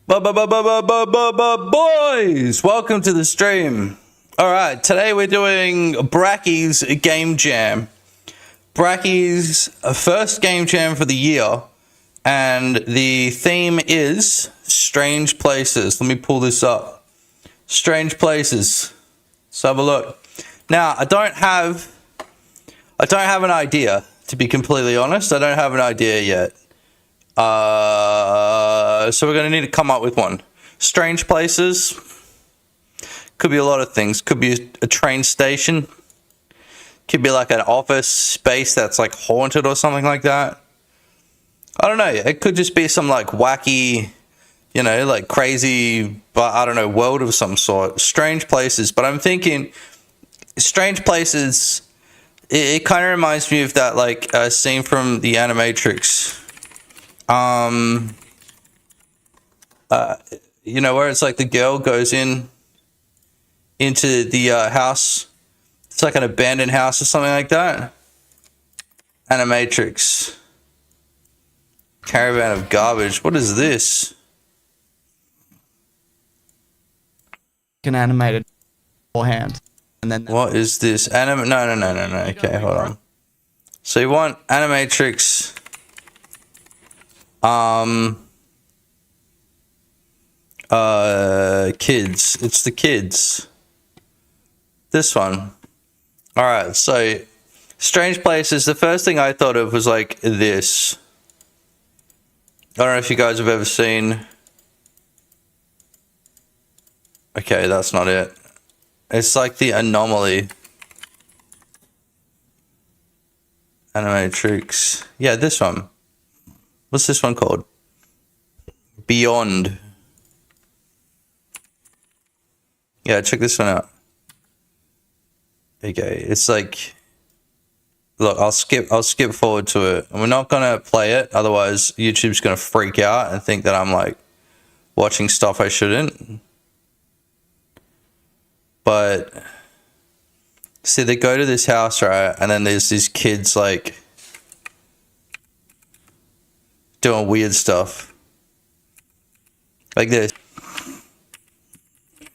Boys, welcome to the stream. Alright, today we're doing Brackeys Game Jam. Brackeys' first game jam for the year, and the theme is strange places. Let me pull this up. Strange places. Let's have a look. Now, I don't have an idea, to be completely honest. I don't have an idea yet. So we're going to need to come up with one. Strange places. Could be a lot of things. Could be a train station. Could be like an office space that's like haunted or something like that. I don't know. It could just be some like wacky, you know, like crazy, but I don't know, world of some sort. Strange places. But I'm thinking strange places, it kind of reminds me of that like scene from the Animatrix. You know, where it's like the girl goes into the house. It's like an abandoned house or something like that. Animatrix. Caravan of garbage. What is this? An animated beforehand, and then what is this? No. Okay, hold on. So you want Animatrix. Kids. It's the kids. This one. Alright, so strange places. The first thing I thought of was like this. I don't know if you guys have ever seen. Okay, that's not it. It's like the Anomaly. Animatrix. Yeah, this one. What's this one called? Beyond. Yeah, check this one out. Okay, it's like, look, I'll skip forward to it. And we're not gonna play it, otherwise YouTube's gonna freak out and think that I'm like watching stuff I shouldn't. But see, they go to this house, right? And then there's these kids like doing weird stuff. Like this.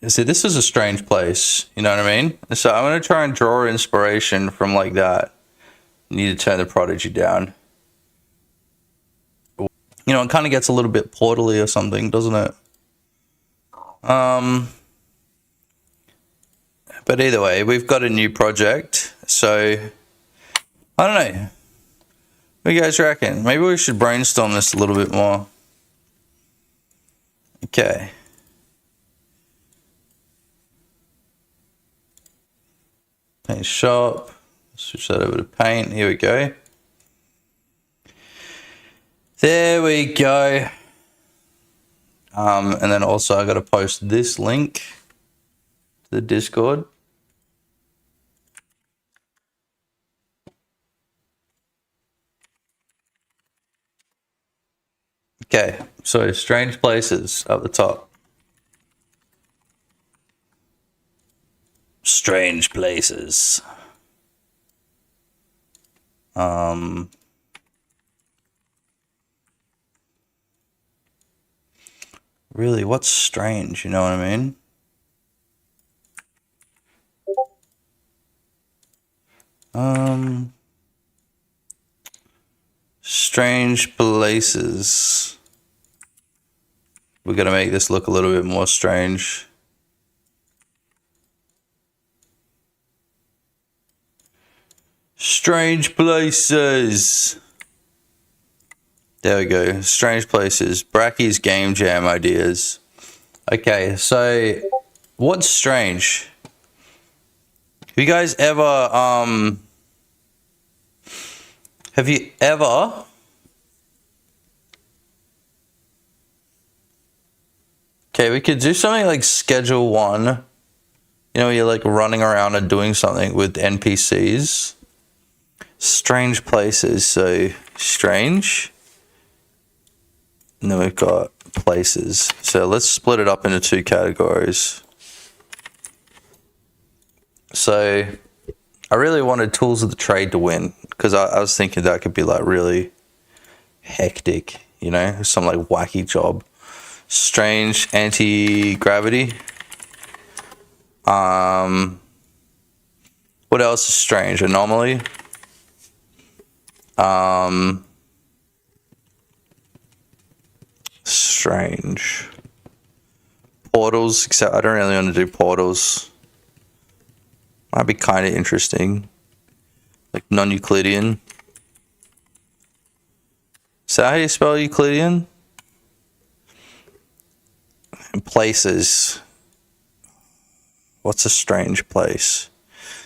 See, this is a strange place, you know what I mean? So I'm going to try and draw inspiration from like that. Need to turn the Prodigy down. You know, it kind of gets a little bit portally or something, doesn't it? But either way, we've got a new project, so I don't know. What do you guys reckon? Maybe we should brainstorm this a little bit more. Okay. Paint shop. Switch that over to paint. Here we go. There we go. And then also I got to post this link to the Discord. Okay, so strange places up the top. Strange places. Really, what's strange? You know what I mean? Strange places. We're gonna make this look a little bit more strange. Strange places. There we go. Strange places. Brackeys Game Jam ideas. Okay, so what's strange? Have you guys ever Okay, we could do something like Schedule 1. You know, you're like running around and doing something with NPCs. Strange places, so strange. And then we've got places. So let's split it up into two categories. So I really wanted Tools of the Trade to win, because I was thinking that could be like really hectic, you know, some like wacky job. Strange anti-gravity. What else is strange? Anomaly. Strange. Portals, except I don't really want to do portals. Might be kind of interesting. Like non-Euclidean. Is that how you spell Euclidean? And places. What's a strange place?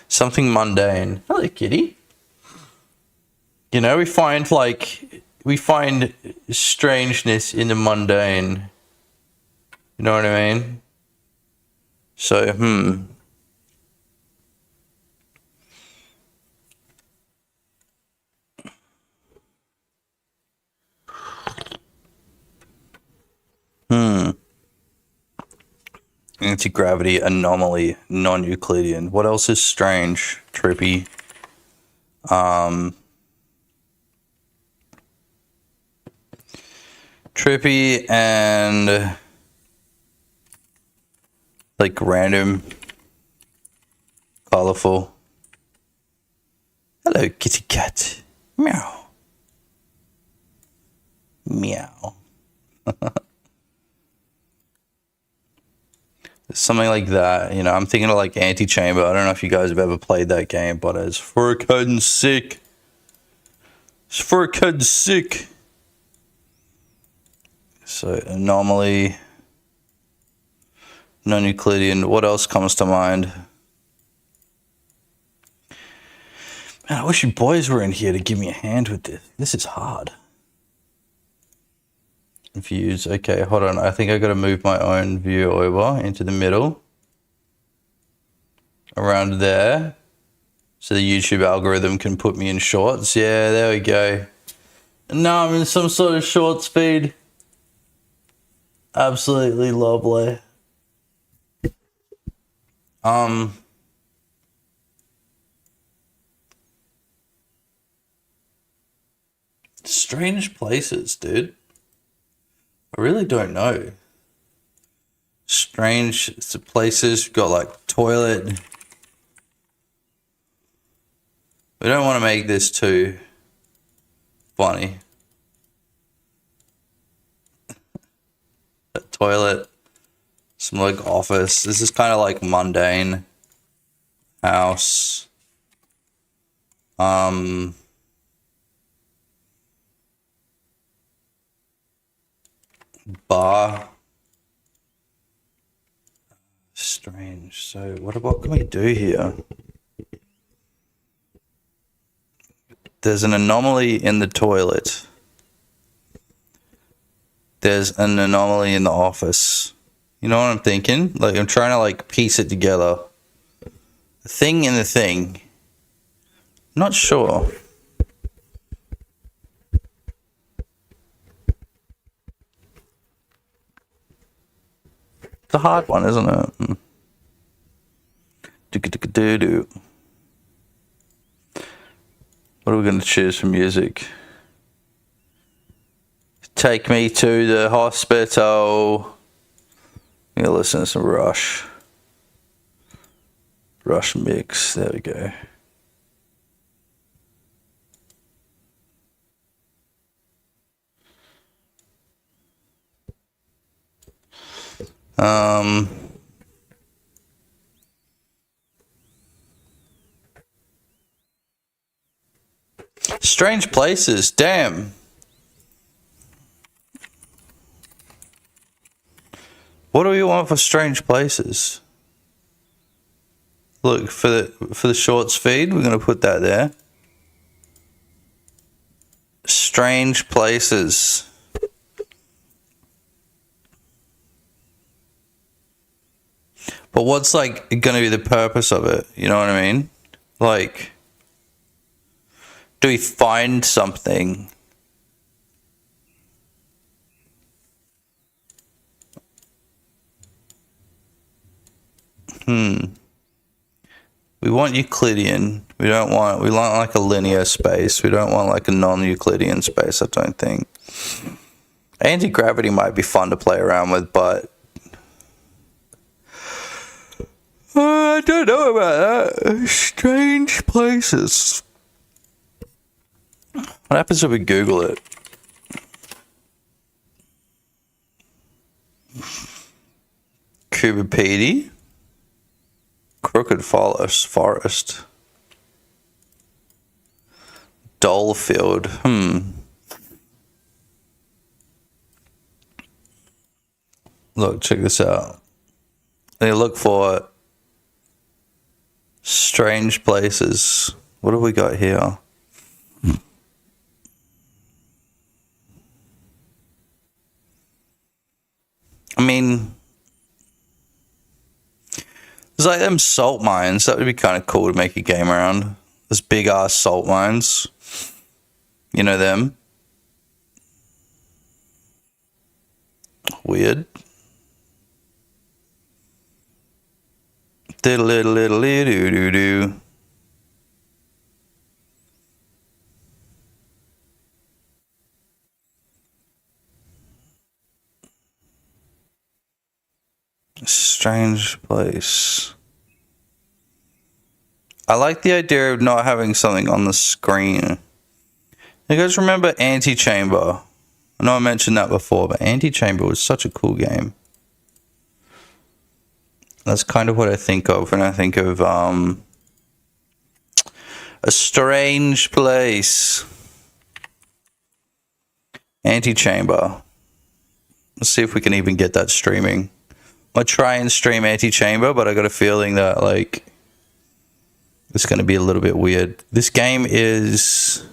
Something mundane. Hello, kitty. You know, we find strangeness in the mundane. You know what I mean? So, Anti-gravity, anomaly, non-Euclidean. What else is strange? Trippy. Trippy and like random, colorful. Hello, kitty cat. Meow. Meow. Something like that, you know. I'm thinking of like Antichamber. I don't know if you guys have ever played that game, but it's freaking sick. It's freaking sick. So anomaly, non-Euclidean. What else comes to mind? Man, I wish you boys were in here to give me a hand with this. This is hard. Views. Okay, hold on. I think I got to move my own view over into the middle. Around there. So the YouTube algorithm can put me in shorts. Yeah, there we go. And now I'm in some sort of shorts feed. Absolutely lovely. Strange places, dude. I really don't know. Strange places. We've got like toilet. We don't want to make this too funny. A toilet. Some like office. This is kind of like mundane. House. Bar. Strange. So what can we do here? There's an anomaly in the toilet. There's an anomaly in the office. You know what I'm thinking? Like I'm trying to like piece it together. A thing in the thing. Not sure. It's a hard one, isn't it? Do. What are we going to choose for music? Take me to the hospital. I'm going to listen to some Rush. Rush mix. There we go. Strange places, damn. What do we want for strange places? Look, for the shorts feed, we're gonna put that there. Strange places. But what's like gonna be the purpose of it? You know what I mean? Like, do we find something? We want Euclidean. We want like a linear space. We don't want like a non-Euclidean space, I don't think. Anti-gravity might be fun to play around with, but I don't know about that. Strange places. What happens if we Google it? Cubipede. Crooked Forest. Dolefield. Look, check this out. They look for strange places. What have we got here? I mean, there's like them salt mines. That would be kind of cool to make a game around. Those big ass salt mines. You know them? Weird. Diddle-diddle-diddle-doo-doo-doo. Strange place. I like the idea of not having something on the screen. You guys remember Antichamber? I know I mentioned that before, but Antichamber was such a cool game. That's kind of what I think of when I think of a strange place. Antichamber. Let's see if we can even get that streaming. I'll try and stream Antichamber, but I got a feeling that like it's going to be a little bit weird. This game is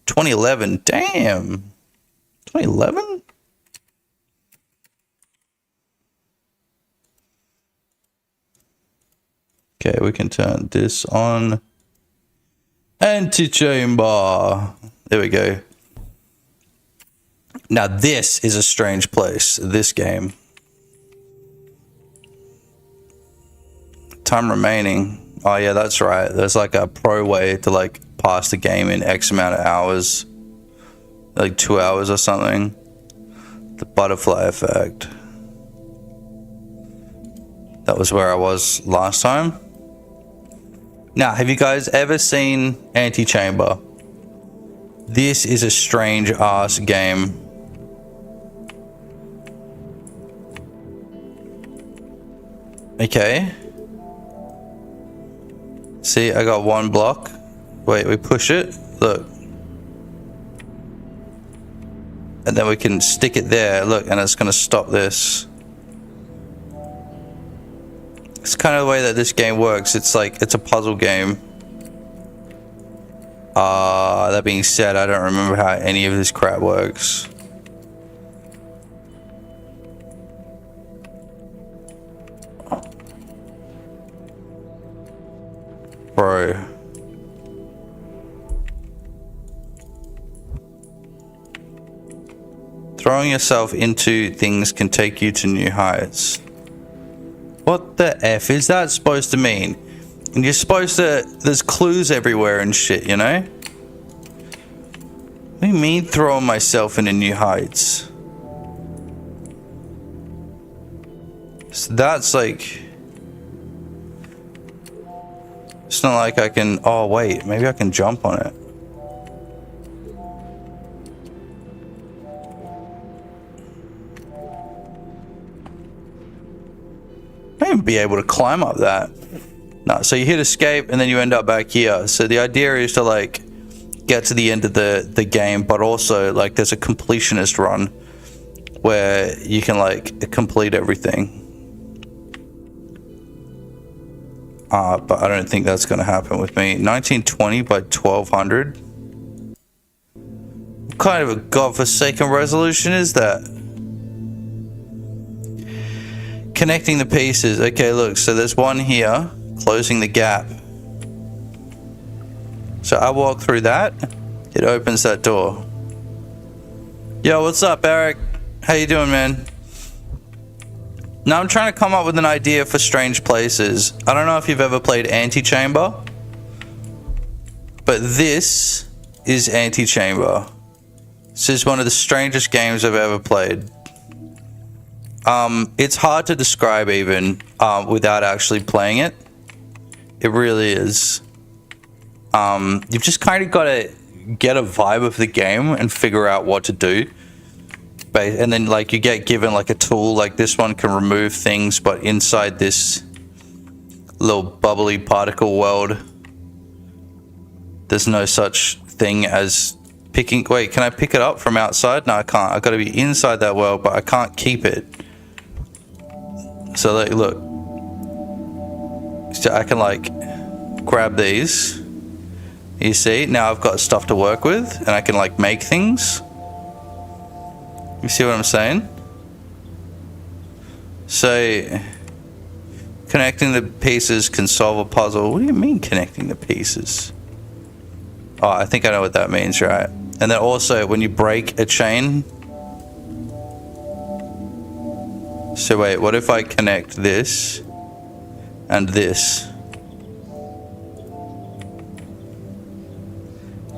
2011. Damn. 2011? Okay, we can turn this on. Antichamber. There we go. Now this is a strange place, this game. Time remaining. Oh yeah, that's right. There's like a pro way to like pass the game in X amount of hours. Like 2 hours or something. The butterfly effect. That was where I was last time. Now, have you guys ever seen Antichamber? This is a strange ass game. Okay. See, I got one block. Wait, we push it. Look. And then we can stick it there. Look, and it's going to stop this. It's kind of the way that this game works. It's like, it's a puzzle game. That being said, I don't remember how any of this crap works. Bro. Throwing yourself into things can take you to new heights. What the F is that supposed to mean? And you're supposed to... There's clues everywhere and shit, you know? What do you mean throwing myself into new heights? So that's like... It's not like I can... Oh, wait. Maybe I can jump on it. I might even be able to climb up that. No, so you hit escape and then you end up back here. So the idea is to like get to the end of the game, but also like there's a completionist run where you can like complete everything. But I don't think that's going to happen with me. 1920 by 1200. What kind of a godforsaken resolution is that? Connecting the pieces. Okay, look, so there's one here, closing the gap. So I walk through that, it opens that door. Yo, what's up, Eric? How you doing, man? Now I'm trying to come up with an idea for strange places. I don't know if you've ever played Antichamber, but this is Antichamber. This is one of the strangest games I've ever played. It's hard to describe even without actually playing it. It really is. You've just kind of got to get a vibe of the game and figure out what to do. And then like you get given like a tool, like this one can remove things, but inside this little bubbly particle world, there's no such thing as picking. Wait, can I pick it up from outside? No, I can't. I've got to be inside that world, but I can't keep it. So like, look, so I can like grab these. You see, now I've got stuff to work with, and I can like make things. You see what I'm saying? So connecting the pieces can solve a puzzle. What do you mean connecting the pieces? Oh, I think I know what that means, right? And then also when you break a chain. So wait, what if I connect this and this?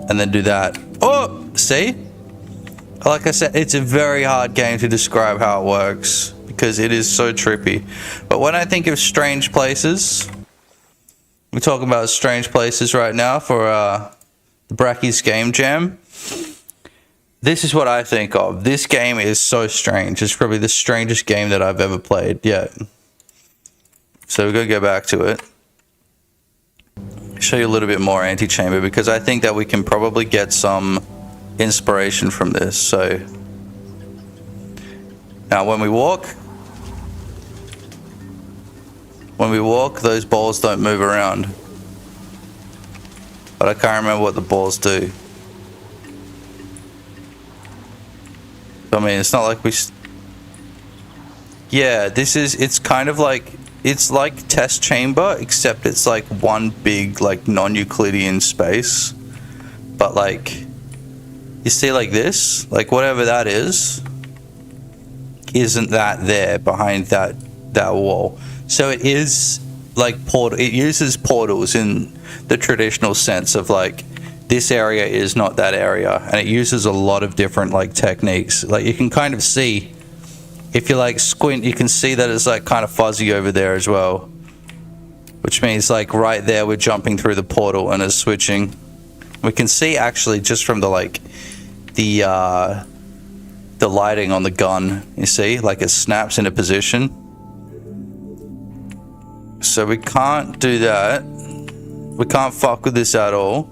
And then do that. Oh, see? Like I said, it's a very hard game to describe how it works because it is so trippy. But when I think of strange places, we're talking about strange places right now for the Brackeys Game Jam. This is what I think of. This game is so strange. It's probably the strangest game that I've ever played yet. So we're going to go back to it. Show you a little bit more Antichamber because I think that we can probably get some inspiration from this. So now when we walk, those balls don't move around. But I can't remember what the balls do. I mean, it's not like we... Yeah, it's kind of like... It's like Test Chamber, except it's like one big, like, non-Euclidean space. But, like... You see, like this? Like, whatever that is... Isn't that there behind that wall. So it is, like, it uses portals in the traditional sense of, like... This area is not that area, and it uses a lot of different like techniques. Like you can kind of see, if you like squint, you can see that it's like kind of fuzzy over there as well, which means like right there we're jumping through the portal and it's switching. We can see actually just from the like the lighting on the gun. You see, like it snaps into position. So we can't do that. We can't fuck with this at all.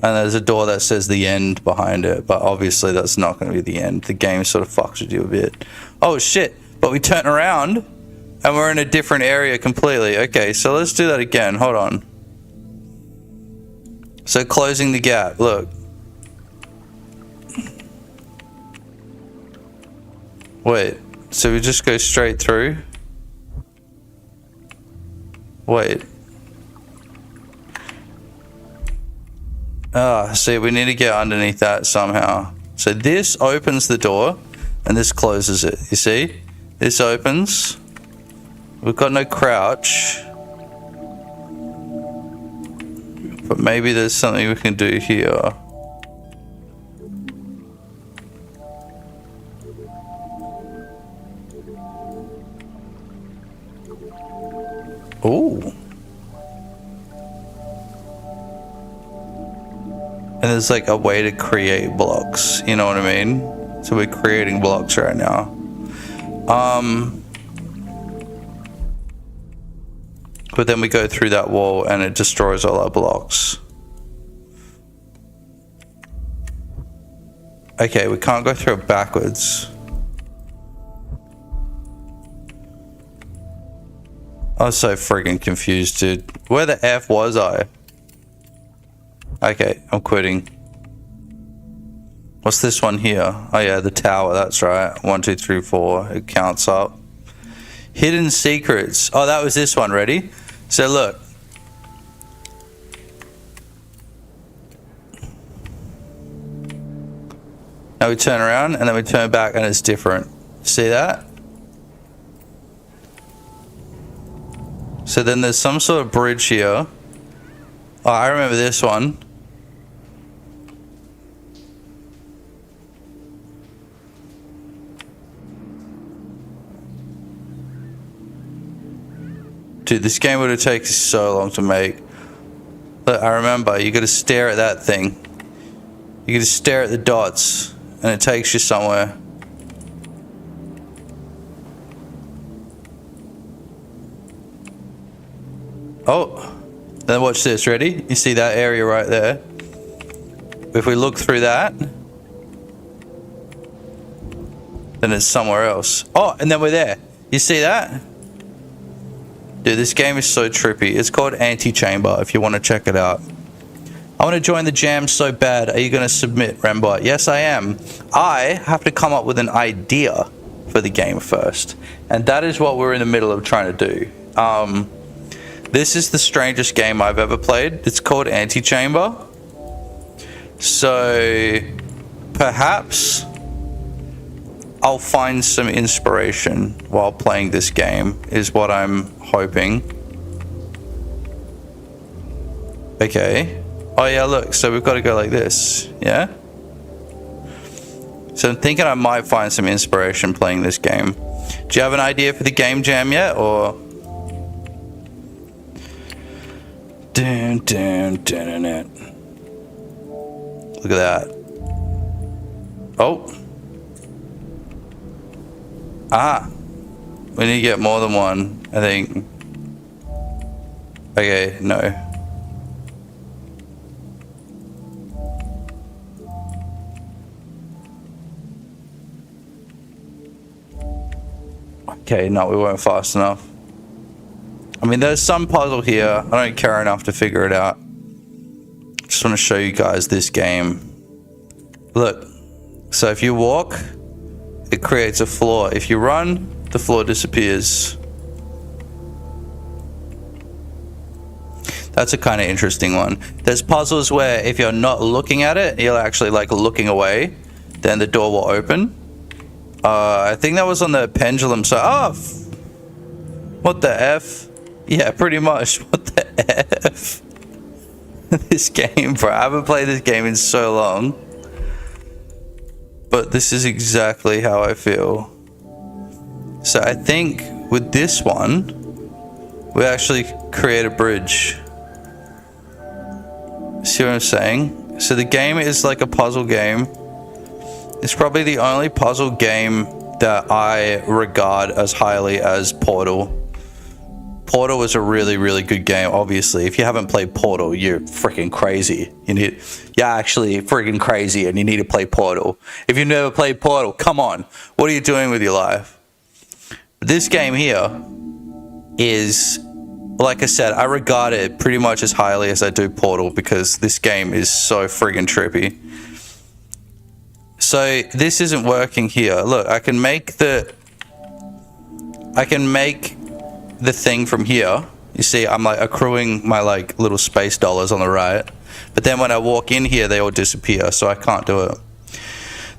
And there's a door that says the end behind it, but obviously that's not going to be the end. The game sort of fucks with you a bit. Oh shit, but we turn around and we're in a different area completely. Okay, so let's do that again. Hold on. So closing the gap, look. Wait, so we just go straight through? Wait. See, we need to get underneath that somehow. So this opens the door, and this closes it. You see? This opens. We've got no crouch. But maybe there's something we can do here. Ooh. And there's like a way to create blocks, you know what I mean? So we're creating blocks right now. But then we go through that wall and it destroys all our blocks. Okay, we can't go through it backwards. I was so friggin' confused, dude. Where the F was I? Okay, I'm quitting. What's this one here? Oh yeah, the tower, that's right. 1, 2, 3, 4, it counts up. Hidden secrets. Oh, that was this one, ready? So look. Now we turn around and then we turn back and it's different. See that? So then there's some sort of bridge here. Oh, I remember this one. Dude, this game would have taken so long to make. Look, I remember, you gotta stare at that thing. You gotta stare at the dots, and it takes you somewhere. Oh, then watch this, ready? You see that area right there? If we look through that, then it's somewhere else. Oh, and then we're there. You see that? Dude, this game is so trippy. It's called Antichamber, if you want to check it out. I want to join the jam so bad. Are you going to submit, Rembot? Yes, I am. I have to come up with an idea for the game first. And that is what we're in the middle of trying to do. This is the strangest game I've ever played. It's called Antichamber. So, perhaps I'll find some inspiration while playing this game, is what I'm hoping. Okay. Oh yeah, look, so we've got to go like this, yeah? So I'm thinking I might find some inspiration playing this game. Do you have an idea for the game jam yet, or? Dun, dun, dun, dun, dun. Look at that. Oh. Ah. We need to get more than one, I think. Okay, no. Okay, no, we weren't fast enough. I mean, there's some puzzle here. I don't care enough to figure it out. Just want to show you guys this game. Look. So if you walk, it creates a floor. If you run, the floor disappears. That's a kind of interesting one. There's puzzles where if you're not looking at it, you're actually like looking away, then the door will open. I think that was on the pendulum. So, oh, what the F? Yeah, pretty much. What the F? This game, bro. I haven't played this game in so long. But this is exactly how I feel. So I think with this one, we actually create a bridge. See what I'm saying? So the game is like a puzzle game. It's probably the only puzzle game that I regard as highly as Portal. Portal is a really, really good game, obviously. If you haven't played Portal, you're freaking crazy. You're actually freaking crazy and you need to play Portal. If you've never played Portal, come on. What are you doing with your life? This game here is, like I said, I regard it pretty much as highly as I do Portal because this game is so friggin' trippy. So this isn't working here. Look, I can make the thing from here. You see, I'm like accruing my like little space dollars on the right. But then when I walk in here, they all disappear, so I can't do it.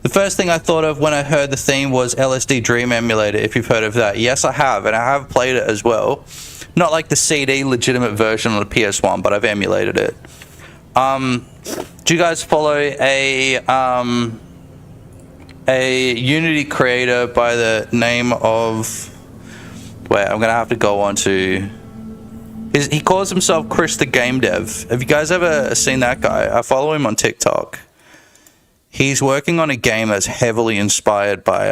The first thing I thought of when I heard the theme was LSD Dream Emulator, if you've heard of that. Yes, I have, and I have played it as well. Not like the CD legitimate version on the PS1, but I've emulated it. Do you guys follow a Unity creator by the name of... Wait, I'm going to have to go on to... He calls himself Chris the Game Dev. Have you guys ever seen that guy? I follow him on TikTok. He's working on a game that's heavily inspired by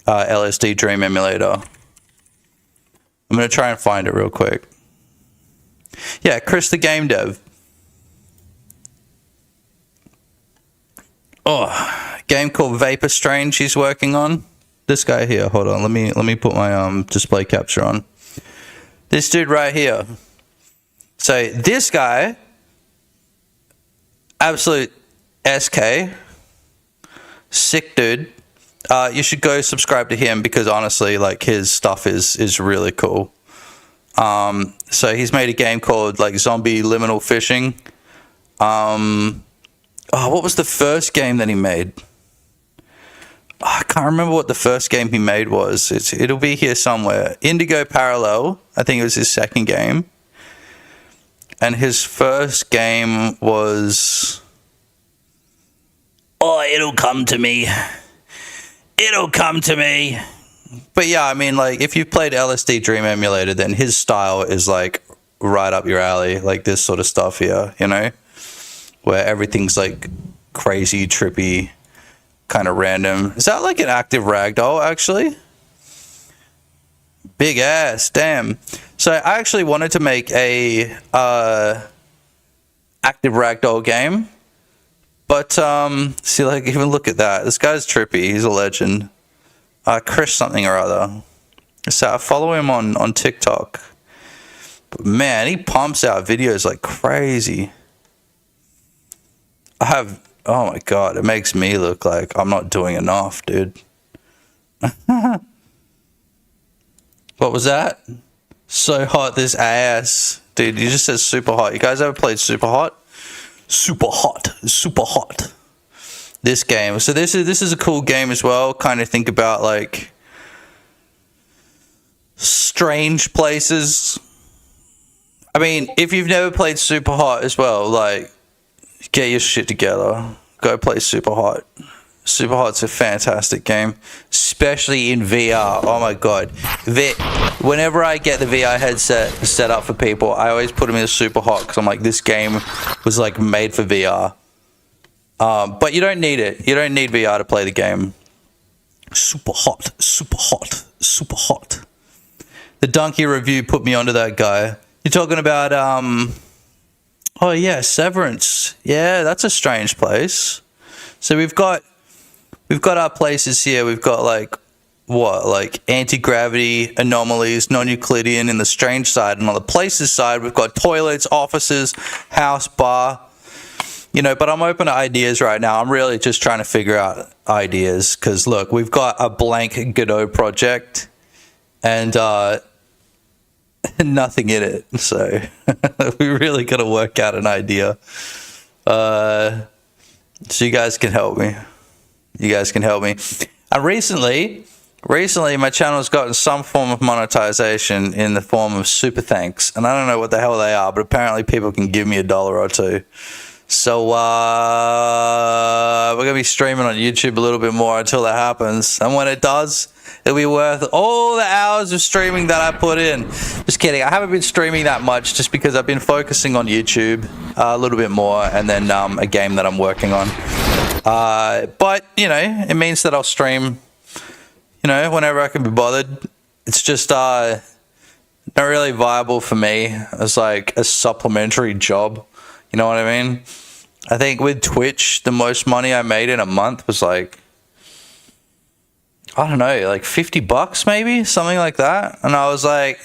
LSD Dream Emulator. I'm going to try and find it real quick. Yeah, Chris the Game Dev. Oh, game called Vapor Strange he's working on. This guy here, hold on, let me put my display capture on. This dude right here. So this guy, absolute SK, sick dude. You should go subscribe to him because honestly, like his stuff is really cool. So he's made a game called like Zombie Liminal Fishing. Oh, what was the first game that he made? Oh, I can't remember what the first game he made was. It'll be here somewhere. Indigo Parallel, I think it was his second game. And his first game was... Oh, it'll come to me. It'll come to me. But yeah, I mean, like, if you've played LSD Dream Emulator, then his style is like right up your alley, like this sort of stuff here, you know, where everything's like crazy, trippy, kind of random. Is that like an active ragdoll, actually? Big ass, damn. So I actually wanted to make a active ragdoll game, but see, like, even look at that. This guy's trippy. He's a legend. Chris something or other. So I follow him on TikTok. But man, he pumps out videos like crazy. Oh my god, it makes me look like I'm not doing enough, dude. What was that? So hot, this ass. Dude, you just said super hot. You guys ever played super hot? Super hot. Super hot. This game. So this is a cool game as well. Kind of think about like strange places. I mean, if you've never played Super Hot as well, like, get your shit together. Go play Super Hot. Super Hot's a fantastic game, especially in VR. Oh my god. Whenever I get the VR headset set up for people, I always put them in Super Hot because I'm like, this game was like made for VR. But you don't need it. You don't need VR to play the game. Super hot, super hot, super hot. The Donkey review put me onto that guy. You're talking about, oh yeah, Severance. Yeah, that's a strange place. So we've got our places here. We've got like, what, like anti-gravity, anomalies, non-Euclidean in the strange side. And on the places side, we've got toilets, offices, house, bar. You know, but I'm open to ideas right now. I'm really just trying to figure out ideas. Because look, we've got a blank Godot project. And nothing in it, so we really got to work out an idea. So you guys can help me. And recently my channel's gotten some form of monetization in the form of super thanks, and I don't know what the hell they are, but apparently people can give me $1 or $2. So we're gonna be streaming on YouTube a little bit more until that happens, and when it does, it'll be worth all the hours of streaming that I put in. Just kidding. I haven't been streaming that much just because I've been focusing on YouTube a little bit more, and then a game that I'm working on. But, you know, it means that I'll stream, you know, whenever I can be bothered. It's just not really viable for me as like a supplementary job. You know what I mean? I think with Twitch, the most money I made in a month was like, I don't know, like $50 maybe, something like that. And I was like,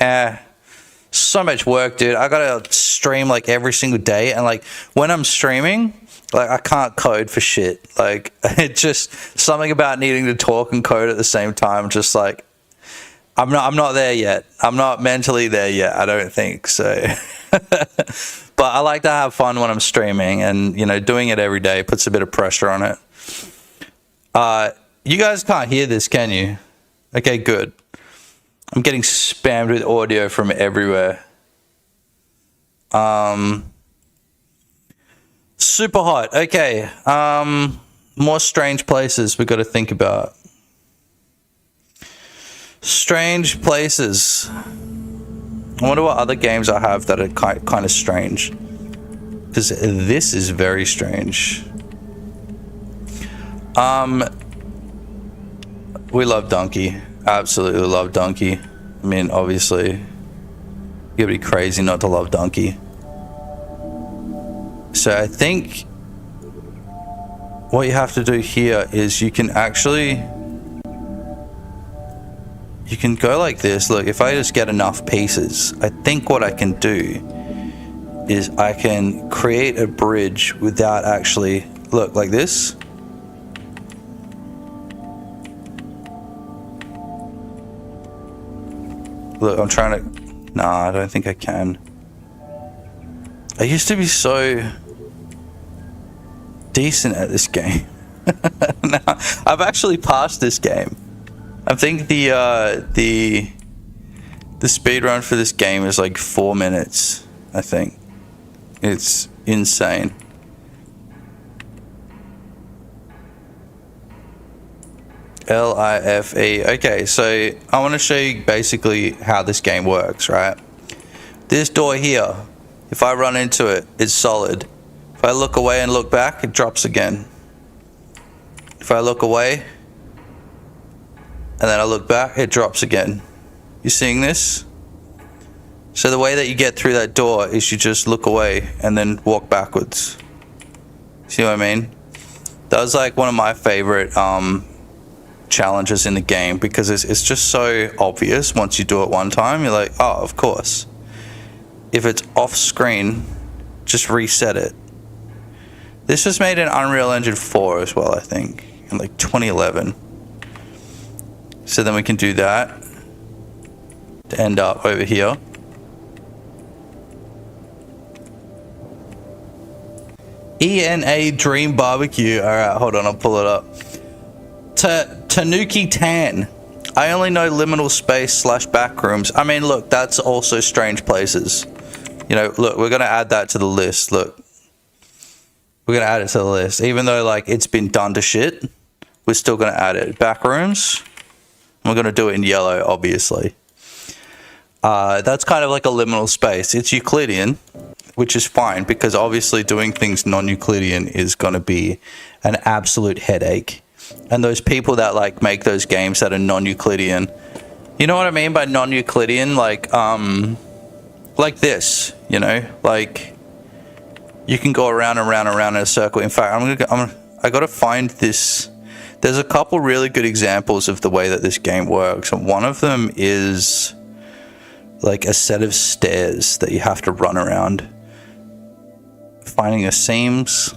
so much work, dude. I gotta stream like every single day, and like when I'm streaming, like I can't code for shit. Like it's just something about needing to talk and code at the same time. Just like I'm not there yet. I'm not mentally there yet, I don't think so. But I like to have fun when I'm streaming, and you know, doing it every day puts a bit of pressure on it. You guys can't hear this, can you? Okay, good. I'm getting spammed with audio from everywhere. Super hot. Okay. More strange places we got to think about. Strange places. I wonder what other games I have that are kind of strange. Because this is very strange. We love Donkey. Absolutely love Donkey. I mean, obviously, you gotta be crazy not to love Donkey. So I think what you have to do here is you can go like this. Look, if I just get enough pieces, I think what I can do is I can create a bridge without actually, look, like this. Look, I'm trying to, nah, I don't think I can. I used to be so decent at this game. Now, I've actually passed this game. I think the speed run for this game is like 4 minutes, I think. It's insane. L-I-F-E. Okay, so I want to show you basically how this game works, right? This door here, if I run into it, it's solid. If I look away and look back, it drops again. If I look away and then I look back, it drops again. You seeing this? So the way that you get through that door is you just look away and then walk backwards. See what I mean? That was like one of my favorite challenges in the game, because it's just so obvious once you do it one time. You're like, oh, of course. If it's off screen, just reset it. This was made in Unreal Engine 4 as well, I think, in like 2011. So then we can do that to end up over here. ENA Dream Barbecue. Alright, hold on, I'll pull it up. Tanuki Tan. I only know liminal space / backrooms. I mean, look, that's also strange places. You know, look, we're going to add that to the list. Look. We're going to add it to the list. Even though, like, it's been done to shit, we're still going to add it. Backrooms. We're going to do it in yellow, obviously. That's kind of like a liminal space. It's Euclidean, which is fine, because obviously doing things non-Euclidean is going to be an absolute headache. And those people that like make those games that are non-Euclidean, you know what I mean by non-Euclidean? Like this, you know, like you can go around and around and around in a circle. In fact, I got to find this. There's a couple really good examples of the way that this game works, and one of them is like a set of stairs that you have to run around, finding the seams,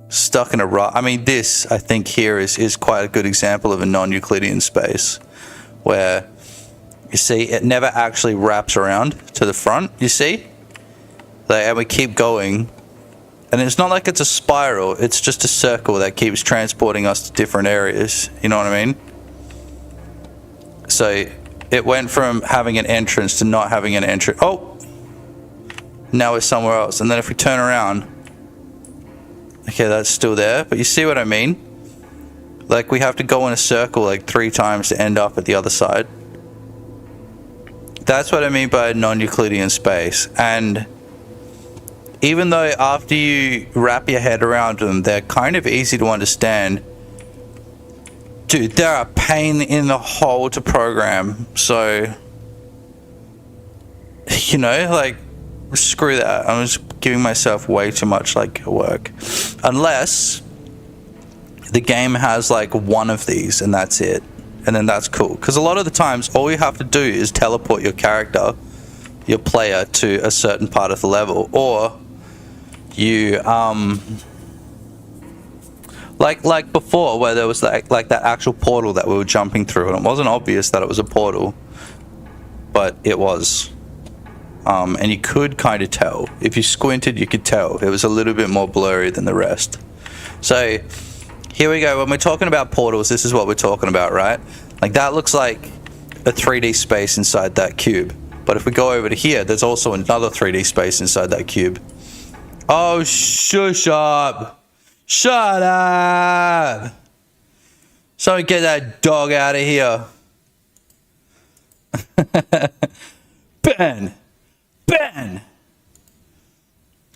stuck in a rut. I mean, this, I think here is quite a good example of a non-Euclidean space, where you see it never actually wraps around to the front, you see? Like, and we keep going, and it's not like it's a spiral, it's just a circle that keeps transporting us to different areas, you know what I mean? So it went from having an entrance to not having an entrance. Oh! Now we're somewhere else. And then if we turn around, okay, that's still there, but you see what I mean? Like, we have to go in a circle like 3 times to end up at the other side. That's what I mean by a non-Euclidean space. And even though after you wrap your head around them, they're kind of easy to understand, dude, they're a pain in the hole to program. So, you know, like, screw that. I'm just giving myself way too much like work. Unless the game has like one of these and that's it, and then that's cool, because a lot of the times all you have to do is teleport your character, your player, to a certain part of the level, or you like before, where there was like that actual portal that we were jumping through, and it wasn't obvious that it was a portal, but it was. And you could kind of tell. If you squinted, you could tell. It was a little bit more blurry than the rest. So, here we go. When we're talking about portals, this is what we're talking about, right? Like, that looks like a 3D space inside that cube. But if we go over to here, there's also another 3D space inside that cube. Oh, shush up! Shut up! Someone get that dog out of here. Ben! Ban!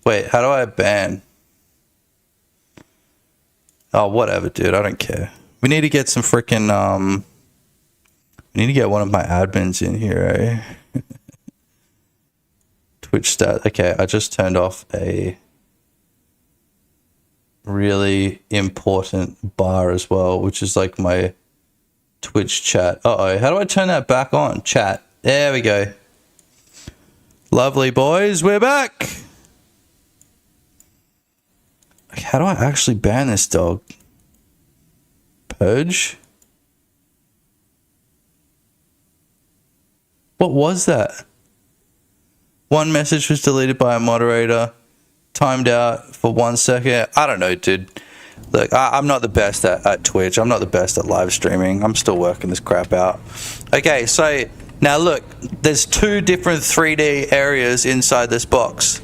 Wait, how do I ban? Oh, whatever, dude. I don't care. We need to get some freaking, we need to get one of my admins in here, eh? Twitch stat. Okay, I just turned off a really important bar as well, which is like my Twitch chat. Uh-oh, how do I turn that back on? Chat. There we go. Lovely, boys, we're back. How do I actually ban this dog? Purge? What was that? One message was deleted by a moderator. Timed out for 1 second. I don't know, dude. Look, I'm not the best at Twitch. I'm not the best at live streaming. I'm still working this crap out. Okay, so now look, there's 2 different 3D areas inside this box.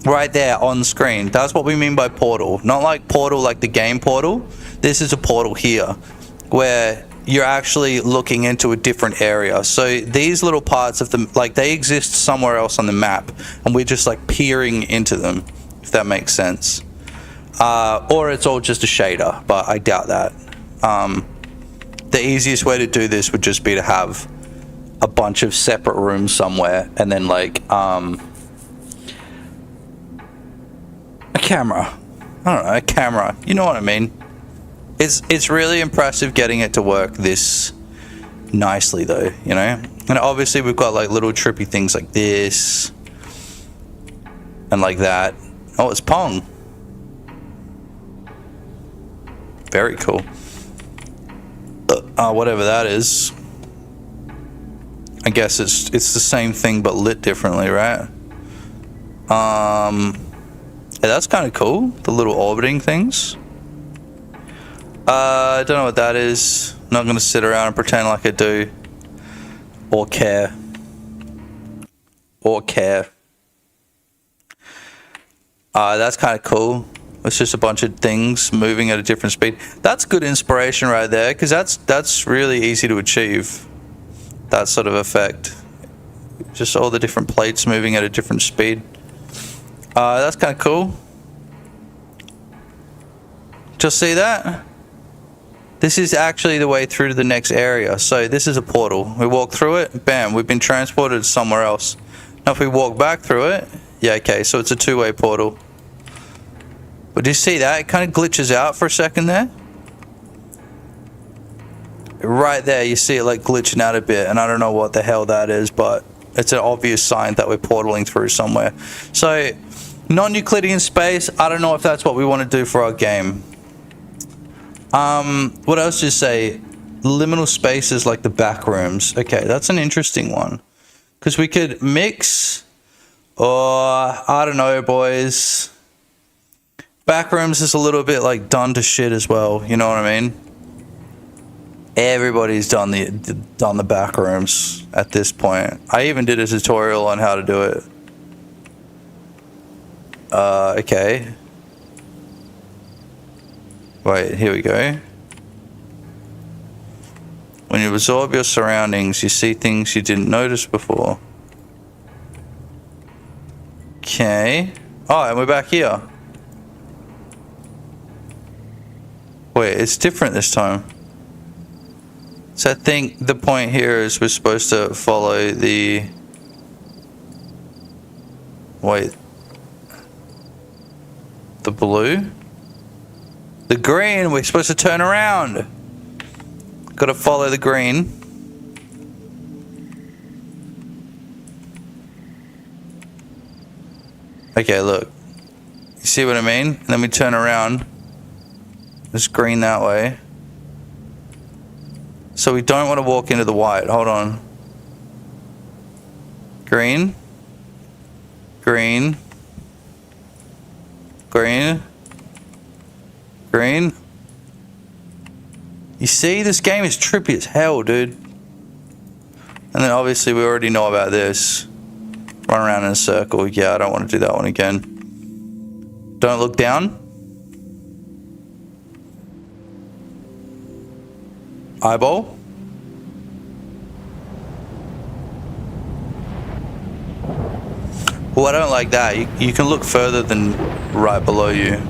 Right there on screen. That's what we mean by portal. Not like portal like the game Portal. This is a portal here. where you're actually looking into a different area. So these little parts of them, like, they exist somewhere else on the map, and we're just like peering into them, if that makes sense. Or it's all just a shader, but I doubt that. The easiest way to do this would just be to have a bunch of separate rooms somewhere, and then like a camera. I don't know, a camera. You know what I mean? It's really impressive getting it to work this nicely, though, you know? And obviously we've got like little trippy things like this and like that. Oh, it's Pong. Very cool. Whatever that is. I guess it's the same thing but lit differently, right? Yeah, that's kind of cool. The little orbiting things. I don't know what that is. Not gonna sit around and pretend like I do. Or care. That's kind of cool. It's just a bunch of things moving at a different speed. That's good inspiration right there, because that's really easy to achieve. That sort of effect. Just all the different plates moving at a different speed. That's kind of cool. Just see that? This is actually the way through to the next area. So this is a portal. We walk through it, bam, we've been transported somewhere else. Now if we walk back through it, yeah, okay, so it's a two-way portal. But do you see that? It kind of glitches out for a second there. Right there, you see it like glitching out a bit, and I don't know what the hell that is, but it's an obvious sign that we're portaling through somewhere. So, non-Euclidean space, I don't know if that's what we want to do for our game. What else did you say? Liminal spaces like the back rooms. Okay, that's an interesting one. Because we could mix, or I don't know, boys. Back rooms is a little bit like done to shit as well, you know what I mean? Everybody's done the back rooms at this point. I even did a tutorial on how to do it. Okay. Wait, here we go. When you absorb your surroundings, you see things you didn't notice before. Okay. Oh, and we're back here. Wait, it's different this time. So I think the point here is we're supposed to follow the... Wait. The blue? The green, we're supposed to turn around. Gotta follow the green. Okay, look. You see what I mean? And then we turn around. It's green that way. So we don't want to walk into the white. Hold on. Green. Green. Green. Green. You see, this game is trippy as hell, dude. And then obviously we already know about this. Run around in a circle. Yeah, I don't want to do that one again. Don't look down. Eyeball. Well, I don't like that. You can look further than right below you.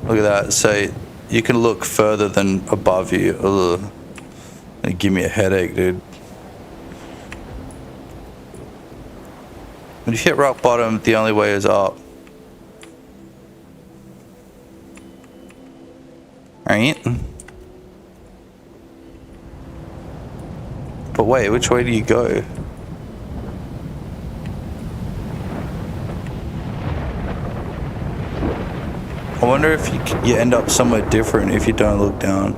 Look at that. So you can look further than above you. Ugh. It'd give me a headache, dude. When you hit rock bottom, the only way is up. Right? But wait, which way do you go? I wonder if you end up somewhere different if you don't look down.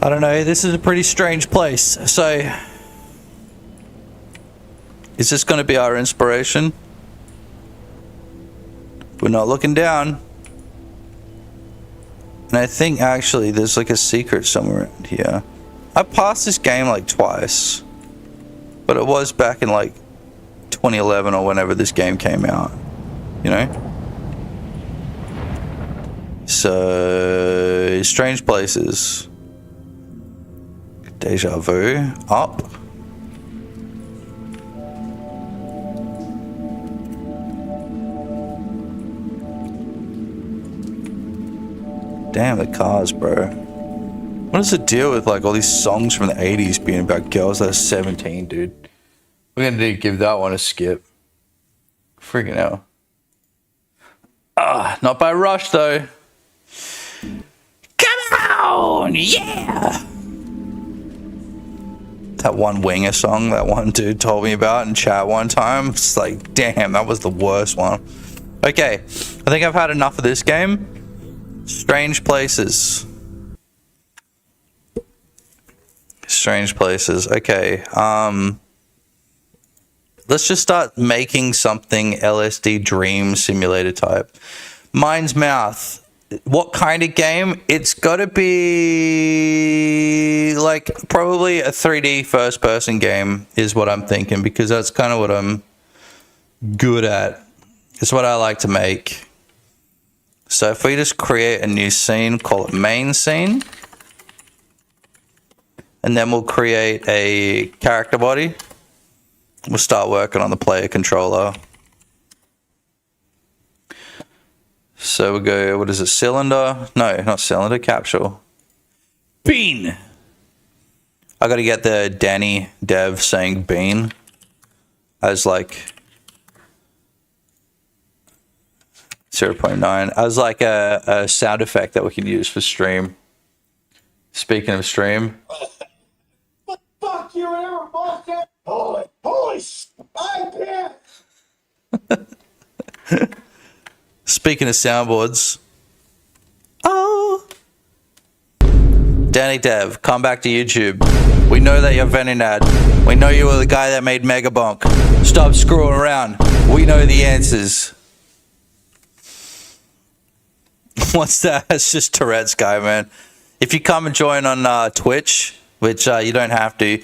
I don't know, this is a pretty strange place. So, is this going to be our inspiration? We're not looking down. And I think actually there's like a secret somewhere in here. I passed this game like twice. But it was back in like 2011 or whenever this game came out. You know? So, strange places. Deja vu. Up. Damn the cars, bro. What is the deal with like all these songs from the 80s being about girls that are 17, dude? We're gonna need to give that one a skip. Freaking hell. Ah, not by Rush though. Come on, yeah! That one Winger song that one dude told me about in chat one time. It's like, damn, that was the worst one. Okay, I think I've had enough of this game. Strange places. Strange places. Okay, let's just start making something LSD Dream Simulator type. Mind's Mouth. What kind of game? It's got to be like probably a 3D first person game is what I'm thinking, because that's kind of what I'm good at. It's what I like to make. So if we just create a new scene, call it main scene, and then we'll create a character body. We'll start working on the player controller. So we go, what is it, cylinder? No, not cylinder, capsule. Bean! I gotta get the Danny dev saying bean as like 0.9, as like a sound effect that we can use for stream. Speaking of stream. What the fuck you ever bullshit? Holy I can't. Speaking of soundboards. Oh. Danny Dev, come back to YouTube. We know that you're Venonad. We know you were the guy that made Megabonk. Stop screwing around. We know the answers. What's that? It's just Tourette's guy, man. If you come and join on Twitch, which you don't have to,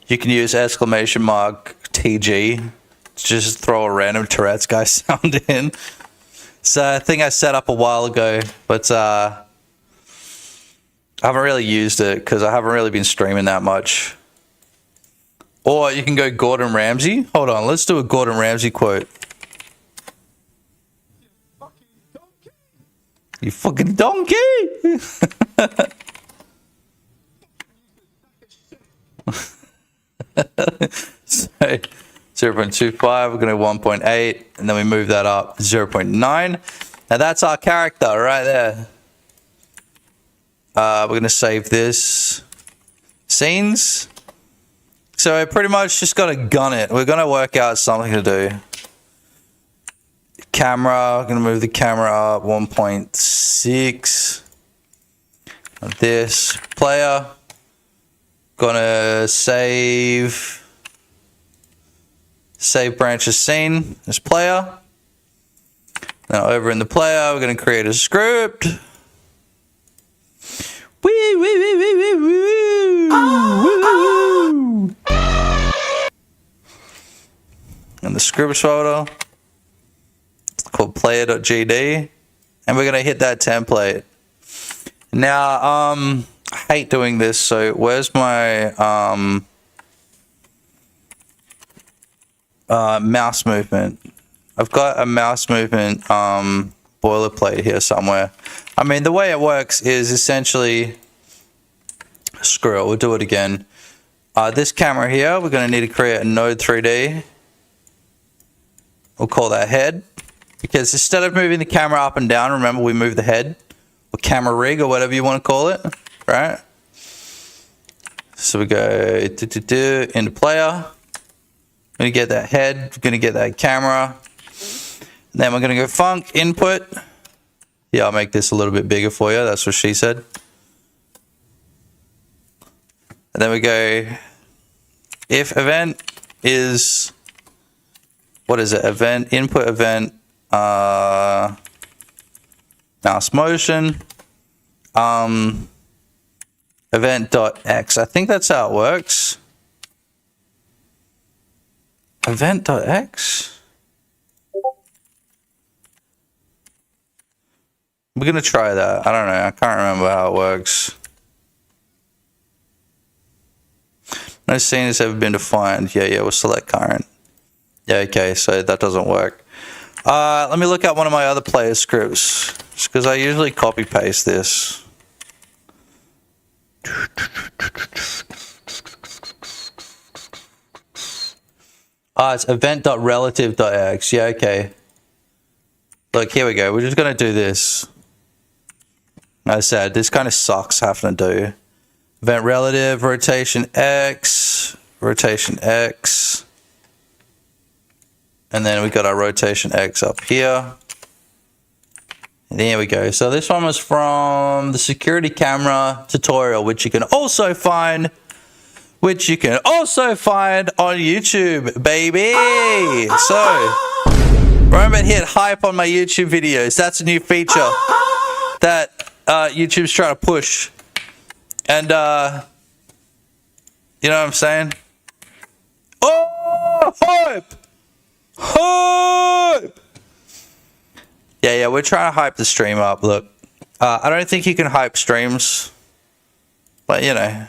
you can use !TG. Just throw a random Tourette's guy sound in. So I think I set up a while ago, but I haven't really used it because I haven't really been streaming that much. Or you can go Gordon Ramsay. Hold on, let's do a Gordon Ramsay quote. You fucking donkey! So 0.25, we're going to 1.8, and then we move that up 0.9. Now that's our character right there. We're going to save this. Scenes. So I pretty much just got to gun it. We're going to work out something to do. Camera, going to move the camera up 1.6. This player. Gonna save branches scene as player. Now over in the player, we're gonna create a script. Wee wee wee wee wee wee. Woo. And the scripts folder. It's called player.gd, and we're gonna hit that template. Now, I hate doing this, so where's my mouse movement? I've got a mouse movement boilerplate here somewhere. I mean, the way it works is essentially, screw it, we'll do it again. This camera here, we're going to need to create a node 3D. We'll call that head, because instead of moving the camera up and down, remember we move the head, or camera rig, or whatever you want to call it. Right? So we go into player. We're going to get that head. We're going to get that camera. And then we're going to go func input. Yeah, I'll make this a little bit bigger for you. That's what she said. And then we go if event is, what is it? Event, input event, mouse motion. Event.x. I think that's how it works. Event.x? We're going to try that. I don't know. I can't remember how it works. No scene has ever been defined. Yeah, we'll select current. Yeah, okay, so that doesn't work. Let me look at one of my other player scripts, just because I usually copy paste this. It's event.relative.x. Yeah, okay. Look, here we go. We're just going to do this. As I said, this kind of sucks having to do. Event relative, rotation X, and then we got our rotation X up here. And there we go. So this one was from the security camera tutorial, which you can also find on YouTube, baby. So remember to hit hype on my YouTube videos. That's a new feature that YouTube's trying to push. And, you know what I'm saying? Oh, hype! Hype! Yeah, we're trying to hype the stream up. Look, I don't think you can hype streams. But, you know,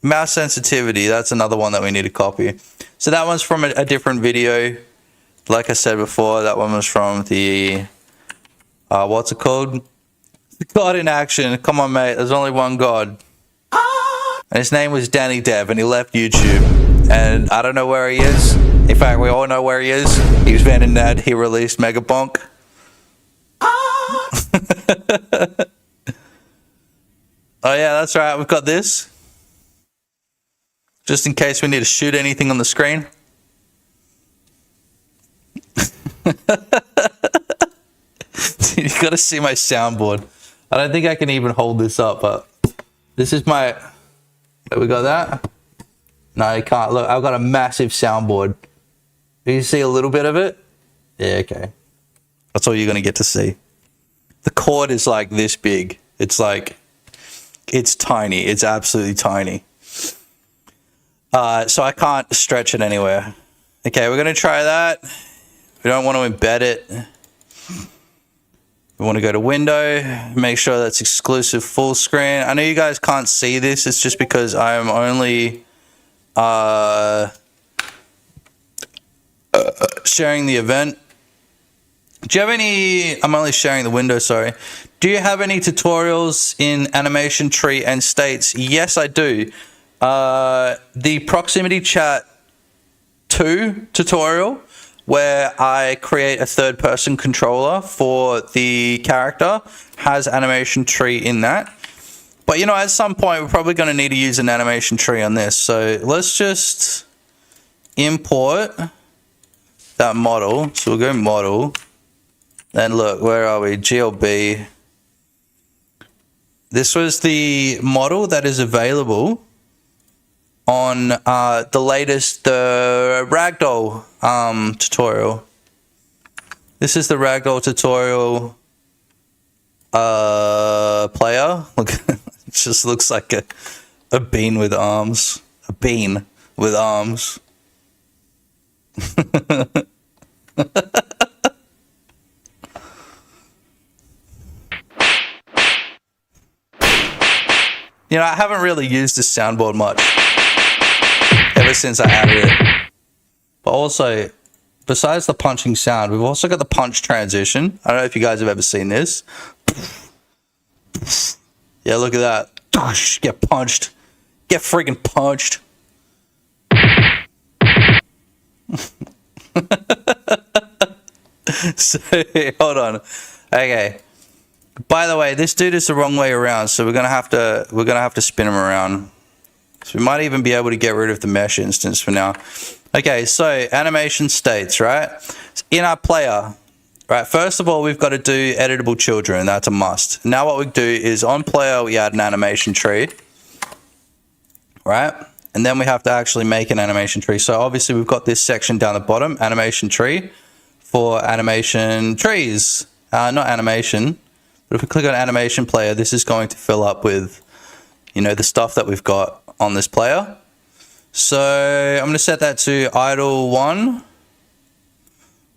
mouse sensitivity, that's another one that we need to copy. So that one's from a different video. Like I said before, that one was from the, what's it called? God in action. Come on, mate. There's only one God. And his name was Danny Dev, and he left YouTube. And I don't know where he is. In fact, we all know where he is. He was Van and Ned. He released Megabonk. Oh, yeah, that's right. We've got this. Just in case we need to shoot anything on the screen. You gotta see my soundboard. I don't think I can even hold this up, but this is my... We got that? No, you can't. Look, I've got a massive soundboard. Do you see a little bit of it? Yeah, okay. That's all you're gonna get to see. The cord is like this big. It's like... It's tiny. It's absolutely tiny. So I can't stretch it anywhere. Okay, we're gonna try that. We don't want to embed it. We want to go to window, make sure that's exclusive full screen. I know you guys can't see this. It's just because I'm only sharing the event. Do you have any, I'm only sharing the window, sorry. Do you have any tutorials in animation tree and states? Yes, I do. The proximity chat 2 tutorial, where I create a third-person controller for the character, has animation tree in that. But, you know, at some point, we're probably going to need to use an animation tree on this. So let's just import that model. So we'll go model. Then look, where are we? GLB. This was the model that is available on the latest Ragdoll tutorial. This is the Ragdoll tutorial player. Look, it just looks like a bean with arms. A bean with arms. You know, I haven't really used this soundboard much ever since I added it. But also, besides the punching sound, we've also got the punch transition. I don't know if you guys have ever seen this. Yeah, look at that. Get punched. Get friggin' punched. So, hold on. Okay. By the way, this dude is the wrong way around, so we're gonna have to spin him around. So we might even be able to get rid of the mesh instance for now. Okay, so animation states, right? In our player, right? First of all, we've got to do editable children. That's a must. Now what we do is on player we add an animation tree, right? And then we have to actually make an animation tree. So obviously we've got this section down the bottom, animation tree, for animation trees. Not animation. But if we click on animation player, this is going to fill up with, you know, the stuff that we've got on this player. So I'm going to set that to idle 1.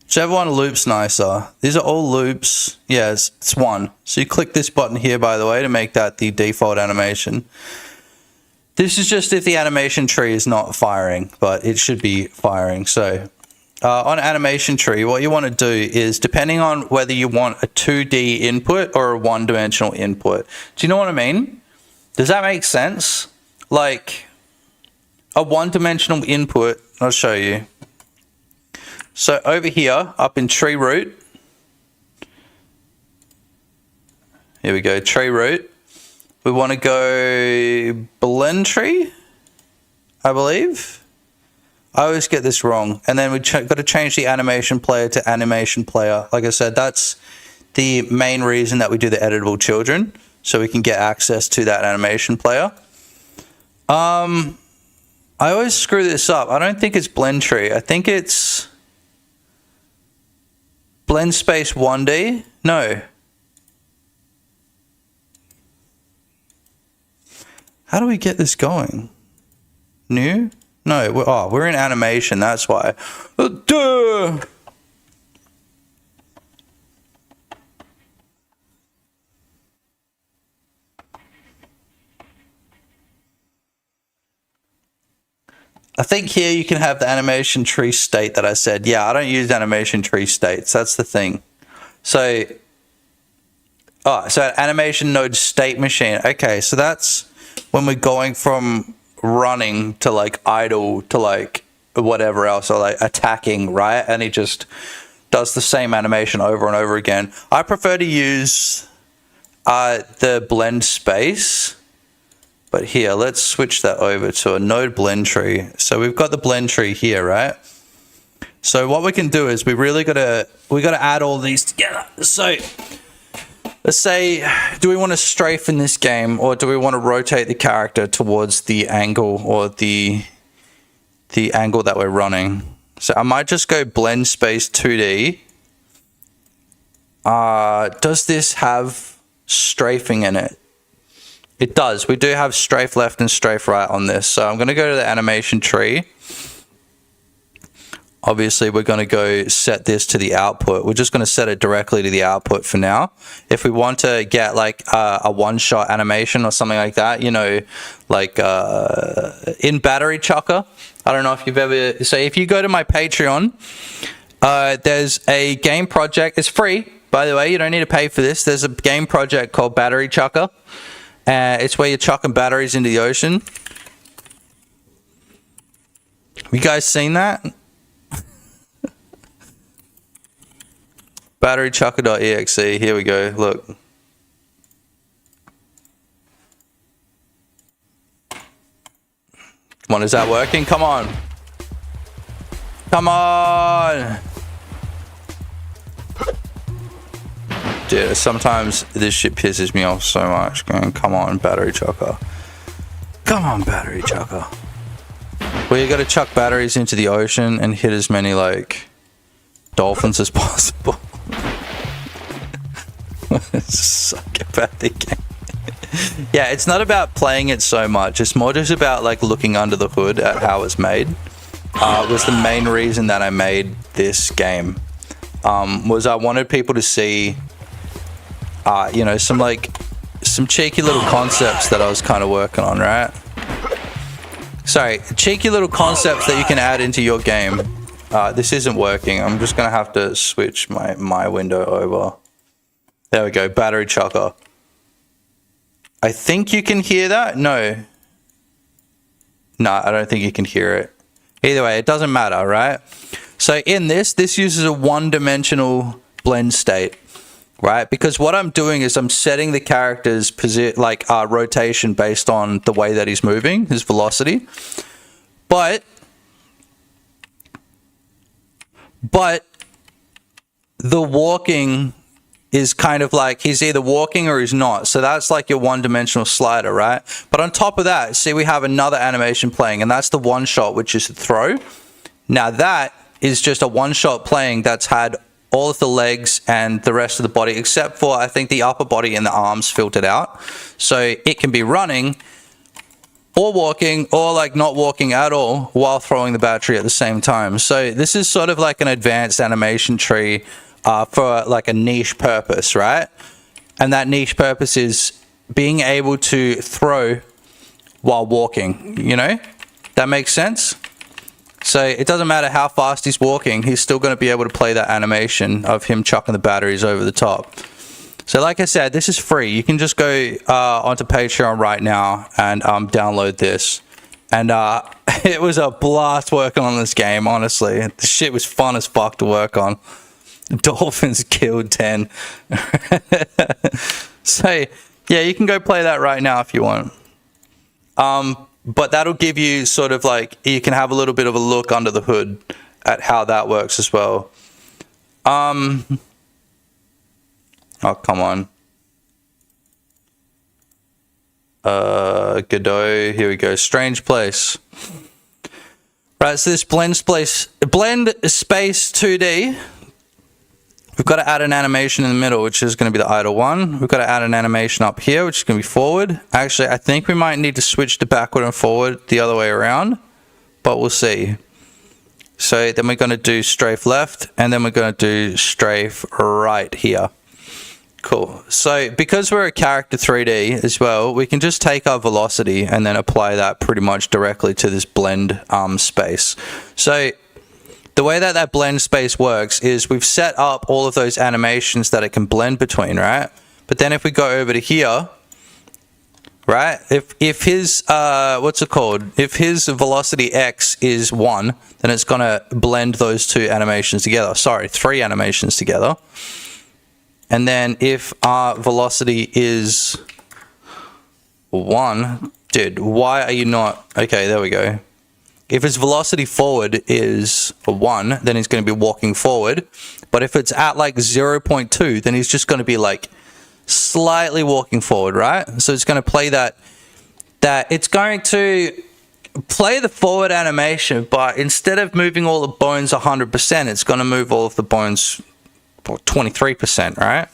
Whichever one loops nicer. These are all loops. Yeah, it's one. So you click this button here, by the way, to make that the default animation. This is just if the animation tree is not firing, but it should be firing. So on animation tree, what you want to do is, depending on whether you want a 2D input or a one-dimensional input. Do you know what I mean? Does that make sense? Like a one-dimensional input, I'll show you. So over here, up in tree root, here we go, tree root. We want to go blend tree, I believe. I always get this wrong. And then we got to change the animation player to animation player. Like I said, that's the main reason that we do the editable children, so we can get access to that animation player. I always screw this up. I don't think it's blend tree. I think it's blend space 1D. No. How do we get this going? New? No, we're in animation, that's why. Duh! I think here you can have the animation tree state that I said. Yeah, I don't use animation tree states. That's the thing. So, so animation node state machine. Okay, so that's when we're going from running to like idle to like whatever else, or like attacking, right? And he just does the same animation over and over again. I prefer to use the blend space, but here, let's switch that over to a node blend tree. So we've got the blend tree here, right? So what we can do is we gotta add all these together. So let's say, do we want to strafe in this game, or do we want to rotate the character towards the angle, or the angle that we're running? So I might just go blend space 2D. Does this have strafing in it? It does. We do have strafe left and strafe right on this. So I'm going to go to the animation tree. Obviously, we're going to go set this to the output. We're just going to set it directly to the output for now. If we want to get like a one-shot animation or something like that, you know, like in Battery Chucker. I don't know if you've ever... So if you go to my Patreon, there's a game project. It's free, by the way. You don't need to pay for this. There's a game project called Battery Chucker. It's where you're chucking batteries into the ocean. Have you guys seen that? Batterychucker.exe. Here we go. Look. Come on, is that working? Come on. Come on. Dude, sometimes this shit pisses me off so much. Going, come on, Battery Chucker. Come on, Battery Chucker. Well, you gotta chuck batteries into the ocean and hit as many, like, dolphins as possible. Suck about the game. Yeah, it's not about playing it so much. It's more just about, like, looking under the hood at how it's made. Was the main reason that I made this game. Was I wanted people to see... you know, some cheeky little concepts that I was kind of working on, right? Sorry, cheeky little concepts that you can add into your game. This isn't working. I'm just going to have to switch my window over. There we go, Battery Chucker. I think you can hear that? No. No, I don't think you can hear it. Either way, it doesn't matter, right? So in this uses a one-dimensional blend state. Right, because what I'm doing is I'm setting the character's rotation based on the way that he's moving, his velocity. But the walking is kind of like he's either walking or he's not. So that's like your one-dimensional slider, right? But on top of that, see, we have another animation playing, and that's the one shot, which is the throw. Now that is just a one-shot playing that's had all of the legs and the rest of the body, except for, I think, the upper body and the arms filtered out. So it can be running, or walking, or like not walking at all while throwing the battery at the same time. So this is sort of like an advanced animation tree for like a niche purpose, right? And that niche purpose is being able to throw while walking, you know? That makes sense? So it doesn't matter how fast he's walking, he's still going to be able to play that animation of him chucking the batteries over the top. So like I said, this is free. You can just go onto Patreon right now and download this. And it was a blast working on this game, honestly. The shit was fun as fuck to work on. Dolphins killed 10. So yeah, you can go play that right now if you want. But that'll give you sort of like, you can have a little bit of a look under the hood at how that works as well. Oh, come on. Godot, here we go. Strange place. Right, so this blend space 2D. We've got to add an animation in the middle, which is going to be the idle one. We've got to add an animation up here, which is going to be forward. Actually, I think we might need to switch to backward and forward the other way around, but we'll see. So then we're going to do strafe left, and then we're going to do strafe right here. Cool. So because we're a character 3D as well, we can just take our velocity and then apply that pretty much directly to this blend space. So the way that that blend space works is we've set up all of those animations that it can blend between, right? But then if we go over to here, right? If his what's it called? If his velocity X is 1, then it's gonna blend those two animations together. Sorry, 3 animations together. And then if our velocity is 1, dude, why are you not? Okay, there we go. If his velocity forward is 1, then he's going to be walking forward. But if it's at like 0.2, then he's just going to be like slightly walking forward, right? So it's going to play that it's going to play the forward animation, but instead of moving all the bones 100%, it's going to move all of the bones 23%, right?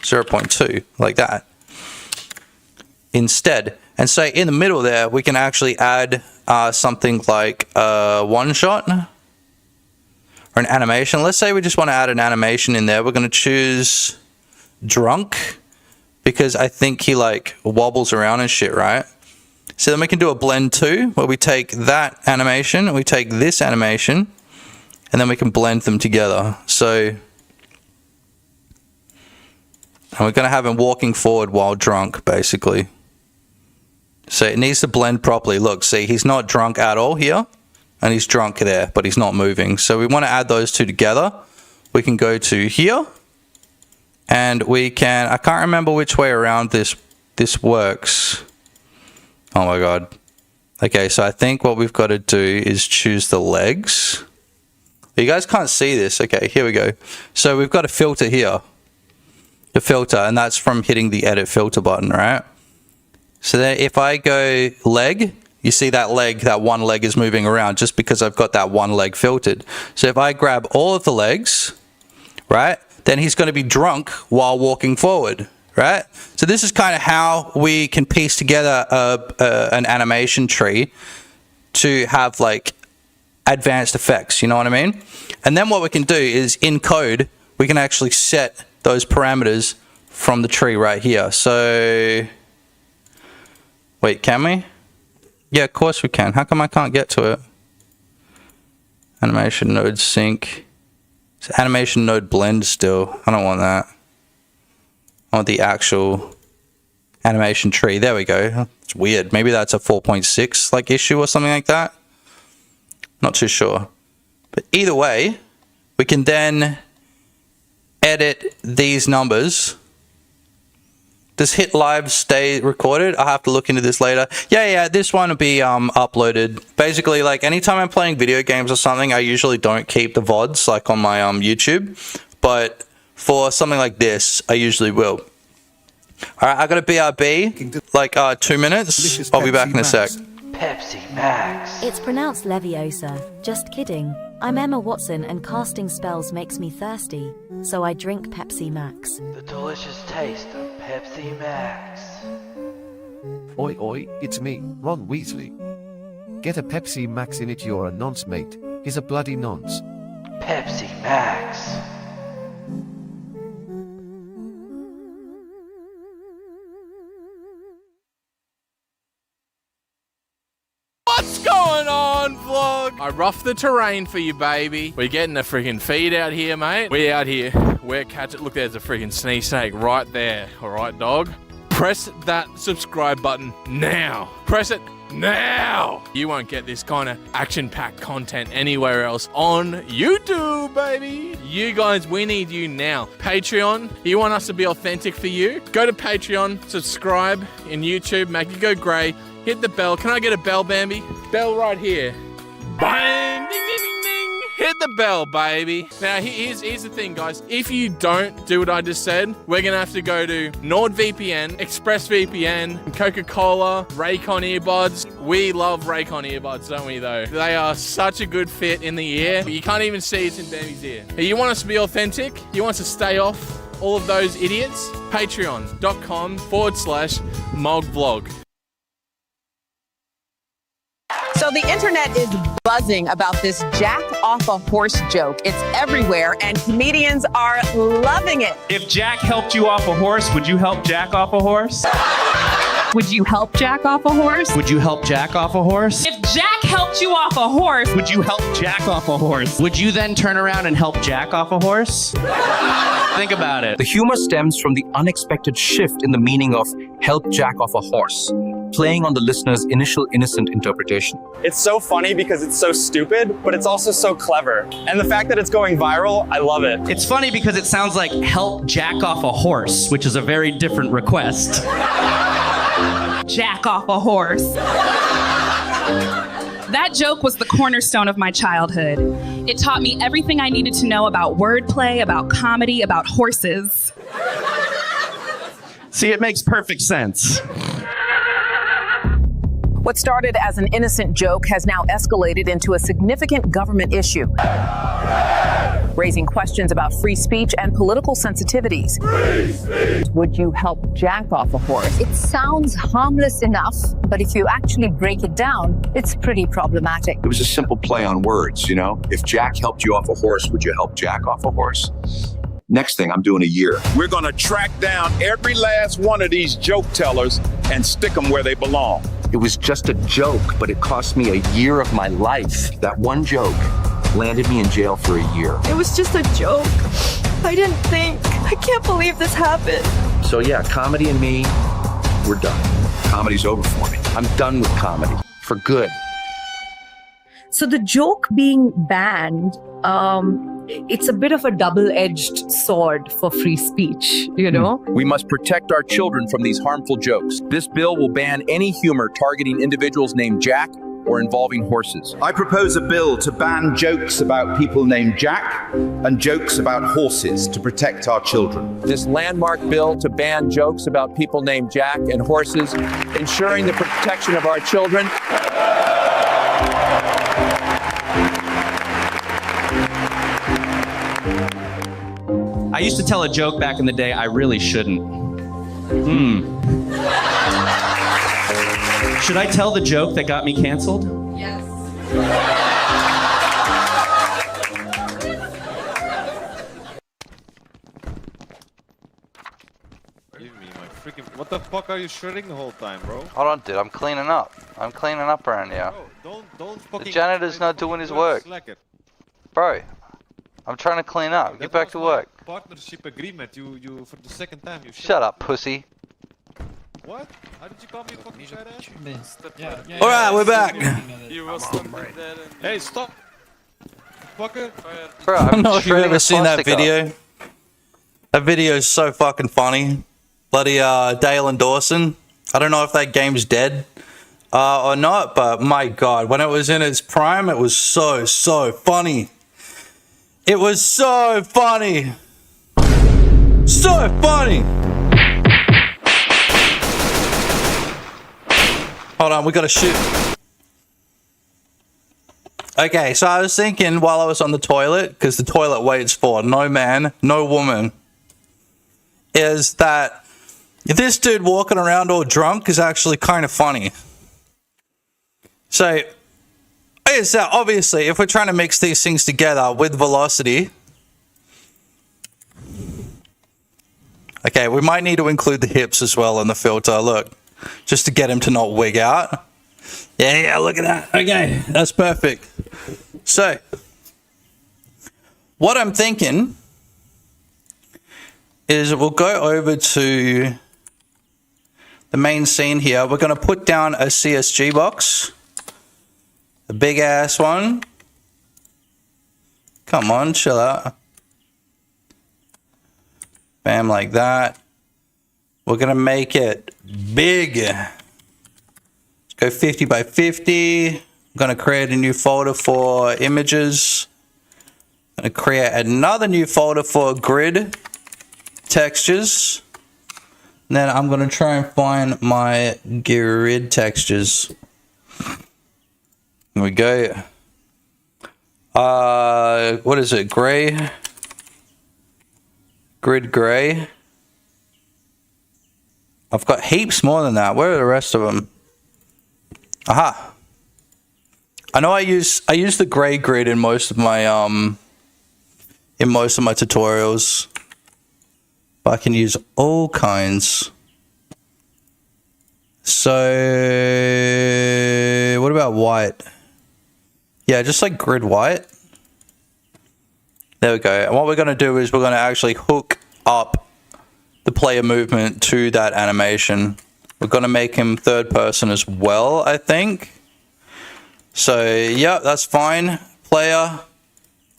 0.2, like that. Instead. And so in the middle there, we can actually add something like a one shot or an animation. Let's say we just want to add an animation in there. We're going to choose drunk because I think he like wobbles around and shit, right? So then we can do a blend 2 where we take that animation and we take this animation and then we can blend them together. So and we're going to have him walking forward while drunk, basically. So it needs to blend properly. Look, see, he's not drunk at all here, and he's drunk there, but he's not moving. So we want to add those two together. We can go to here, and we can, I can't remember which way around this works. Oh my God. Okay, so I think what we've got to do is choose the legs. You guys can't see this. Okay, here we go. So we've got a filter here. The filter, and that's from hitting the edit filter button, right? So then if I go leg, you see that leg, that one leg is moving around just because I've got that one leg filtered. So if I grab all of the legs, right, then he's going to be drunk while walking forward, right? So this is kind of how we can piece together an animation tree to have like advanced effects, you know what I mean? And then what we can do is in code, we can actually set those parameters from the tree right here. So, wait, can we? Yeah, of course we can. How come I can't get to it? Animation node sync. It's animation node blend still. I don't want that. I want the actual animation tree. There we go. It's weird. Maybe that's a 4.6 like issue or something like that. Not too sure. But either way, we can then edit these numbers. Does hit live stay recorded? I'll have to look into this later. Yeah, this one will be uploaded. Basically, like anytime I'm playing video games or something, I usually don't keep the VODs like on my YouTube. But for something like this, I usually will. Alright, I got a BRB, like 2 minutes. I'll be back in a sec. Pepsi Max. It's pronounced Leviosa. Just kidding. I'm Emma Watson and casting spells makes me thirsty, so I drink Pepsi Max. The delicious taste of Pepsi Max. Oi oi, it's me, Ron Weasley. Get a Pepsi Max in it, you're a nonce mate. He's a bloody nonce. Pepsi Max. What's going on, vlog? I roughed the terrain for you, baby. We're getting a freaking feed out here, mate. We out here. We're catching. Look, there's a freaking sneeze snake right there. All right, dog. Press that subscribe button now. Press it now. You won't get this kind of action-packed content anywhere else on YouTube, baby. You guys, we need you now. Patreon, you want us to be authentic for you? Go to Patreon, subscribe in YouTube, make it go grey. Hit the bell. Can I get a bell, Bambi? Bell right here. Bang! Ding, ding, ding, ding. Hit the bell, baby. Now, here's the thing, guys. If you don't do what I just said, we're going to have to go to NordVPN, ExpressVPN, Coca-Cola, Raycon earbuds. We love Raycon earbuds, don't we, though? They are such a good fit in the ear. You can't even see it's in Bambi's ear. You want us to be authentic? You want us to stay off all of those idiots? Patreon.com/mogvlog. So the internet is buzzing about this jack off a horse joke. It's everywhere and comedians are loving it. If Jack helped you off a horse, would you help Jack off a horse? Would you help Jack off a horse? Would you help Jack off a horse? If Jack helped you off a horse, Would you help Jack off a horse? Would you then turn around and help Jack off a horse? Think about it. The humor stems from the unexpected shift in the meaning of help Jack off a horse, playing on the listener's initial innocent interpretation. It's so funny because it's so stupid, but it's also so clever. And the fact that it's going viral, I love it. It's funny because it sounds like help Jack off a horse, which is a very different request. Jack off a horse. That joke was the cornerstone of my childhood. It taught me everything I needed to know about wordplay, about comedy, about horses. See, it makes perfect sense. What started as an innocent joke has now escalated into a significant government issue, raising questions about free speech and political sensitivities. Would you help Jack off a horse? It sounds harmless enough, but if you actually break it down, it's pretty problematic. It was a simple play on words, you know? If Jack helped you off a horse, would you help Jack off a horse? Next thing, I'm doing a year. We're gonna track down every last one of these joke tellers and stick them where they belong. It was just a joke, but it cost me a year of my life. That one joke landed me in jail for a year. It was just a joke. I didn't think. I can't believe this happened. So yeah, comedy and me, we're done. Comedy's over for me. I'm done with comedy, for good. So the joke being banned, it's a bit of a double-edged sword for free speech, you know? We must protect our children from these harmful jokes. This bill will ban any humor targeting individuals named Jack or involving horses. I propose a bill to ban jokes about people named Jack and jokes about horses to protect our children. This landmark bill to ban jokes about people named Jack and horses, ensuring the protection of our children. I used to tell a joke back in the day I really shouldn't. Should I tell the joke that got me canceled? Yes. What the fuck are you shredding the whole time, bro? Hold on, dude. I'm cleaning up. I'm cleaning up around here. Bro, don't fucking... The janitor's not doing his work. Bro, I'm trying to clean up. Get back to work. Partnership agreement. You for the second time you... Shut up, pussy. What? How did you call me fucking shut ass? Alright, we're back. Hey, stop! Fucker! Bro, I'm not sure you've ever seen that video. That video is so fucking funny. Bloody Dale and Dawson. I don't know if that game's dead or not, but my god, when it was in its prime, it was so funny. It was so funny. So funny. Hold on, we gotta shoot. Okay, so I was thinking while I was on the toilet, because the toilet waits for no man, no woman, is that This dude walking around all drunk is actually kind of funny. So, obviously, if we're trying to mix these things together with velocity, okay, we might need to include the hips as well in the filter. Look, just to get him to not wig out. Yeah, look at that. Okay, that's perfect. So, what I'm thinking is we'll go over to the main scene here. We're going to put down a CSG box. A big ass one. Come on, chill out. Bam, like that. We're going to make it big. Let's go 50 by 50. I'm going to create a new folder for images. I'm going to create another new folder for grid textures. And then I'm going to try and find my grid textures. Here we go. What is it? Gray? Grid gray. I've got heaps more than that. Where are the rest of them? Aha. I know I use the gray grid in most of my tutorials. But I can use all kinds. So what about white? Yeah, just like grid white. There we go. And what we're going to do is we're going to actually hook up the player movement to that animation. We're going to make him third person as well, I think. So, yeah, that's fine. Player.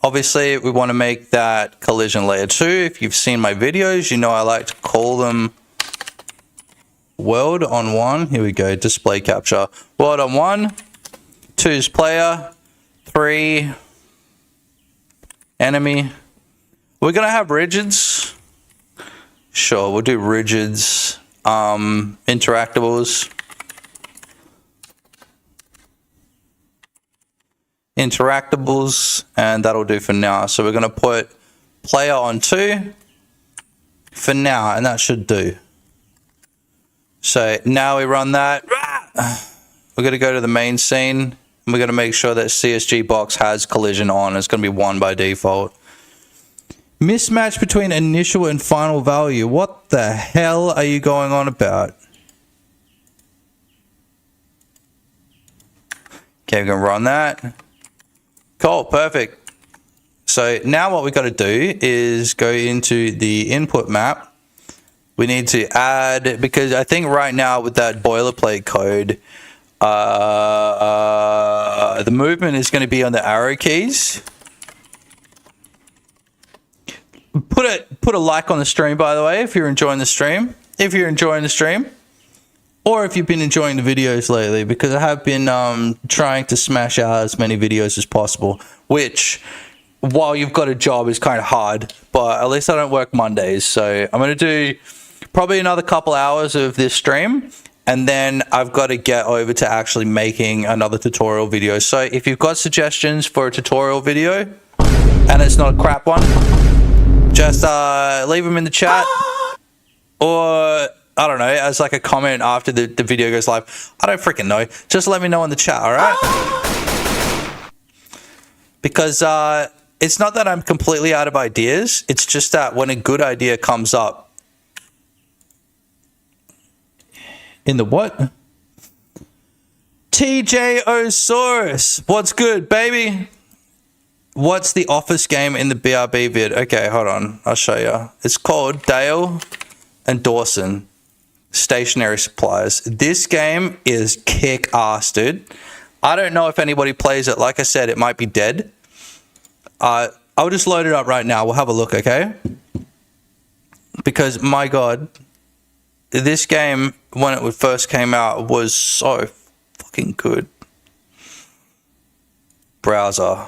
Obviously, we want to make that collision layer 2. If you've seen my videos, you know I like to call them world on 1. Here we go, display capture. World on 1. 2 is player. 3 enemy. We're going to have rigids. Sure, we'll do rigids. Interactables. Interactables, and that'll do for now. So we're going to put player on 2 for now, and that should do. So now we run that. We're going to go to the main scene, and we're going to make sure that CSG box has collision on. It's going to be 1 by default. Mismatch between initial and final value. What the hell are you going on about? Okay, we're going to run that. Cool, perfect. So now what we've got to do is go into the input map. We need to add, because I think right now with that boilerplate code, the movement is going to be on the arrow keys. Put a like on the stream, by the way, if you're enjoying the stream. If you're enjoying the stream. Or if you've been enjoying the videos lately, because I have been trying to smash out as many videos as possible, which, while you've got a job, is kind of hard, but at least I don't work Mondays. So I'm going to do probably another couple hours of this stream, and then I've got to get over to actually making another tutorial video. So if you've got suggestions for a tutorial video, and it's not a crap one, just leave them in the chat, or I don't know, as like a comment after the video goes live. I don't freaking know. Just let me know in the chat, alright? Because it's not that I'm completely out of ideas. It's just that when a good idea comes up. In the what? TJ-Osaurus. What's good, baby? What's the office game in the BRB vid? Okay, hold on. I'll show you. It's called Dale and Dawson. Stationary suppliers. This game is kick-ass, dude. I don't know if anybody plays it. Like I said, it might be dead. I'll just load it up right now. We'll have a look, okay? Because, my God, this game, when it first came out, was so fucking good. Browser.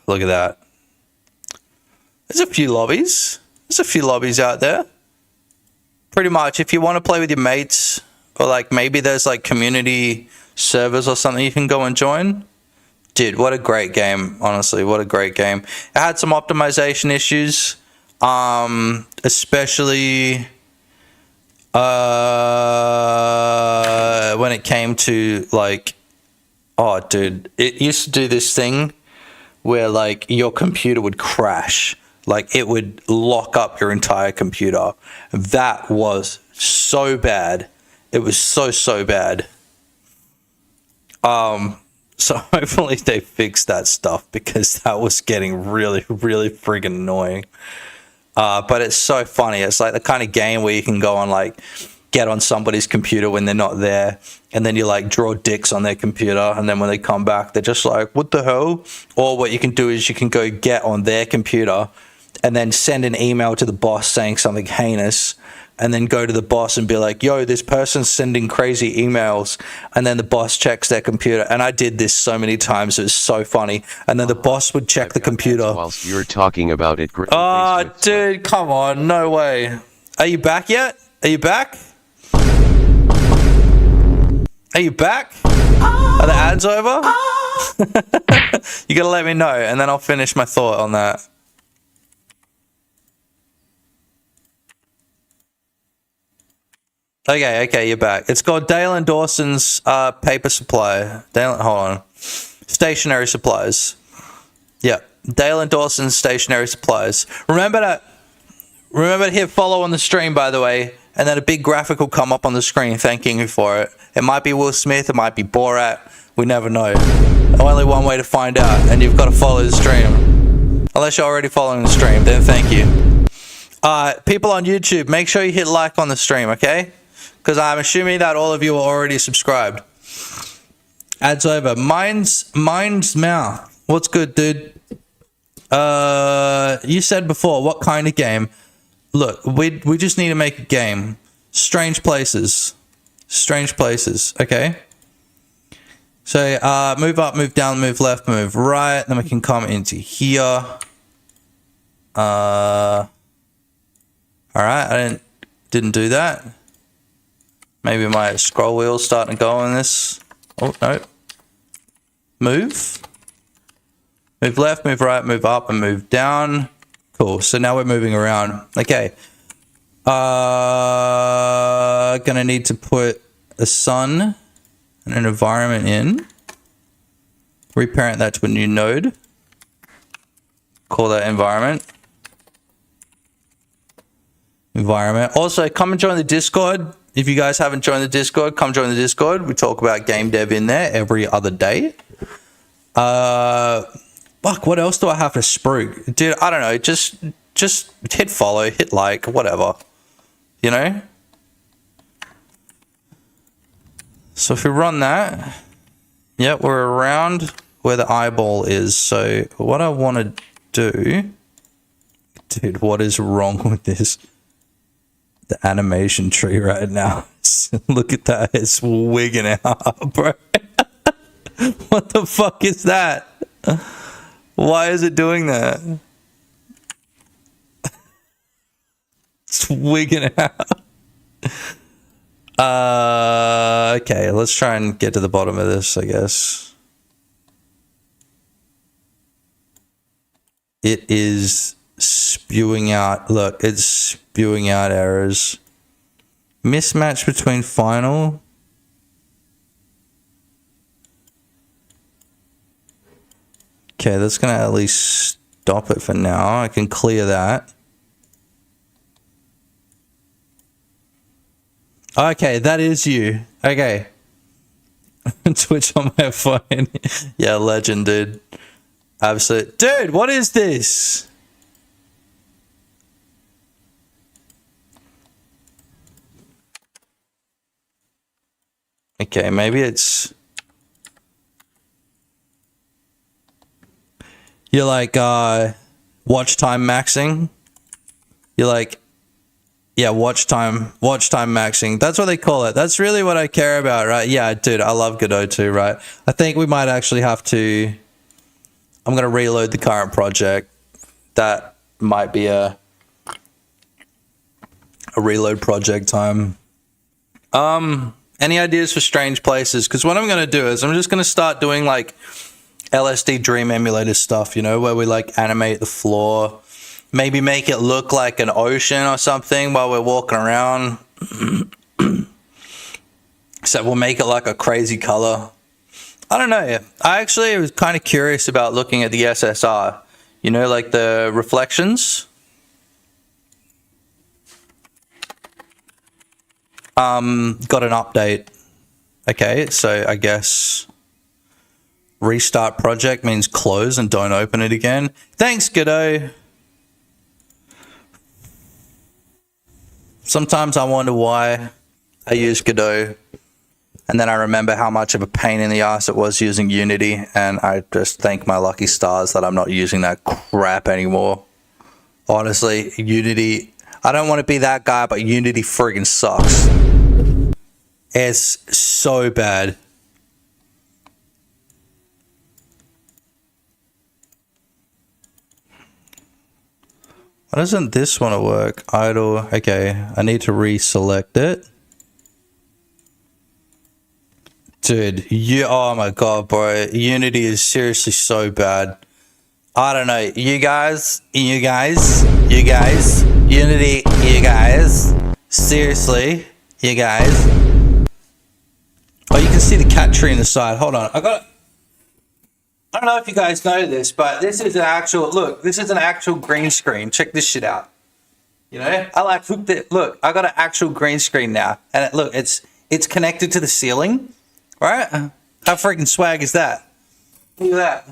Look at that. There's a few lobbies. There's a few lobbies out there. Pretty much, if you want to play with your mates, or like maybe there's like community servers or something you can go and join. Dude, what a great game, honestly, what a great game. It had some optimization issues, especially When it came to like, oh dude, it used to do this thing where like your computer would crash, like it would lock up your entire computer. That was so bad. It was so bad. So hopefully they fix that stuff, because that was getting really friggin' annoying. But it's so funny. It's like the kind of game where you can go on like get on somebody's computer when they're not there, and then you like draw dicks on their computer, and then when they come back they're just like, what the hell? Or what you can do is you can go get on their computer and then send an email to the boss saying something heinous, and then go to the boss and be like, yo, this person's sending crazy emails, and then the boss checks their computer. And I did this so many times, it was so funny. And then the boss would check the computer whilst you're talking about it. Oh, dude, come on, no way. Are you back yet? Are you back? Are you back? Are the ads over? You gotta let me know, and then I'll finish my thought on that. Okay, you're back. It's called Dale and Dawson's paper supply. Hold on. Stationary supplies. Yeah, Dale and Dawson's stationary supplies. Remember to hit follow on the stream, by the way, and then a big graphic will come up on the screen thanking you for it. It might be Will Smith, it might be Borat. We never know. Only one way to find out, and you've got to follow the stream. Unless you're already following the stream, then thank you. People on YouTube, make sure you hit like on the stream, okay? Because I'm assuming that all of you are already subscribed. Ads over. Mind's Mouth. What's good, dude? You said before, what kind of game? Look, we just need to make a game. Strange Places. Strange Places, okay? So, move up, move down, move left, move right. Then we can come into here. Alright, I didn't do that. Maybe my scroll wheel's starting to go on this. Oh, no. Move. Move left, move right, move up, and move down. Cool. So now we're moving around. Okay. Gonna need to put a sun and an environment in. Reparent that to a new node. Call that environment. Also, come and join the Discord. If you guys haven't joined the Discord, come join the Discord. We talk about game dev in there every other day. Fuck, what else do I have to spruik? Dude, I don't know. Just hit follow, hit like, whatever. You know? So if we run that, yeah, we're around where the eyeball is. So what I want to do... Dude, what is wrong with this? The animation tree right now. Look at that. It's wigging out, bro. What the fuck is that? Why is it doing that? It's wigging out. Okay, let's try and get to the bottom of this, I guess. It is spewing out. Look, it's spewing out errors. Mismatch between final. Okay, that's gonna at least stop it for now. I can clear that. Okay, that is you. Okay. Twitch on my phone. Yeah, legend, dude. Absolute. Dude, what is this? Okay, maybe it's... You're like, watch time maxing. You're like, yeah, watch time maxing. That's what they call it. That's really what I care about, right? Yeah, dude, I love Godot too, right? I think we might actually have to... I'm going to reload the current project. That might be a reload project time. Any ideas for Strange Places? Because what I'm going to do is I'm just going to start doing like LSD Dream Emulator stuff, you know, where we like animate the floor. Maybe make it look like an ocean or something while we're walking around. So we'll make it like a crazy color. I don't know. I actually was kind of curious about looking at the SSR. You know, like the reflections. Got an update. Okay, so I guess restart project means close and don't open it again. Thanks, Godot. Sometimes I wonder why I use Godot. And then I remember how much of a pain in the ass it was using Unity, and I just thank my lucky stars that I'm not using that crap anymore. Honestly, Unity, I don't want to be that guy, but Unity friggin' sucks. It's so bad. Why doesn't this want to work? Idle, okay, I need to reselect it. Dude, oh my god, bro. Unity is seriously so bad. I don't know. You guys, Unity, you guys. Seriously, you guys. Oh, you can see the cat tree in the side. Hold on. I don't know if you guys know this, but this is an actual, look, this is an actual green screen. Check this shit out. You know, I like hooked it. Look, I got an actual green screen now. And look, it's connected to the ceiling. Right? How freaking swag is that? Look at that.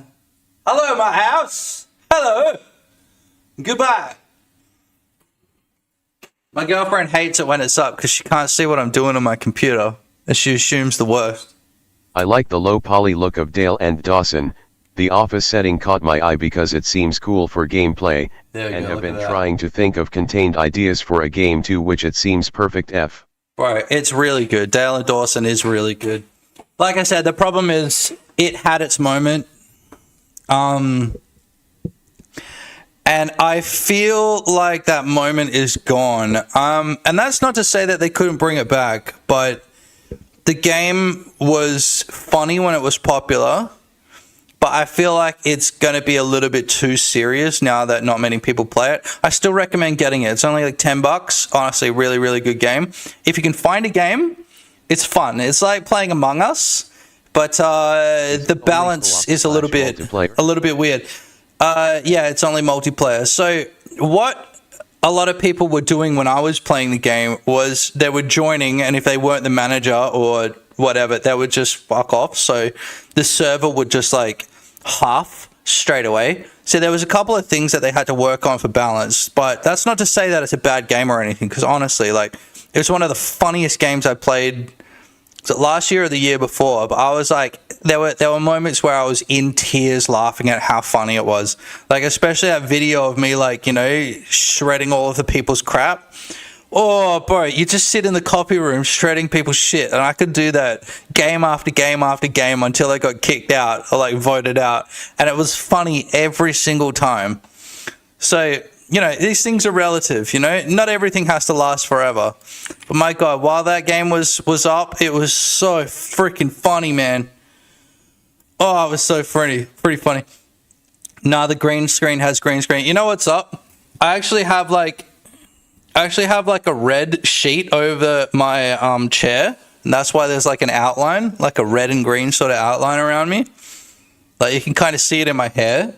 Hello, my house. Hello. Goodbye. My girlfriend hates it when it's up because she can't see what I'm doing on my computer, and she assumes the worst. I like the low poly look of Dale and Dawson. The office setting caught my eye because it seems cool for gameplay, and have been trying to think of contained ideas for a game to which it seems perfect. Right, it's really good. Dale and Dawson is really good. Like I said, the problem is it had its moment. And I feel like that moment is gone. And that's not to say that they couldn't bring it back, but the game was funny when it was popular. But I feel like it's going to be a little bit too serious now that not many people play it. I still recommend getting it. It's only like $10. Honestly, really, really good game. If you can find a game, it's fun. It's like playing Among Us, but the balance is a little bit weird. Yeah, it's only multiplayer. So what a lot of people were doing when I was playing the game was they were joining, and if they weren't the manager or whatever, they would just fuck off. So the server would just like half straight away. So there was a couple of things that they had to work on for balance, but that's not to say that it's a bad game or anything, because honestly, like, it was one of the funniest games I played. Was it last year or the year before? But I was like, there were moments where I was in tears laughing at how funny it was. Like, especially that video of me, like, you know, shredding all of the people's crap. Oh, bro, you just sit in the copy room shredding people's shit. And I could do that game after game after game until I got kicked out or, like, voted out. And it was funny every single time. So, you know, these things are relative, you know? Not everything has to last forever. But my God, while that game was up, it was so freaking funny, man. Oh, it was so funny. Pretty funny. Nah, the green screen has green screen. You know what's up? I actually have like a red sheet over my chair. And that's why there's like an outline, like a red and green sort of outline around me. Like you can kind of see it in my hair.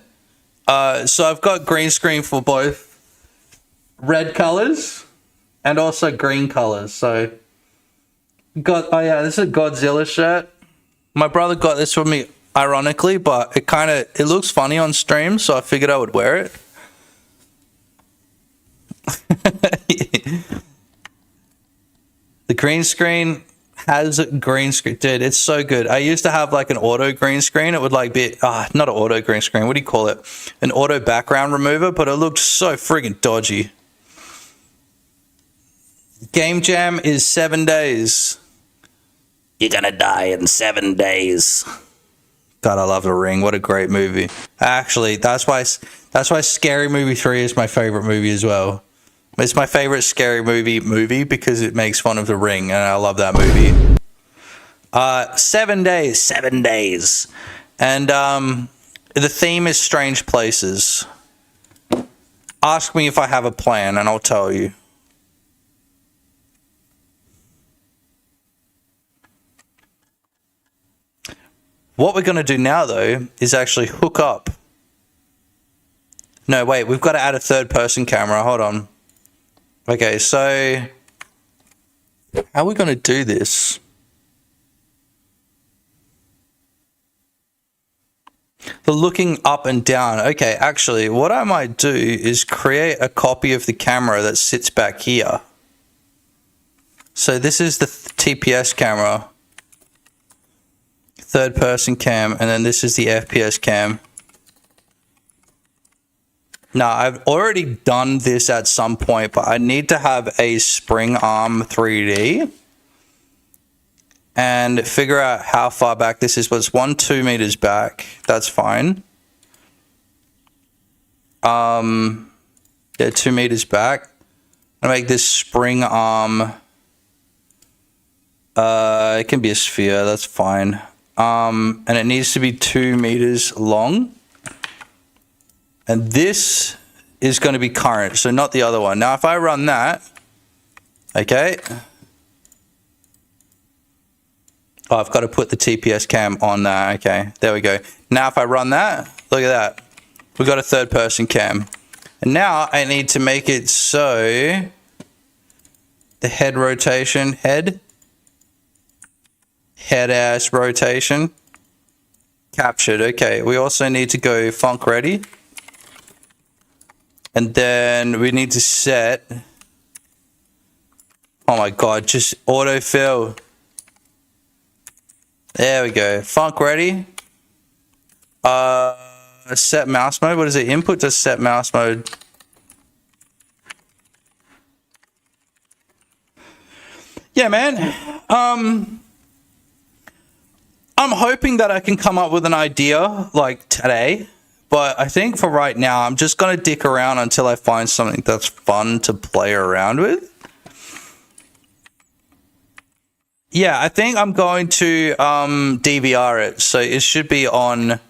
So I've got green screen for both red colors and also green colors. So oh yeah, this is a Godzilla shirt. My brother got this for me ironically, but it looks funny on stream, so I figured I would wear it. The green screen has a green screen. Dude, it's so good. I used to have like an auto green screen. It would like be, not an auto green screen. What do you call it? An auto background remover, but it looked so friggin' dodgy. Game Jam is 7 days. You're gonna die in 7 days. God, I love The Ring. What a great movie. Actually, that's why Scary Movie 3 is my favorite movie as well. It's my favorite scary movie because it makes fun of The Ring, and I love that movie. 7 days. And the theme is strange places. Ask me if I have a plan, and I'll tell you. What we're going to do now, though, is actually hook up. No, wait, we've got to add a third-person camera. Hold on. Okay, so how are we going to do this? The looking up and down. Okay, actually, what I might do is create a copy of the camera that sits back here. So this is the TPS camera. Third person cam, and then this is the FPS cam. Now, I've already done this at some point, but I need to have a spring arm 3D and figure out how far back this is. But it's 2 meters back. That's fine. Yeah, 2 meters back. I make this spring arm. It can be a sphere. That's fine. And it needs to be 2 meters long. And this is going to be current, so not the other one. Now, if I run that, okay. Oh, I've got to put the TPS cam on that. Okay, there we go. Now, if I run that, look at that. We've got a third-person cam. And now I need to make it so the head rotation, head-ass rotation, captured. Okay, we also need to go funk ready. And then we need to set, oh my god, just autofill. There we go. Funk ready. Set mouse mode. What is it? Input to set mouse mode. Yeah, man. I'm hoping that I can come up with an idea like today. But I think for right now, I'm just going to dick around until I find something that's fun to play around with. Yeah, I think I'm going to DVR it. So it should be on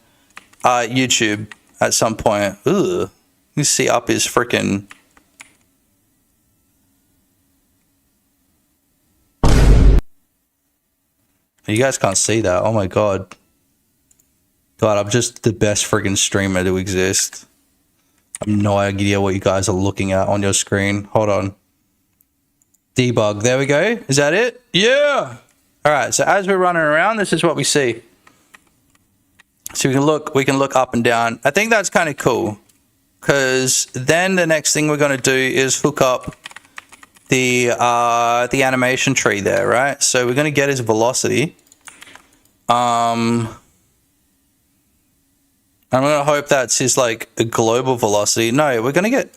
YouTube at some point. Ugh. You see up his freaking... You guys can't see that. Oh my god. God, I'm just the best friggin' streamer to exist. I have no idea what you guys are looking at on your screen. Hold on. Debug. There we go. Is that it? Yeah. All right. So as we're running around, this is what we see. So we can look up and down. I think that's kind of cool, because then the next thing we're going to do is hook up the animation tree there, right? So we're going to get his velocity. I'm going to hope that's his, like, a global velocity. No, we're going to get...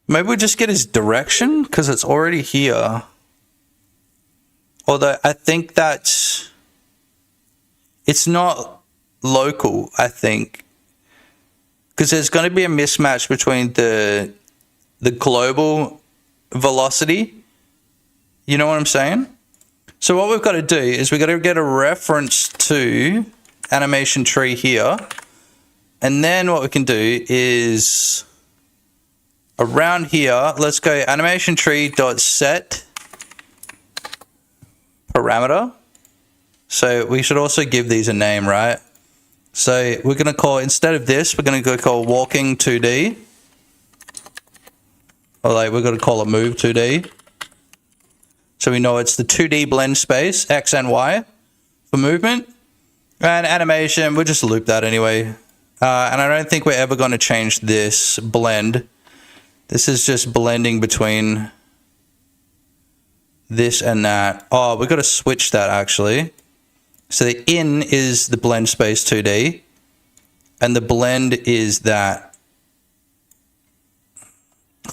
Maybe we just get his direction, because it's already here. Although, I think that's... It's not local, I think. Because there's going to be a mismatch between the global velocity. You know what I'm saying? So what we've got to do is we've got to get a reference to... animation tree here, and then what we can do is around here, let's go animation tree dot set parameter. So we should also give these a name, right? So we're going to call, instead of this, we're going to go call walking 2D, or like we're going to call it move 2D, so we know it's the 2D blend space X and Y for movement. And animation, we'll just loop that anyway. And I don't think we're ever going to change this blend. This is just blending between this and that. Oh, we've got to switch that actually. So the in is the blend space 2D. And the blend is that.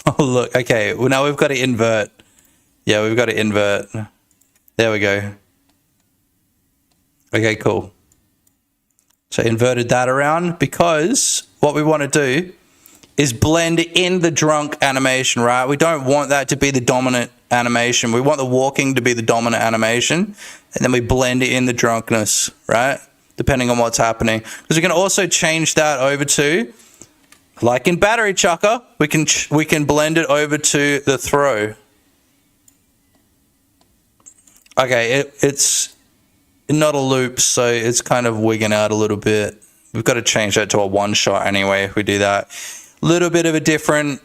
Oh, look. Okay, well, now we've got to invert. Yeah, we've got to invert. There we go. Okay, cool. So inverted that around, because what we want to do is blend in the drunk animation, right? We don't want that to be the dominant animation. We want the walking to be the dominant animation, and then we blend in the drunkenness, right? Depending on what's happening. Because we can also change that over to, like in Battery Chucker, we can blend it over to the throw. Okay, not a loop, so it's kind of wigging out a little bit. We've got to change that to a one shot anyway if we do that. It's a little bit of a different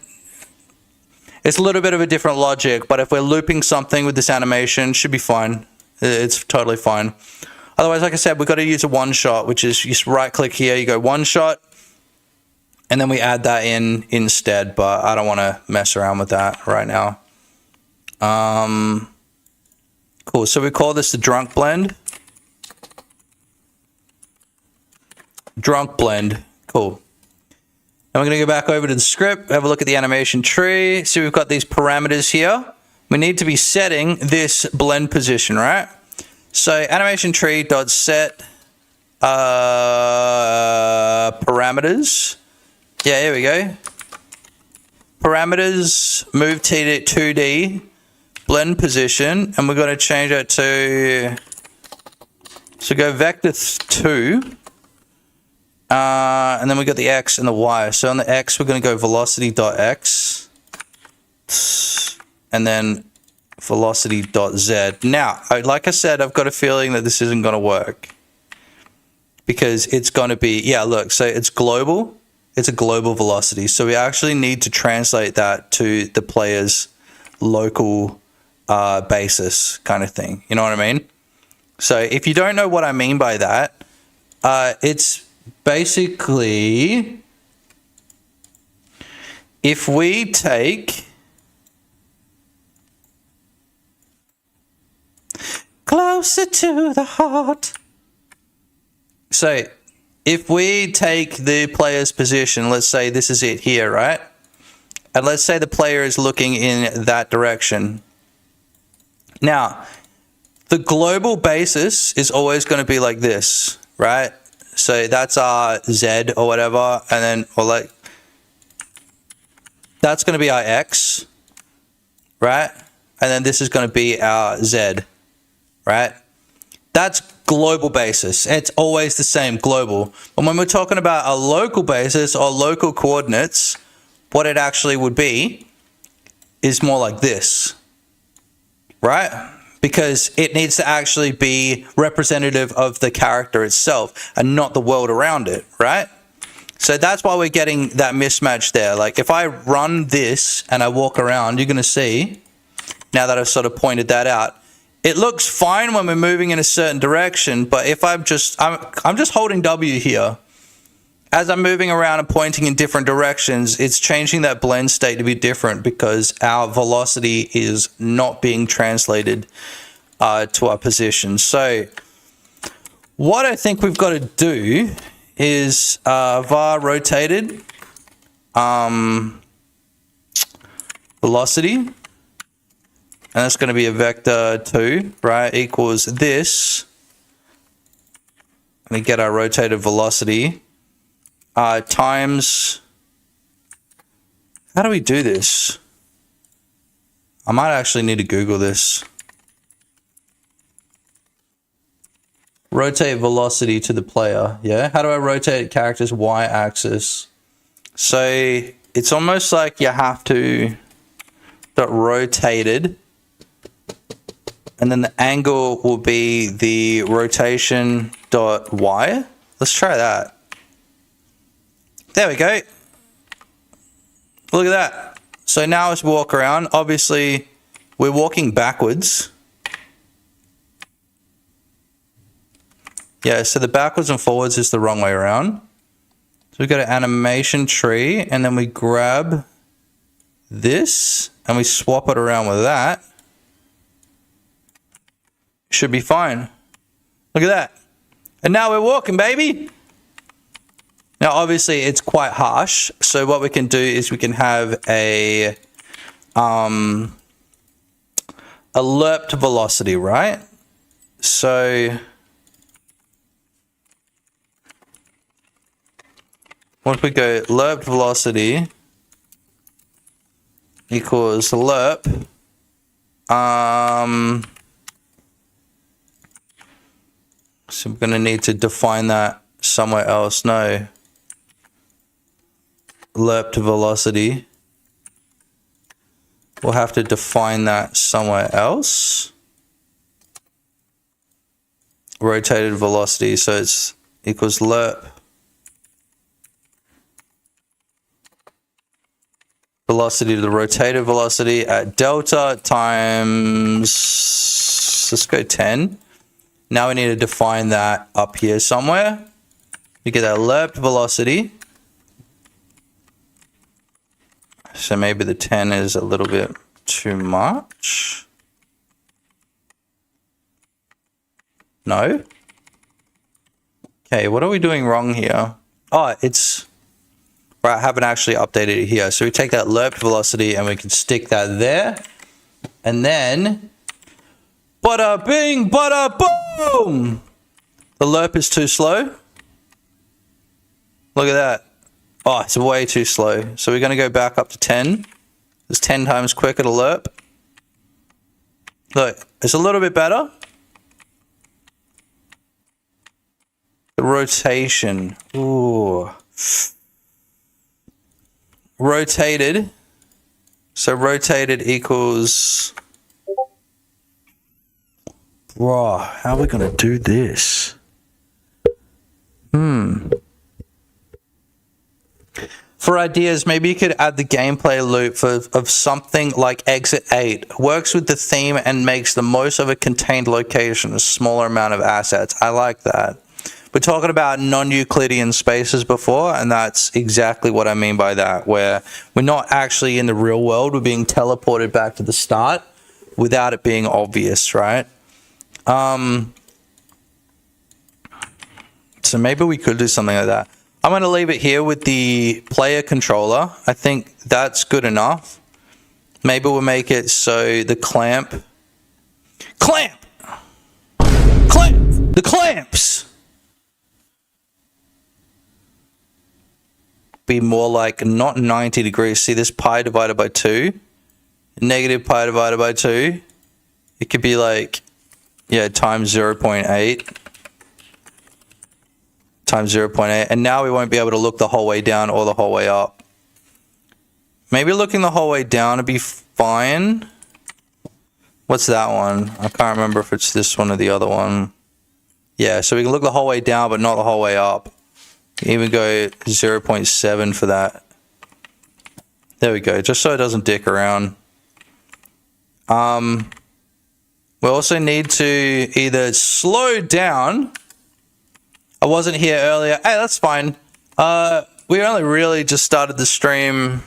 logic, but if we're looping something with this animation, it should be fine. It's totally fine. Otherwise, like I said, we've got to use a one shot, which is you just right click here, you go one shot, and then we add that in instead, but I don't want to mess around with that right now. Cool, so we call this the drunk blend. Drunk blend, cool. And we're going to go back over to the script, have a look at the animation tree. See, we've got these parameters here. We need to be setting this blend position, right? So animation tree dot set parameters. Yeah, here we go. Parameters, move 2D, blend position, and we're going to change it to, so go vector 2. And then we got the X and the Y. So on the X, we're going to go velocity.x. And then velocity.z. Now, like I said, I've got a feeling that this isn't going to work. Because it's going to be, yeah, look, so it's global. It's a global velocity. So we actually need to translate that to the player's local basis kind of thing. You know what I mean? So if you don't know what I mean by that, it's basically, if we take closer to the heart. So if we take the player's position, let's say this is it here, right? And let's say the player is looking in that direction. Now, the global basis is always going to be like this, right? So that's our Z or whatever, and then, or like, that's going to be our X, right? And then this is going to be our Z, right? That's global basis. It's always the same, global. But when we're talking about a local basis or local coordinates, what it actually would be is more like this, right? Because it needs to actually be representative of the character itself and not the world around it, right? So that's why we're getting that mismatch there. Like if I run this and I walk around, you're going to see, now that I've sort of pointed that out, it looks fine when we're moving in a certain direction, but if I'm just holding W here, as I'm moving around and pointing in different directions, it's changing that blend state to be different because our velocity is not being translated to our position. So what I think we've got to do is var rotated velocity, and that's going to be a vector 2, right, equals this. Let me get our rotated velocity. Times, how do we do this? I might actually need to Google this. Rotate velocity to the player, yeah? How do I rotate character's y-axis? So it's almost like you have to dot rotated, and then the angle will be the rotation dot y. Let's try that. There we go. Look at that. So now let's walk around. Obviously, we're walking backwards. Yeah, so the backwards and forwards is the wrong way around. So we go to animation tree, and then we grab this, and we swap it around with that. Should be fine. Look at that. And now we're walking, baby. Now, obviously, it's quite harsh. So what we can do is we can have a lerped velocity, right? So once we go lerped velocity equals lerp, so we're going to need to define that somewhere else. No. Lerped velocity. We'll have to define that somewhere else. rotated velocity. So it's equals lerp velocity to the rotated velocity at delta times, let's go 10. Now we need to define that up here somewhere. We get that lerp velocity. So maybe the 10 is a little bit too much. No? Okay, what are we doing wrong here? Oh, it's... Right, I haven't actually updated it here. So we take that lerp velocity and we can stick that there. And then... Bada bing, bada boom! The lerp is too slow. Look at that. Oh, it's way too slow. So we're going to go back up to 10. It's 10 times quicker to lerp. Look, it's a little bit better. The rotation. Ooh. Rotated. So rotated equals... Bro, how are we going to do this? For ideas, maybe you could add the gameplay loop of something like Exit 8. Works with the theme and makes the most of a contained location, a smaller amount of assets. I like that. We're talking about non-Euclidean spaces before, and that's exactly what I mean by that, where we're not actually in the real world. We're being teleported back to the start without it being obvious, right? So maybe we could do something like that. I'm going to leave it here with the player controller. I think that's good enough. Maybe we'll make it so the clamp... Clamp! Clamp! The clamps! Be more like not 90 degrees. See this pi divided by 2? Negative pi divided by 2. It could be like, yeah, times 0.8. Times 0.8. And now we won't be able to look the whole way down or the whole way up. Maybe looking the whole way down would be fine. What's that one? I can't remember if it's this one or the other one. Yeah, so we can look the whole way down, but not the whole way up. Even go 0.7 for that. There we go, just so it doesn't dick around. We also need to either slow down. I wasn't here earlier. Hey, that's fine. We only really just started the stream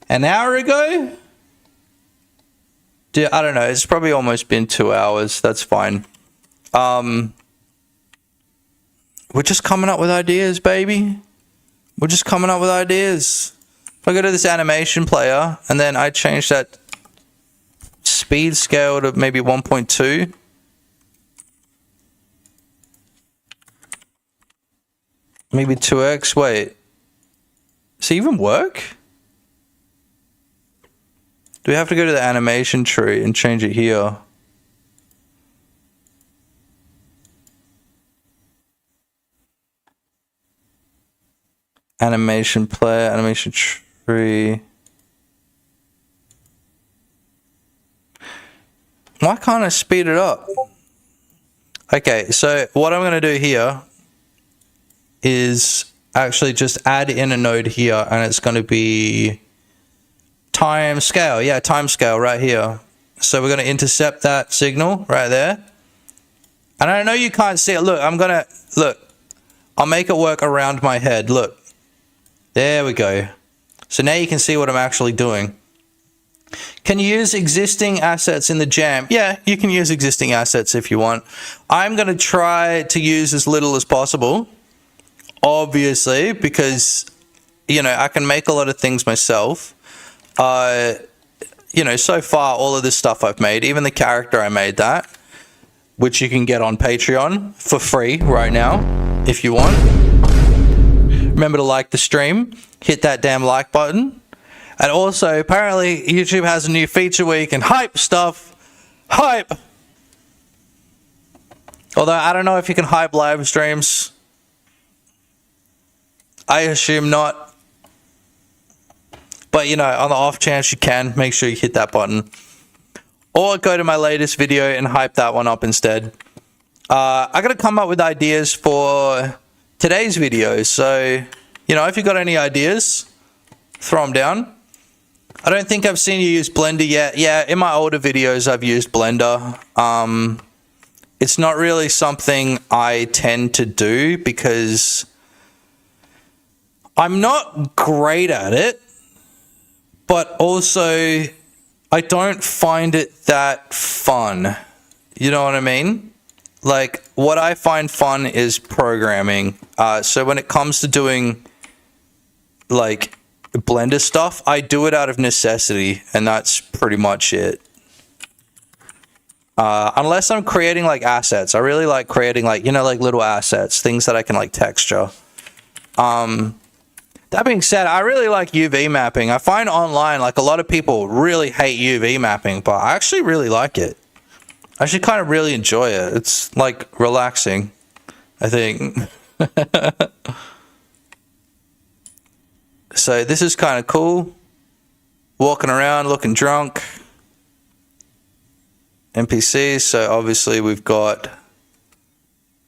an hour ago. I don't know, it's probably almost been 2 hours. That's fine. We're just coming up with ideas, baby. We're just coming up with ideas. If I go to this animation player and then I change that speed scale to maybe 1.2. Maybe 2x. Wait. Does it even work? Do we have to go to the animation tree and change it here? Animation player, animation tree. Why can't I speed it up? Okay, so what I'm going to do here is actually just add in a node here, and it's going to be time scale. Yeah, time scale right here. So we're going to intercept that signal right there. And I know you can't see it. Look, I'll make it work around my head. Look. There we go. So now you can see what I'm actually doing. Can you use existing assets in the jam? Yeah, you can use existing assets if you want. I'm going to try to use as little as possible. Obviously, because, you know, I can make a lot of things myself. You know, so far, all of this stuff I've made, even the character I made that, which you can get on Patreon for free right now, if you want. Remember to like the stream, hit that damn like button. And also, apparently, YouTube has a new feature where you can hype stuff. Hype! Although, I don't know if you can hype live streams. I assume not. But, you know, on the off chance you can, make sure you hit that button. Or go to my latest video and hype that one up instead. I gotta come up with ideas for today's video. So, you know, if you got any ideas, throw them down. I don't think I've seen you use Blender yet. Yeah, in my older videos, I've used Blender. It's not really something I tend to do because I'm not great at it, but also I don't find it that fun. You know what I mean? Like, what I find fun is programming. So when it comes to doing, like, Blender stuff, I do it out of necessity, and that's pretty much it. Unless I'm creating, like, assets. I really like creating, like, you know, like, little assets. Things that I can, like, texture. That being said, I really like UV mapping. I find online, like, a lot of people really hate UV mapping, but I actually really like it. I actually kind of really enjoy it. It's, like, relaxing, I think. So this is kind of cool. Walking around, looking drunk. NPCs, so obviously we've got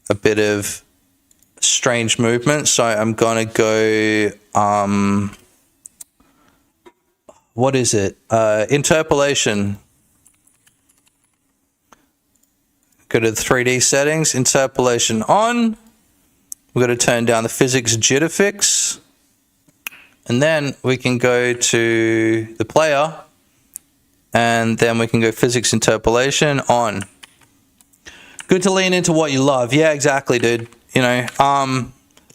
a bit of strange movement. So I'm gonna go, what is it? Interpolation. Go to the 3D settings, interpolation on. We're gonna turn down the physics jitter fix. And then we can go to the player, and then we can go physics interpolation on. Good to lean into what you love. Yeah, exactly, dude. You know,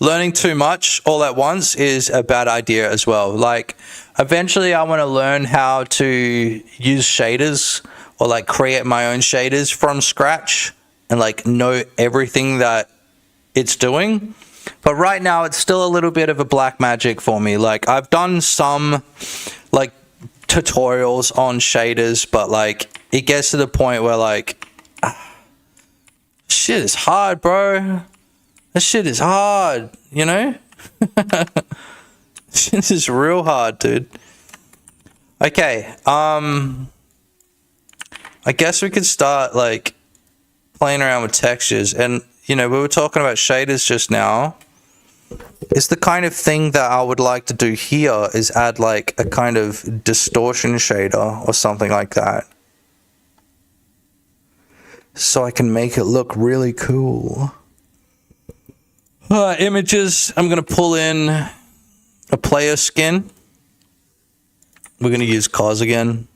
learning too much all at once is a bad idea as well. Like, eventually I want to learn how to use shaders or like create my own shaders from scratch and like know everything that it's doing. But right now, it's still a little bit of a black magic for me. Like, I've done some, like, tutorials on shaders, but, like, it gets to the point where, like, shit is hard, bro. This shit is hard, you know? This is real hard, dude. Okay, I guess we could start, like, playing around with textures. And, you know, we were talking about shaders just now. It's the kind of thing that I would like to do here is add like a kind of distortion shader or something like that. So I can make it look really cool. Images, I'm going to pull in a player skin. We're going to use cos again.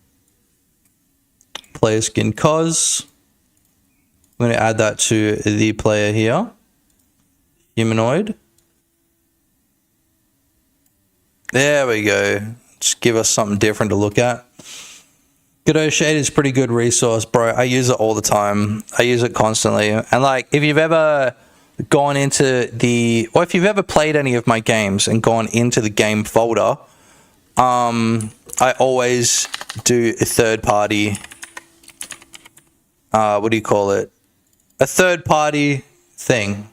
Player skin cos. I'm going to add that to the player here. Humanoid. There we go. Just give us something different to look at. Godot Shade is a pretty good resource, bro. I use it all the time. I use it constantly. And like, if you've ever gone into the, or if you've ever played any of my games and gone into the game folder, I always do a third party, what do you call it? A third party thing.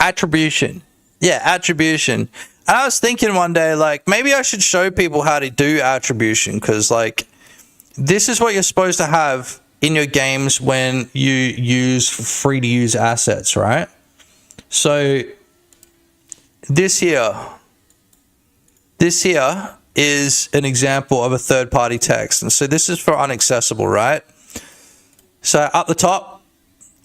Attribution. Yeah, attribution. And I was thinking one day, like, maybe I should show people how to do attribution, because, like, this is what you're supposed to have in your games when you use free-to-use assets, right? So, this here is an example of a third-party text. And so this is for unaccessible, right? So up the top,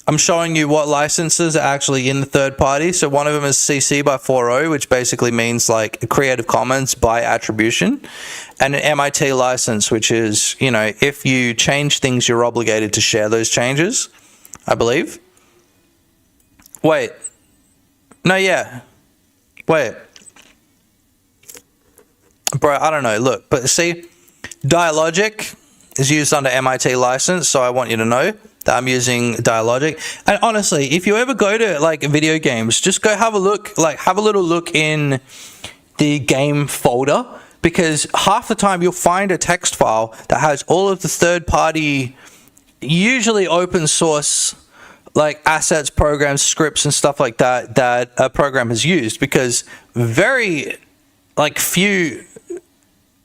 I'm showing you what licenses are actually in the third party. So one of them is CC by 4.0, which basically means like Creative Commons by attribution, and an MIT license, which is, you know, if you change things, you're obligated to share those changes, I believe. Wait. No, yeah. Wait. Bro, I don't know. Look, but see, Dialogic is used under MIT license, so I want you to know that I'm using Dialogic. And honestly, if you ever go to like video games, just go have a look, like have a little look in the game folder, because half the time you'll find a text file that has all of the third party, usually open source, like assets, programs, scripts, and stuff like that, that a program has used, because very like few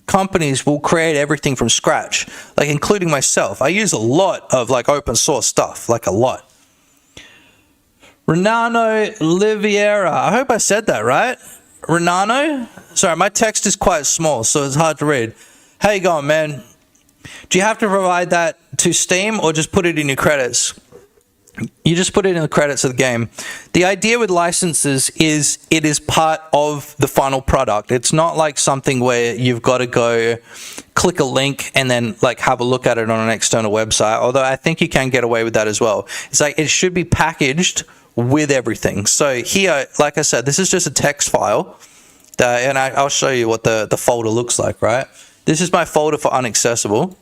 companies will create everything from scratch, like including myself. I use a lot of like open source stuff, like a lot. Renano Liviera, I hope I said that right. Renano? Sorry, my text is quite small, so it's hard to read. How you going, man? Do you have to provide that to Steam or just put it in your credits? You just put it in the credits of the game. The idea with licenses is it is part of the final product. It's not like something where you've got to go click a link and then like have a look at it on an external website, although I think you can get away with that as well. It's like it should be packaged with everything. So here, like I said, this is just a text file, and I'll show you what the folder looks like, right? This is my folder for unaccessible.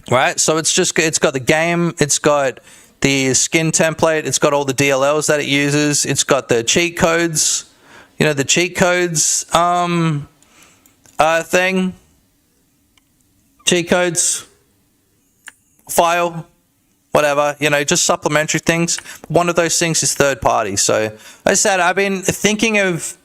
Right, so it's got the game, it's got the skin template, it's got all the DLLs that it uses, it's got the cheat codes, you know, the cheat codes thing, cheat codes file, whatever, you know, just supplementary things. One of those things is third party. So like I said, I've been thinking of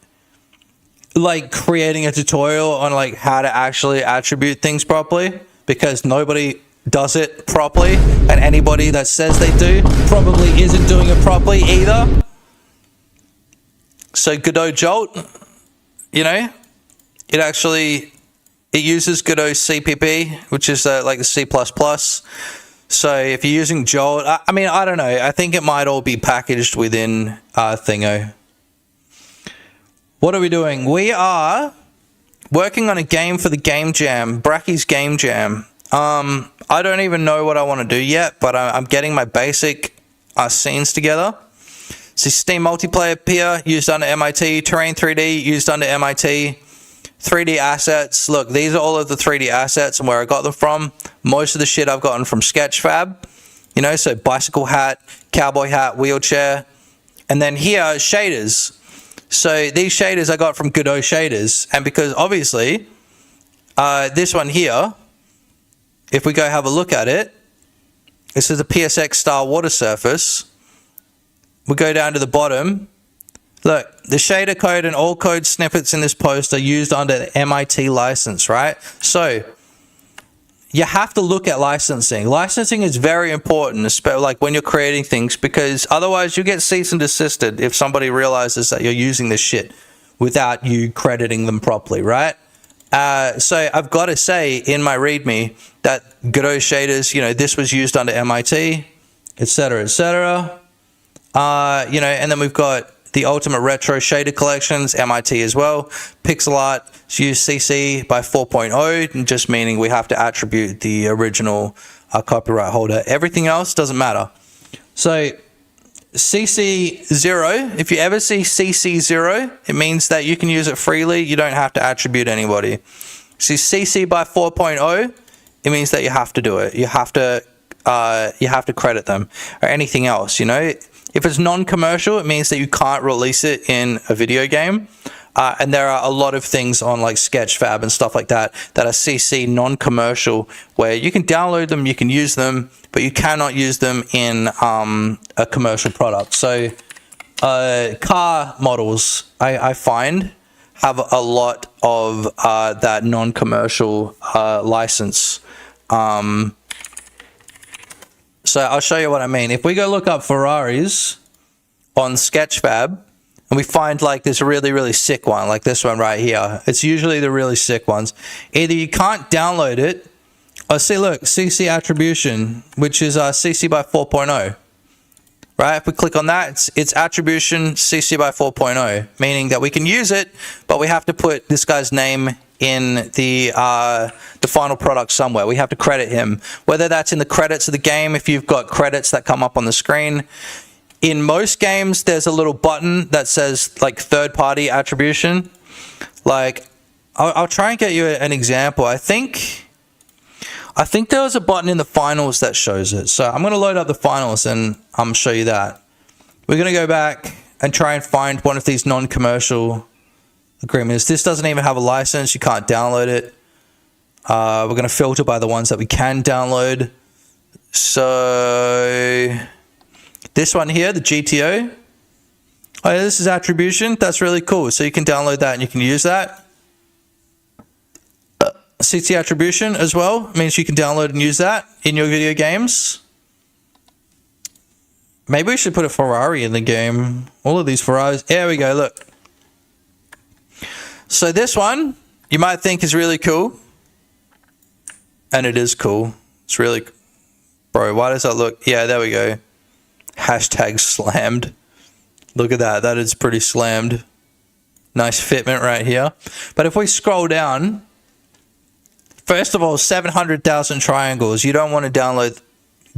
like creating a tutorial on like how to actually attribute things properly, because nobody does it properly, and anybody that says they do probably isn't doing it properly either. So Godot Jolt, you know, it uses Godot CPP, which is like the C++. So if you're using Jolt, I mean, I don't know, I think it might all be packaged within Thingo. What are we doing? We are working on a game for the Game Jam, Brackeys Game Jam. I don't even know what I want to do yet, but I'm getting my basic scenes together. So Steam multiplayer peer used under MIT, Terrain 3D used under MIT, 3D assets. Look, these are all of the 3D assets and where I got them from. Most of the shit I've gotten from Sketchfab, you know, so bicycle hat, cowboy hat, wheelchair. And then here, shaders. So these shaders I got from Godot shaders. And because obviously, this one here, if we go have a look at it, this is a PSX style water surface. We go down to the bottom. Look, the shader code and all code snippets in this post are used under the MIT license, right? So you have to look at licensing. Licensing is very important, especially like when you're creating things, because otherwise you get cease and desisted if somebody realizes that you're using this shit without you crediting them properly, right? So I've got to say in my README that Godot shaders, you know, this was used under MIT, etc., etc. You know, and then we've got the Ultimate Retro Shader Collections, MIT as well. Pixel art is used CC by 4.0, just meaning we have to attribute the original copyright holder. Everything else doesn't matter. So CC0, if you ever see CC0, it means that you can use it freely. You don't have to attribute anybody. See CC by 4.0, it means that you have to do it. You have to credit them, or anything else, you know. If it's non-commercial, it means that you can't release it in a video game. And there are a lot of things on like Sketchfab and stuff like that that are CC non-commercial, where you can download them, you can use them, but you cannot use them in a commercial product. So car models, I find, have a lot of that non-commercial license. So I'll show you what I mean. If we go look up Ferraris on Sketchfab, and we find like this really, really sick one, like this one right here. It's usually the really sick ones. Either you can't download it, or see, look, CC attribution, which is CC by 4.0. Right? If we click on that, it's attribution CC by 4.0, meaning that we can use it, but we have to put this guy's name in the final product somewhere. We have to credit him, whether that's in the credits of the game, if you've got credits that come up on the screen. In most games, there's a little button that says like third-party attribution. Like, I'll try and get you an example. I think there was a button in the finals that shows it. So I'm going to load up the finals and I'm show you that. We're going to go back and try and find one of these non-commercial agreements. This doesn't even have a license. You can't download it. We're going to filter by the ones that we can download. So this one here, the GTO. Oh yeah, this is attribution. That's really cool. So you can download that and you can use that. CC attribution as well. Means you can download and use that in your video games. Maybe we should put a Ferrari in the game. All of these Ferraris. There we go, look. So this one, you might think is really cool. And it is cool. It's really... Bro, why does that look... Yeah, there we go. Hashtag slammed. Look at that. That is pretty slammed. Nice fitment right here. But if we scroll down... First of all, 700,000 triangles. You don't want to download...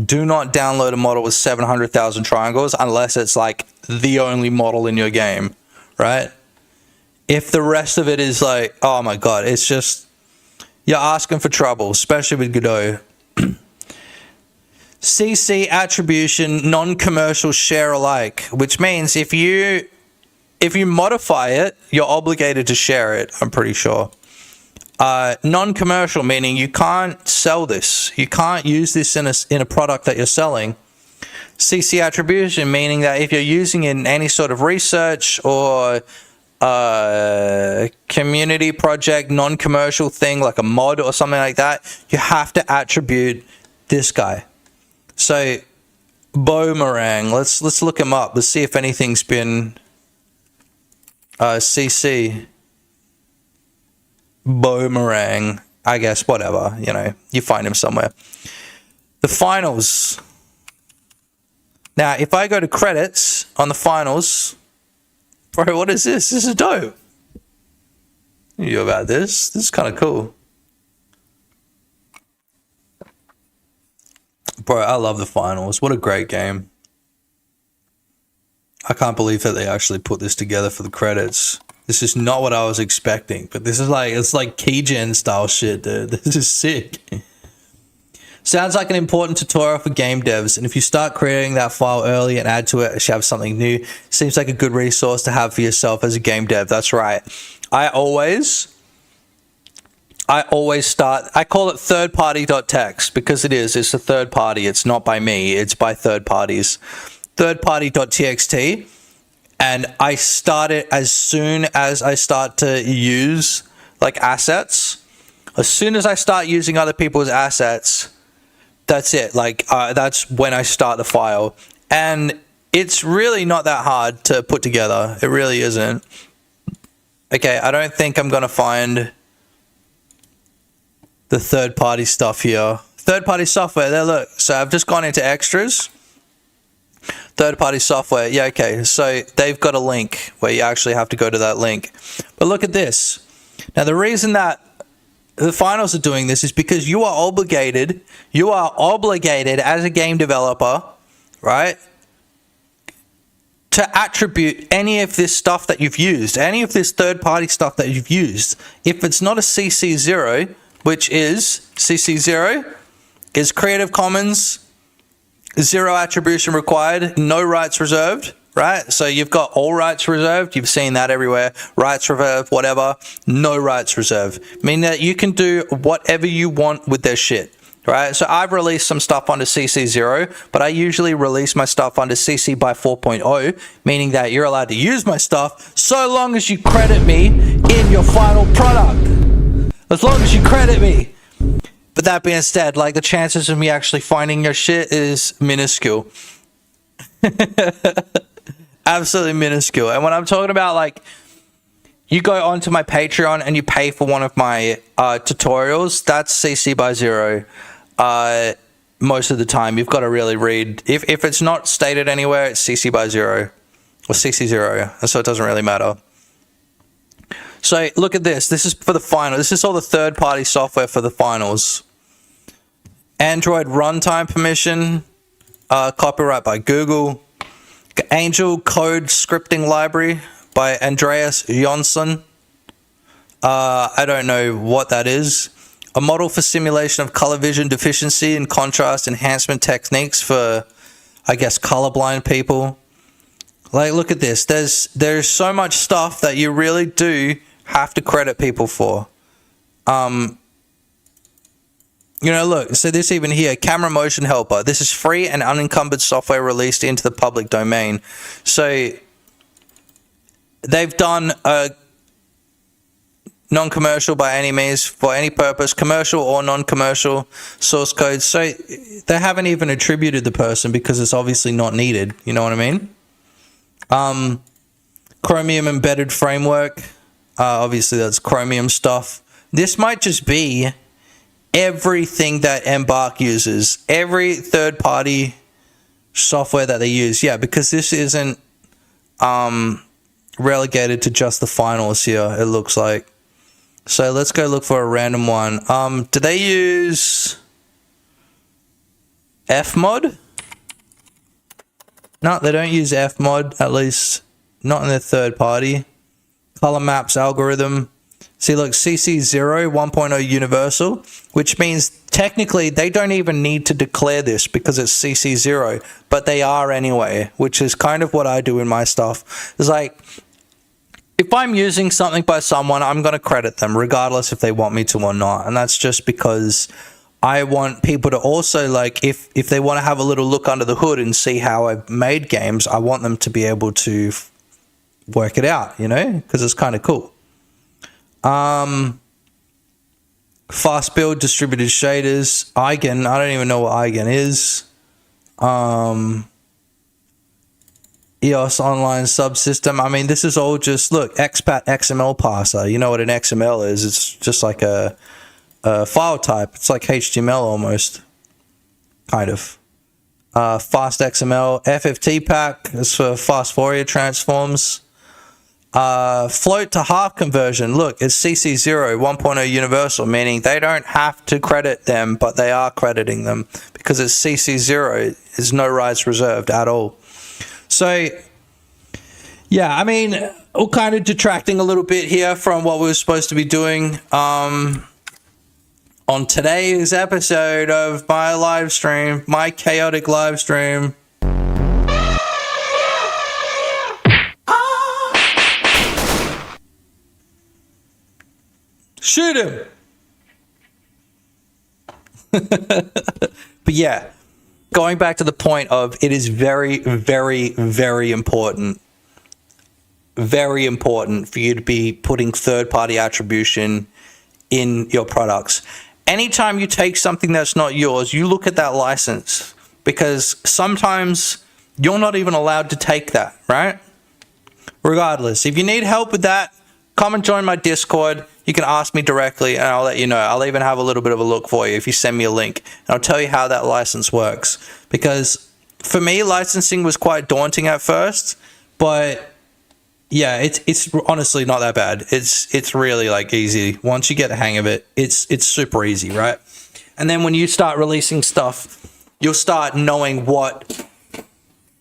Do not download a model with 700,000 triangles unless it's like the only model in your game, right? If the rest of it is like, oh my god, it's just, you're asking for trouble, especially with Godot. CC attribution, non-commercial share alike, which means if you modify it, you're obligated to share it, I'm pretty sure. Non-commercial, meaning you can't sell this. You can't use this in a product that you're selling. CC attribution, meaning that if you're using it in any sort of research or community project, non-commercial thing like a mod or something like that, you have to attribute this guy. So Boomerang, let's look him up. Let's see if anything's been CC. Boomerang, I guess, whatever, you know, you find him somewhere. The finals. Now, if I go to credits on the finals, bro, what is this? This is dope. You know about this? This is kind of cool. Bro, I love the finals. What a great game. I can't believe that they actually put this together for the credits. This is not what I was expecting, but this is like, it's like keygen style shit, dude. This is sick. Sounds like an important tutorial for game devs, and if you start creating that file early and add to it, it should have something new. Seems like a good resource to have for yourself as a game dev. That's right. I always start, I call it third-party.txt because it's a third party. It's not by me, it's by third parties. Third-party.txt. And I start it as soon as I start to use like assets. As soon as I start using other people's assets, that's it. Like that's when I start the file. And it's really not that hard to put together. It really isn't. Okay, I don't think I'm going to find the third-party stuff here. Third-party software, there, look. So I've just gone into extras. Third-party software. Yeah, okay. So they've got a link where you actually have to go to that link. But look at this. Now, the reason that the finals are doing this is because you are obligated as a game developer, right, to attribute any of this stuff that you've used, any of this third-party stuff that you've used. If it's not a CC0, which is CC0, is Creative Commons, 0 attribution required, no rights reserved, right? So you've got all rights reserved. You've seen that everywhere. Rights reserved, whatever. No rights reserved. Meaning that you can do whatever you want with their shit, right? So I've released some stuff onto CC0, but I usually release my stuff onto CC by 4.0, meaning that you're allowed to use my stuff so long as you credit me in your final product. As long as you credit me. But that being said, like the chances of me actually finding your shit is minuscule. Absolutely minuscule. And when I'm talking about like, you go onto my Patreon and you pay for one of my tutorials, that's CC by 0. Most of the time, you've got to really read. If it's not stated anywhere, it's CC by 0 or CC0. And so it doesn't really matter. So look at this. This is for the final. This is all the third-party software for the finals. Android runtime permission, copyright by Google. Angel Code Scripting Library by Andreas Jonsson. I don't know what that is. A model for simulation of color vision deficiency and contrast enhancement techniques for, I guess, colorblind people. Like, look at this. There's so much stuff that you really do have to credit people for. You know, look, so this even here, Camera Motion Helper. This is free and unencumbered software released into the public domain. So they've done a non-commercial by any means, for any purpose, commercial or non-commercial source code. So they haven't even attributed the person because it's obviously not needed. You know what I mean? Chromium embedded framework. Obviously that's Chromium stuff. This might just be everything that Embark uses. Every third-party software that they use. Yeah, because this isn't relegated to just the finals here, it looks like. So let's go look for a random one. Do they use Fmod? No, they don't use Fmod, at least not in their third party. Color maps algorithm. See, look, CC0 1.0 universal, which means technically they don't even need to declare this because it's CC0, but they are anyway, which is kind of what I do in my stuff. It's like, if I'm using something by someone, I'm going to credit them regardless if they want me to or not. And that's just because I want people to also, like, if they want to have a little look under the hood and see how I've made games, I want them to be able to work it out, you know, because it's kind of cool. Fast build, distributed shaders, Eigen, I don't even know what Eigen is. EOS online subsystem. I mean, this is all just, look, expat XML parser. You know what an XML is? It's just like a file type. It's like HTML almost, kind of. Fast XML, FFT pack is for fast Fourier transforms. Float to half conversion. Look, it's CC0 1.0 universal, meaning they don't have to credit them, but they are crediting them because it's CC0. There's no rights reserved at all. So, yeah, I mean, we're kind of detracting a little bit here from what we were supposed to be doing on today's episode of my live stream, my chaotic live stream. Shoot him! But yeah, going back to the point of, it is very, very, very important. Very important for you to be putting third-party attribution in your products. Anytime you take something that's not yours, you look at that license, because sometimes you're not even allowed to take that, right? Regardless, if you need help with that, come and join my Discord. You can ask me directly and I'll let you know. I'll even have a little bit of a look for you if you send me a link. And I'll tell you how that license works. Because for me, licensing was quite daunting at first. But yeah, it's honestly not that bad. It's really like easy. Once you get the hang of it, it's super easy, right? And then when you start releasing stuff, you'll start knowing what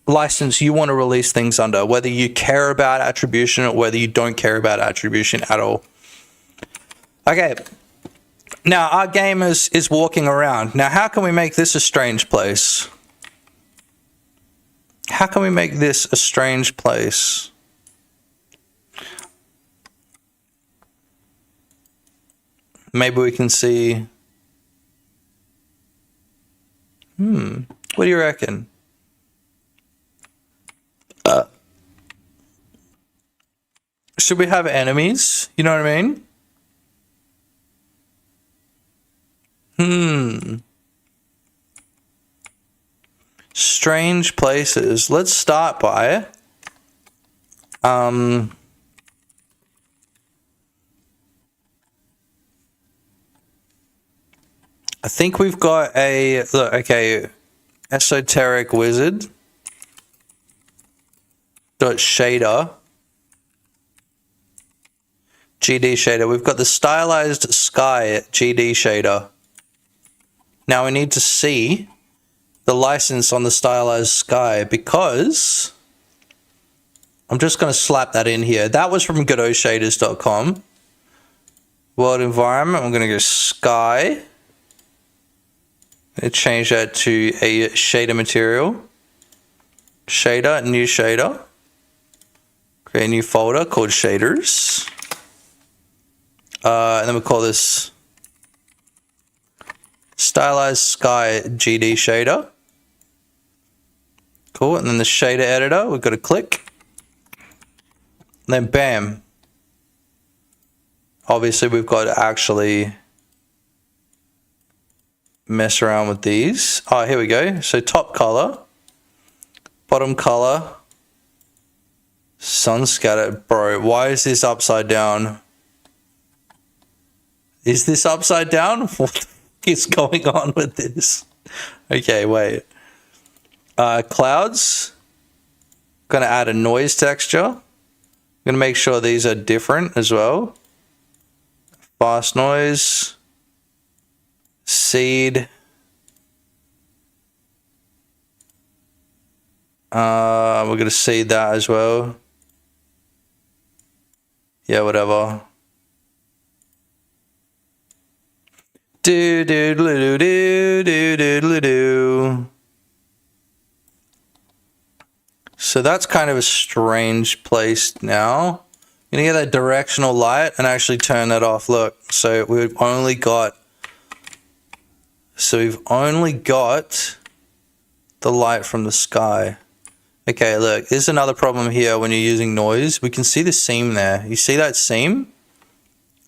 license you want to release things under, whether you care about attribution or whether you don't care about attribution at all. Okay, now our game is walking around. Now, how can we make this a strange place? How can we make this a strange place? Maybe we can see... what do you reckon? Should we have enemies? You know what I mean? Strange places. Let's start by I think we've got a look, okay, esoteric wizard dot shader GD shader. We've got the stylized sky GD shader. Now we need to see the license on the stylized sky, because I'm just going to slap that in here. That was from GodotShaders.com. World environment, I'm going to go sky. I'm going to change that to a shader material. Shader, new shader. Create a new folder called shaders. And then we'll call this stylized sky GD shader. Cool. And then the shader editor, we've got to click. And then bam. Obviously, we've got to actually mess around with these. Oh, here we go. So top color, bottom color, sun scattered. Bro, why is this upside down? Is this upside down? What the fuck is going on with this? Okay, wait. Clouds. Gonna add a noise texture. Gonna make sure these are different as well. Fast noise. Seed. We're gonna seed that as well. Yeah, whatever. Do do do do do do do do. So that's kind of a strange place now. I'm gonna get that directional light and actually turn that off. Look, so we've only got the light from the sky. Okay, look, there's another problem here when you're using noise. We can see the seam there. You see that seam?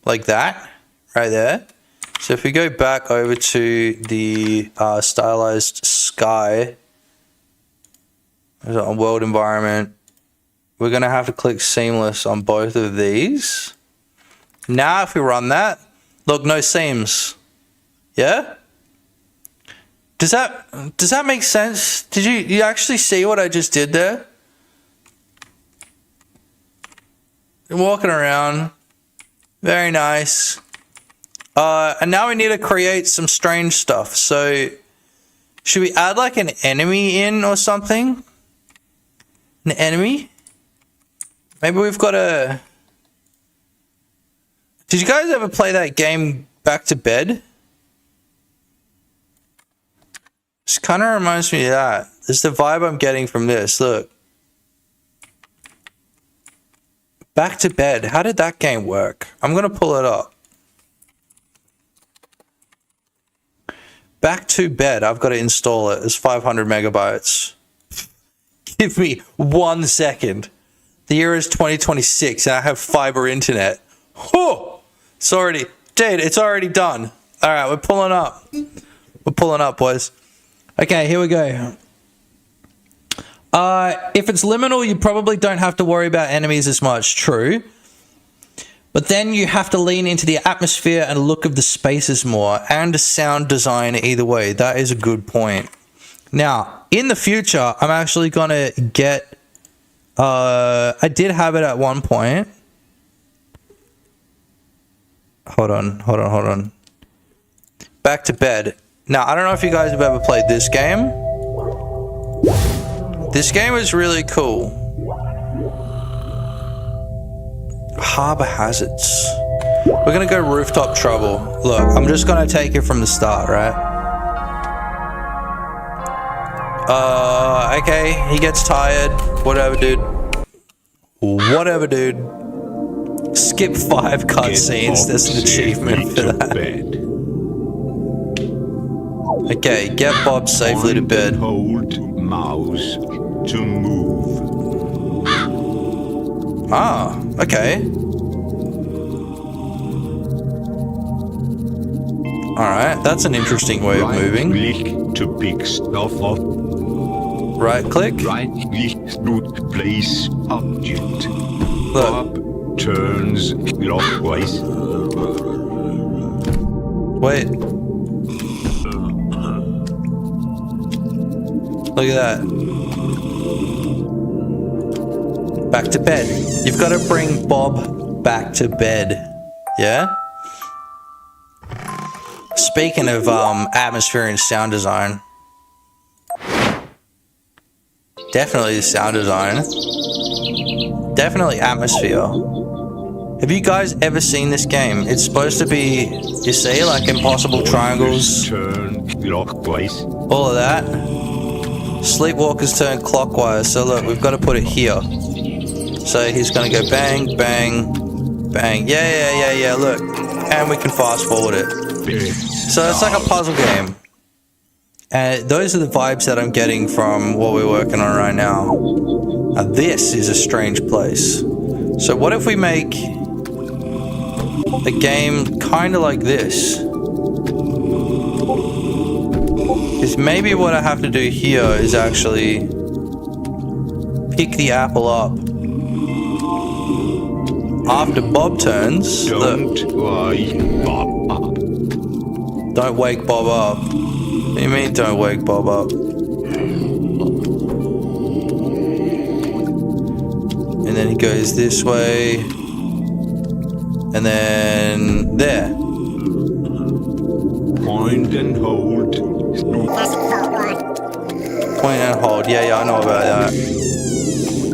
Like that, right there. So if we go back over to the stylized sky, on world environment, we're gonna have to click seamless on both of these. Now if we run that, look, no seams. Yeah? Does that make sense? Did you actually see what I just did there? Walking around. Very nice. And now we need to create some strange stuff. So should we add like an enemy in or something? An enemy? Maybe we've got a... Did you guys ever play that game Back to Bed? This kind of reminds me of that. This is the vibe I'm getting from this. Look. Back to Bed. How did that game work? I'm going to pull it up. Back to Bed. I've got to install it. It's 500 megabytes. Give me 1 second. The year is 2026 and I have fiber internet. Oh, it's already, dude, it's already done. All right, we're pulling up. We're pulling up, boys. Okay, here we go. If it's liminal, you probably don't have to worry about enemies as much. True. But then you have to lean into the atmosphere and look of the spaces more, and sound design either way. That is a good point. Now, in the future, I'm actually going to get... I did have it at one point. Hold on. Back to Bed. Now, I don't know if you guys have ever played this game. This game is really cool. Harbor hazards. We're going to go rooftop trouble. Look, I'm just going to take it from the start, right? Okay, he gets tired. Whatever, dude. Whatever, dude. Skip 5 cutscenes. There's an achievement for that. Okay, get Bob safely to bed. Hold mouse to move. Ah, okay. Alright, that's an interesting way of moving. Click to pick stuff up. Right click. Right click to place object. Look. Up turns clockwise. Wait. Look at that. Back to bed. You've got to bring Bob back to bed. Yeah? Speaking of atmosphere and sound design. Definitely sound design. Definitely atmosphere. Have you guys ever seen this game? It's supposed to be, you see, like impossible triangles. Turn clockwise. All of that. Sleepwalkers turn clockwise. So look, we've got to put it here. So he's going to go bang, bang, bang. Yeah, look. And we can fast forward it. So it's like a puzzle game. And those are the vibes that I'm getting from what we're working on right now. Now this is a strange place. So what if we make... a game kind of like this. Because maybe what I have to do here is actually pick the apple up. After Bob turns... Don't wake Bob up. Don't wake Bob up. What do you mean don't wake Bob up? And then he goes this way. And then there. Point and hold. Point and hold. Yeah, I know about that.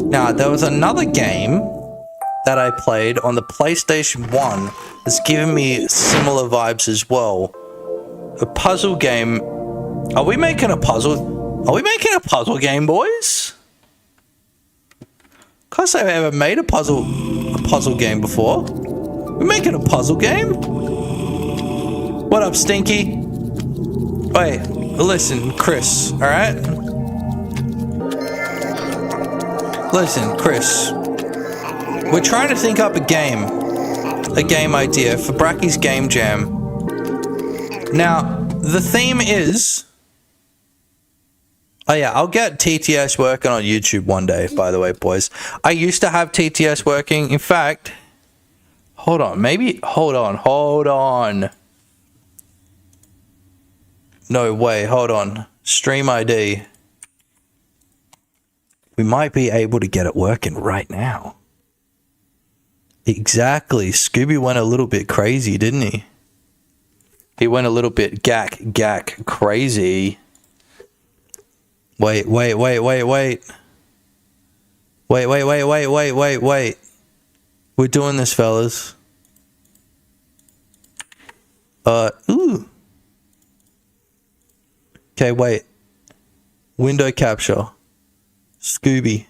Now, there was another game that I played on the PlayStation 1 that's given me similar vibes as well. A puzzle game. Are we making a puzzle? Are we making a puzzle game, boys? Can't say I've ever made a puzzle game before. We're making a puzzle game? What up, Stinky? Wait, listen, Chris, alright? Listen, Chris. We're trying to think up a game idea for Brackeys Game Jam. Now, the theme is... Oh yeah, I'll get TTS working on YouTube one day, by the way, boys. I used to have TTS working. In fact, hold on. No way, hold on. Stream ID. We might be able to get it working right now. Exactly. Scooby went a little bit crazy, didn't he? He went a little bit gack crazy. Wait. Wait. We're doing this, fellas. Ooh. Okay, wait. Window capture. Scooby.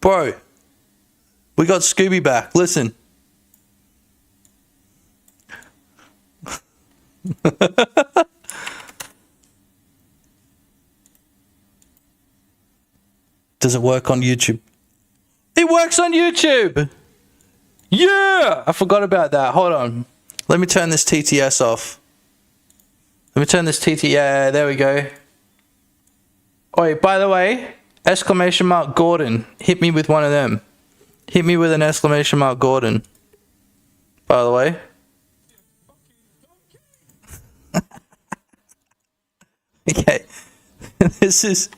Bro. We got Scooby back. Listen. Does it work on YouTube? It works on YouTube! Yeah! I forgot about that. Hold on. Let me turn this TTS off. Yeah, there we go. Oh, wait, by the way, exclamation mark Gordon. Hit me with one of them. Hit me with an exclamation mark Gordon. By the way. Okay. This is...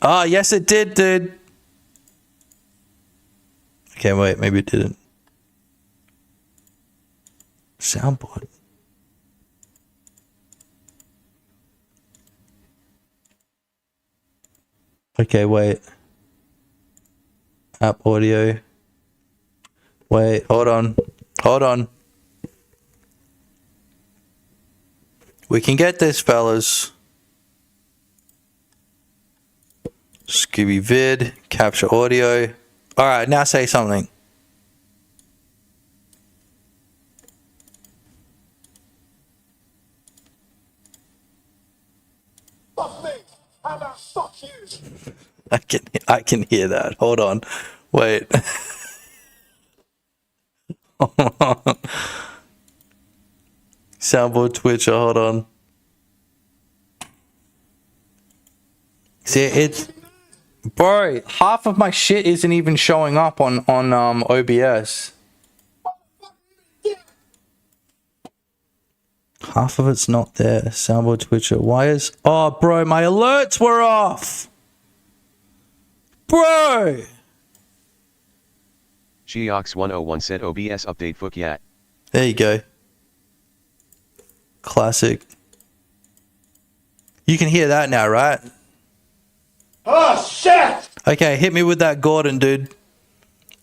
Oh, yes it did, dude. Okay, wait, maybe it didn't. Soundboard. Okay, wait. App audio. Wait, hold on. We can get this, fellas. Scooby vid, capture audio. Alright, now say something. Fuck me, how about fuck you? I can hear that. Hold on. Wait. Soundboard Twitcher, hold on. See, it's... Bro, half of my shit isn't even showing up on OBS. Half of it's not there. Soundboard Twitcher. Why is... Oh, bro, my alerts were off! Bro! Sheox101 said OBS update Fukyat. There you go. Classic. You can hear that now, right? Oh, shit! Okay, hit me with that Gordon, dude.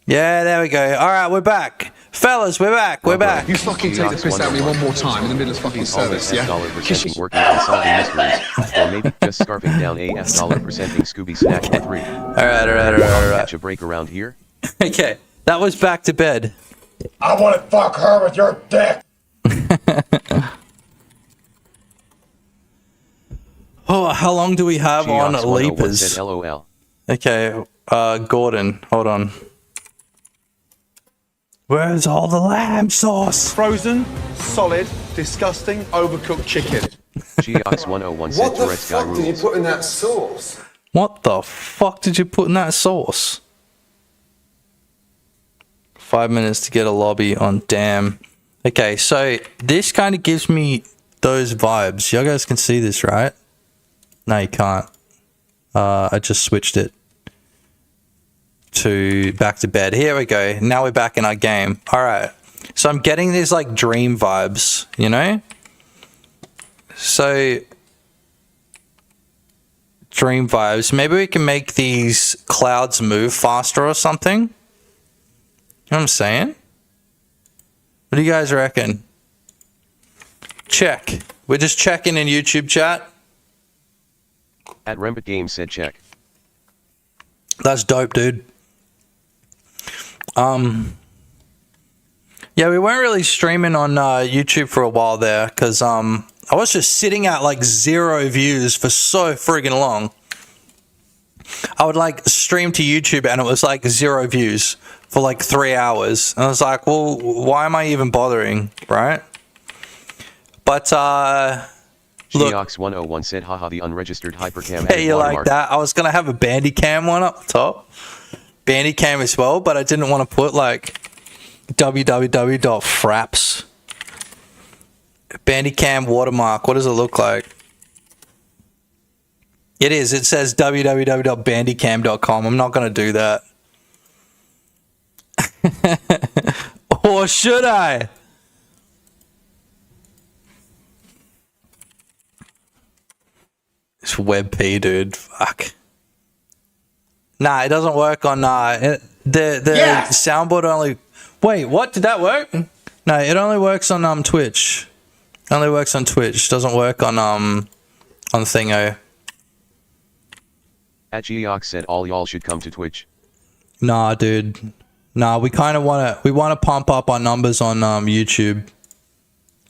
Yeah, there we go. Alright, we're back. Fellas, we're back. You fucking take the piss out of me one more time in the middle of fucking service, yeah? $presenting working on solving mysteries, or maybe just scarfing down AF $presenting Scooby Snack for 3. Alright. Catch a break around here? Okay, that was back to bed. I want to fuck her with your dick! Oh, how long do we have on Leapers? Said LOL. Okay, Gordon, hold on. Where's all the lamb sauce? Frozen, solid, disgusting, overcooked chicken. Geox101 said Tourette's guy rules. What the fuck did you put in that sauce? What the fuck did you put in that sauce? 5 minutes to get a lobby on damn. Okay, so this kind of gives me those vibes. You guys can see this, right? No, you can't. I just switched it to back to bed. Here we go. Now we're back in our game. All right. So I'm getting these like dream vibes, you know? So dream vibes. Maybe we can make these clouds move faster or something. You know what I'm saying? What do you guys reckon? Check. We're just checking in YouTube chat. At Rembit Games said check. That's dope, dude. Yeah, we weren't really streaming on YouTube for a while there because I was just sitting at like 0 views for so friggin' long. I would like stream to YouTube and it was like 0 views for like 3 hours. And I was like, well, why am I even bothering, right? But look, Geox101 said haha the unregistered hypercam. Hey, you like that? I was gonna have a Bandicam one up top. Bandicam as well, but I didn't want to put like www.fraps. Bandicam watermark. What does it look like? It is. It says www.bandicam.com. I'm not going to do that. Or should I? It's WebP, dude. Fuck. Nah, it doesn't work on the soundboard only. Wait, what? Did that work? No, it only works on Twitch. It only works on Twitch. Doesn't work on Thingo. At Geox said all y'all should come to Twitch. Nah, dude. Nah, we kind of want to pump up our numbers on YouTube.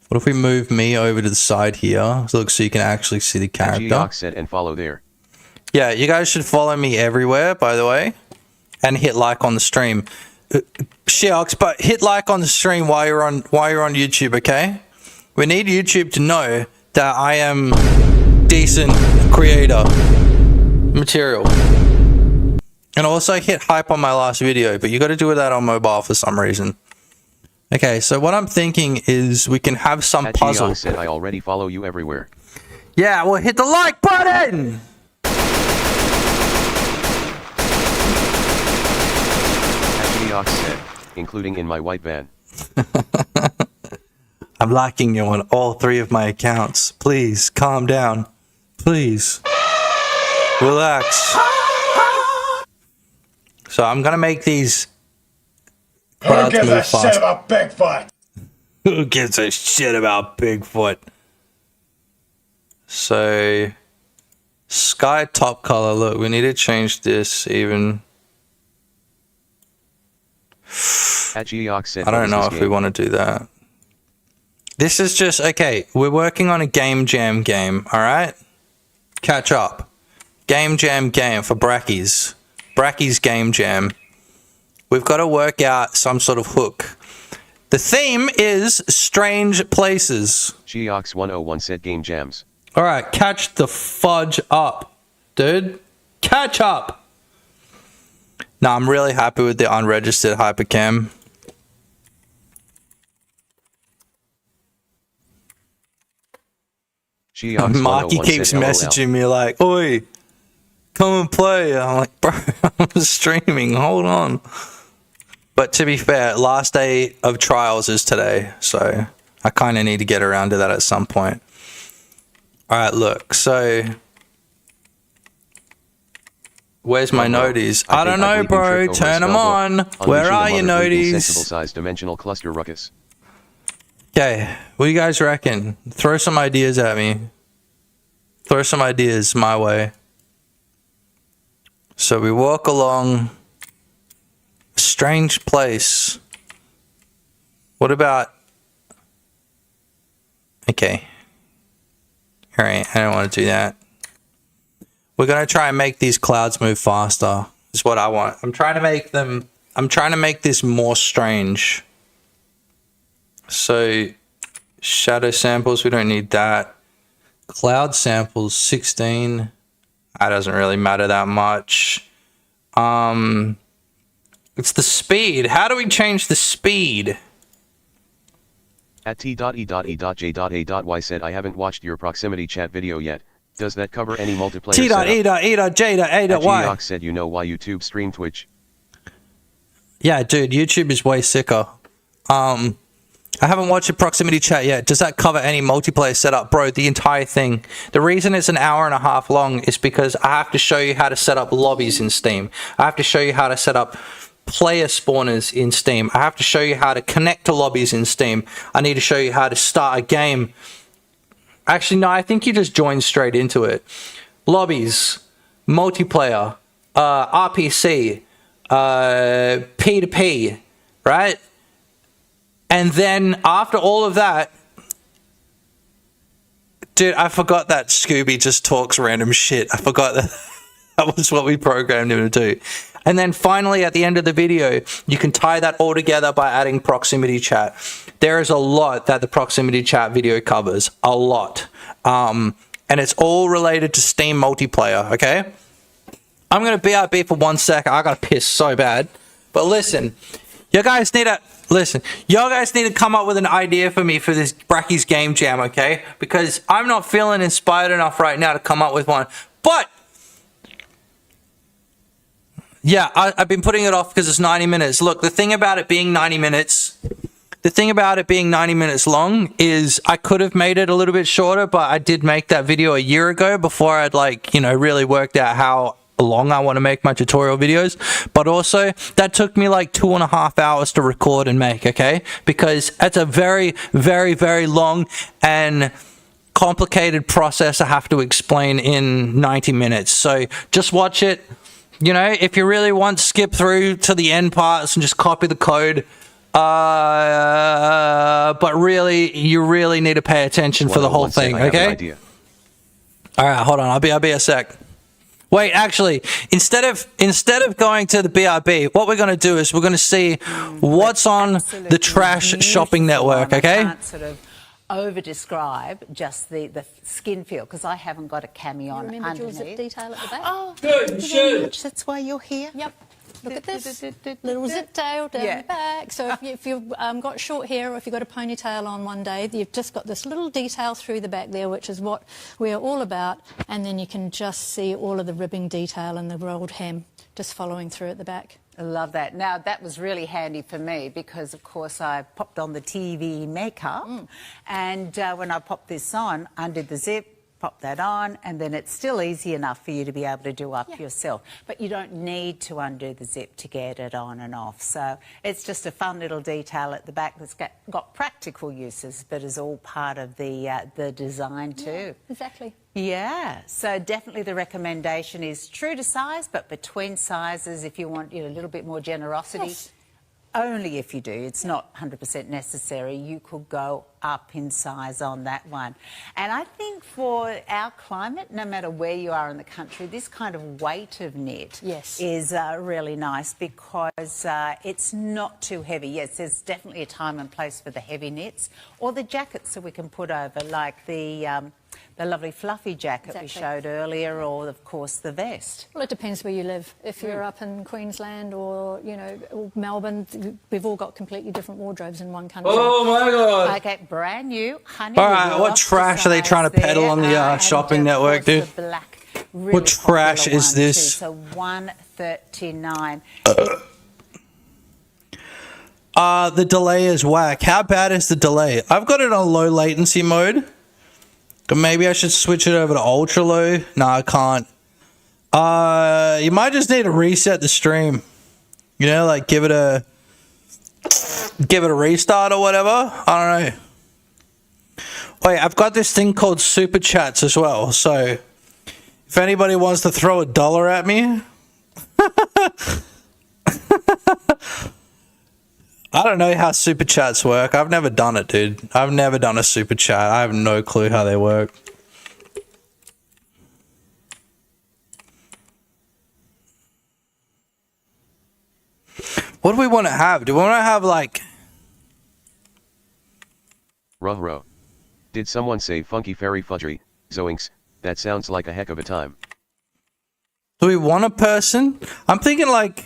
What if we move me over to the side here? So look, so you can actually see the character. Geox said and follow there. Yeah, you guys should follow me everywhere, by the way, and hit like on the stream. Geox, but hit like on the stream while you're on YouTube, okay? We need YouTube to know that I am decent creator material. And also hit hype on my last video, but you got to do that on mobile for some reason. Okay, so what I'm thinking is we can have some puzzle. Geox said I already follow you everywhere. Yeah, well, hit the like button. Geox said, including in my white van. I'm liking you on all 3 of my accounts. Please, calm down. Please. Relax. So I'm gonna make these clouds Who gives a move shit fast. about Bigfoot? Who gives a shit about Bigfoot? So, sky top color. Look, we need to change this even. At Geox said, I don't know if we want to do that. This is just, okay, we're working on a Game Jam game, alright? Catch up. Game Jam game for Brackeys. Brackeys Game Jam. We've got to work out some sort of hook. The theme is strange places. Geox101 said game jams. Alright, catch the fudge up, dude. Catch up. Now, I'm really happy with the unregistered hypercam. Marky keeps messaging me like, oi, come and play. I'm like, bro, I'm streaming, hold on. But to be fair, last day of trials is today, so I kind of need to get around to that at some point. Alright, look, so where's my noties? I don't know, bro, turn them on. Where are your noties? Sensible size dimensional cluster ruckus. Okay, what do you guys reckon? Throw some ideas at me. Throw some ideas my way. So we walk along a strange place. What about... Okay. Alright, I don't want to do that. We're gonna try and make these clouds move faster. Is what I want. I'm trying to make this more strange. So shadow samples, we don't need that. Cloud samples 16. That doesn't really matter that much. It's the speed. How do we change the speed? At T.E.E.J.A.Y said, I haven't watched your proximity chat video yet. Does that cover any multiplayer T.E.E.J.A.Y Geox said, you know why YouTube stream Twitch? Yeah, dude, YouTube is way sicker. I haven't watched a proximity chat yet. Does that cover any multiplayer setup? Bro, the entire thing. The reason it's an hour and a half long is because I have to show you how to set up lobbies in Steam. I have to show you how to set up player spawners in Steam. I have to show you how to connect to lobbies in Steam. I need to show you how to start a game. Actually, no, I think you just join straight into it. Lobbies, multiplayer, RPC, P2P, right? And then after all of that, dude, I forgot that Scooby just talks random shit. I forgot that was what we programmed him to do. And then finally, at the end of the video, you can tie that all together by adding proximity chat. There is a lot that the proximity chat video covers. A lot. And it's all related to Steam multiplayer, okay? I'm going to BRB for 1 second. I got to piss so bad. But listen, you guys need to come up with an idea for me for this Brackeys Game Jam, okay? Because I'm not feeling inspired enough right now to come up with one. But yeah, I've been putting it off because it's 90 minutes. Look, the thing about it being 90 minutes long is I could have made it a little bit shorter, but I did make that video a year ago before I'd really worked out how long I want to make my tutorial videos. But also that took me like 2.5 hours to record and make, okay? Because it's a very, very, very long and complicated process I have to explain in 90 minutes. So just watch it. You know, if you really want, skip through to the end parts and just copy the code. But really, you really need to pay attention for the whole thing, okay? All right, hold on. I'll be a sec. Wait, actually, instead of going to the BRB, what we're going to do is we're going to see what's on the Trash Shopping Network, okay? Over describe just the skin feel because I haven't got a cami on underneath. Your zip detail at the back? Oh, good, you should. That's why you're here. Yep. Look at this little zip tail down the back. So if you've got short hair or if you've got a ponytail on one day, you've just got this little detail through the back there, which is what we're all about. And then you can just see all of the ribbing detail and the rolled hem just following through at the back. I love that. Now, that was really handy for me because, of course, I popped on the TV makeup and when I popped this on, undid the zip, pop that on, and then it's still easy enough for you to be able to do up yourself. But you don't need to undo the zip to get it on and off. So it's just a fun little detail at the back that's got practical uses, but is all part of the design too. Yeah, exactly. Yeah, so definitely the recommendation is true to size, but between sizes if you want a little bit more generosity. Yes. Only if you do. It's not 100% necessary. You could go up in size on that one. And I think for our climate, no matter where you are in the country, this kind of weight of knit is really nice because it's not too heavy. Yes, there's definitely a time and place for the heavy knits or the jackets that we can put over, like the lovely fluffy jacket we showed earlier, or of course the vest. Well, it depends where you live. If you're up in Queensland or or Melbourne, we've all got completely different wardrobes in one country. Oh my God! Okay, brand new. Honey, all right, what trash are they trying to peddle on the shopping network, dude? Really what trash is this? So $139. The delay is whack. How bad is the delay? I've got it on low latency mode. Maybe I should switch it over to ultra low. No, I can't. You might just need to reset the stream. Like give it a restart or whatever. I don't know. Wait, I've got this thing called Super Chats as well. So if anybody wants to throw $1 at me, I don't know how Super Chats work. I've never done it, dude. I've never done a Super Chat. I have no clue how they work. What do we want to have? Do we want to have like... Ruh-roh. Did someone say funky fairy fudgery? Zoinks, that sounds like a heck of a time. Do we want a person? I'm thinking like...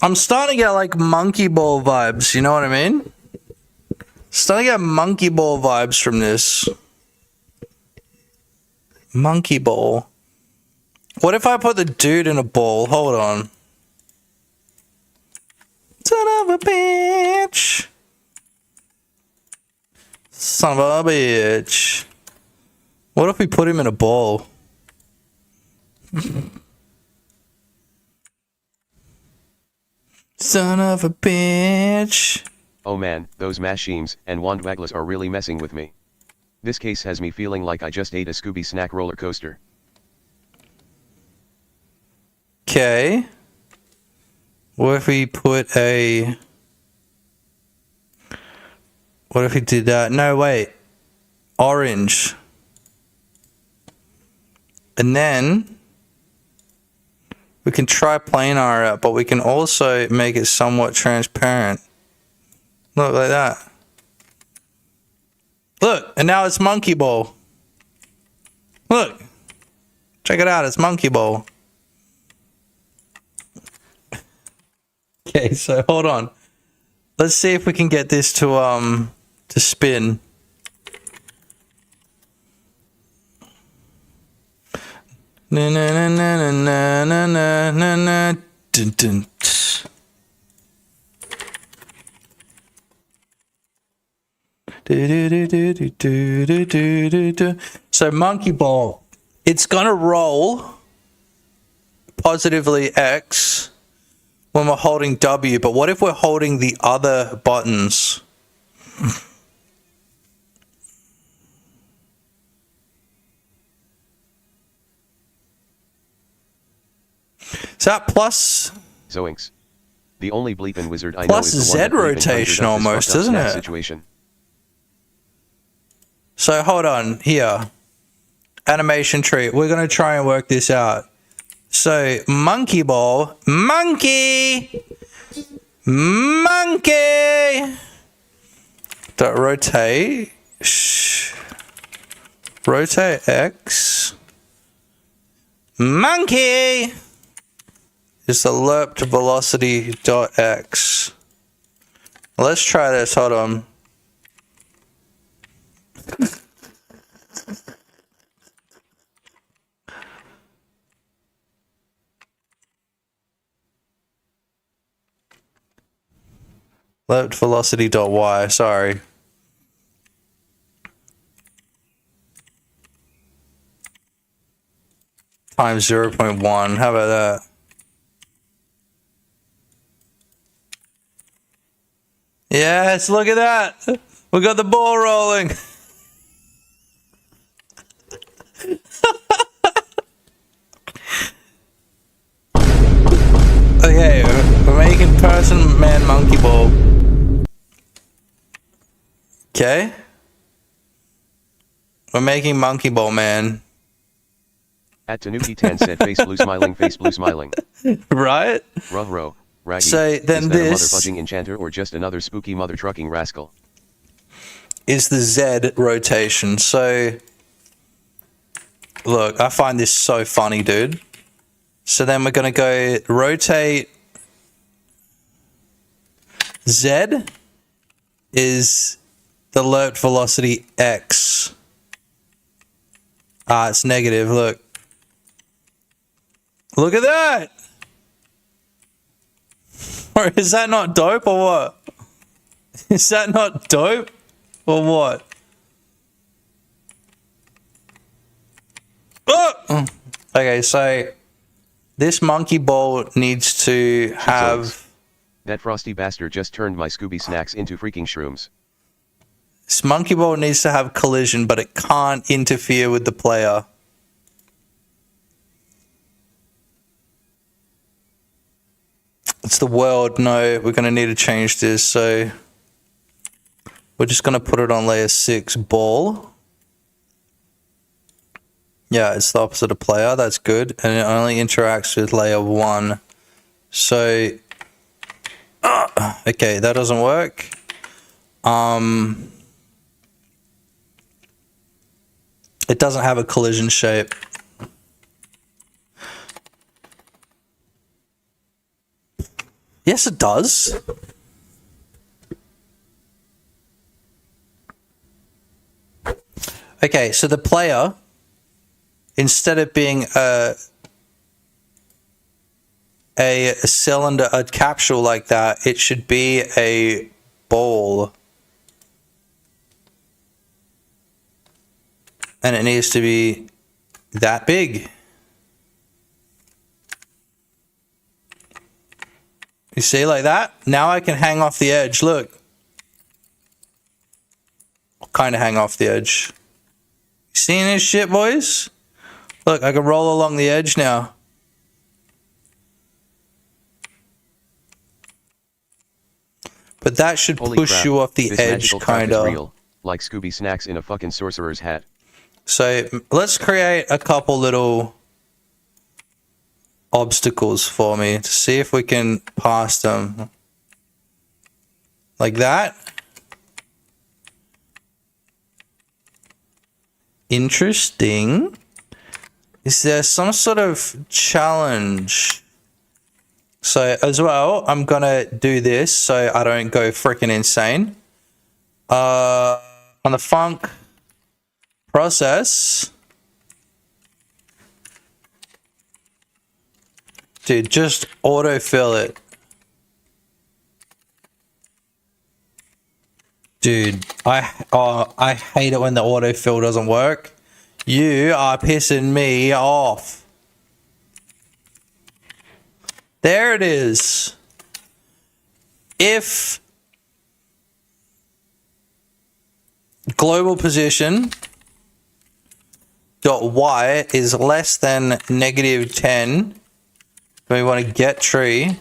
I'm starting to get like monkey ball vibes, you know what I mean? Starting to get monkey ball vibes from this. Monkey ball. What if I put the dude in a ball? Hold on. Son of a bitch. Son of a bitch. What if we put him in a ball? Son of a bitch. Oh man, those machines and wand wagglers are really messing with me. This case has me feeling like I just ate a Scooby snack roller coaster. Okay. What if we put a... What if we did that? No, wait. Orange. And then... we can try plain art out, but we can also make it somewhat transparent. Look, like that. Look, and now it's monkey ball. Look. Check it out, it's monkey ball. Okay, so hold on. Let's see if we can get this to spin. Na na na na na na na na na dun dun. So monkey ball, it's gonna roll positively X when we're holding W, but what if we're holding the other buttons? Is that plus? Zoinks. The only bleeping wizard I plus know is the Z one that rotation almost, isn't it? Situation. So hold on, here. Animation tree. We're gonna try and work this out. So monkey ball, monkey, monkey. Dot rotate. Rotate X. Monkey is the lerp to velocity dot X. Let's try this. Hold on. Lerp velocity dot Y. Sorry. Times 0.1. How about that? Yes, look at that. We got the ball rolling. Okay, we're making person, man, monkey ball. Okay. We're making monkey ball, man. At Tanuki 10 said face blue smiling, face blue smiling. Right? Ruh-roh, raggy. So then is that this a mother fudging enchanter or just another spooky mother trucking rascal? Is the Z rotation. So look, I find this so funny, dude. So then we're gonna go rotate Z is the lerp velocity X. Ah, it's negative, look. Look at that! Or is that not dope or what? Is that not dope or what? Oh! Okay, so this monkey ball needs to have... That frosty bastard just turned my Scooby snacks into freaking shrooms. This monkey ball needs to have collision, but it can't interfere with the player. It's the world. No, we're going to need to change this. So we're just going to put it on layer 6 ball. Yeah, it's the opposite of player. That's good. And it only interacts with layer 1. So Okay, that doesn't work. It doesn't have a collision shape. Yes, it does. Okay, so the player, instead of being a cylinder, a capsule like that, it should be a ball. And it needs to be that big. You see, like that? Now I can hang off the edge, look. Kind of hang off the edge. You seeing this shit, boys? Look, I can roll along the edge now. But that should push you off the edge, kind of. Like Scooby Snacks in a fucking sorcerer's hat. So let's create a couple little obstacles for me to see if we can pass them. Like that. Interesting. Is there some sort of challenge? So as well, I'm gonna do this so I don't go freaking insane. On the funk process, dude, just autofill it. Dude, I hate it when the autofill doesn't work. You are pissing me off. There it is. If global position dot y is less than -10, we want to get tree,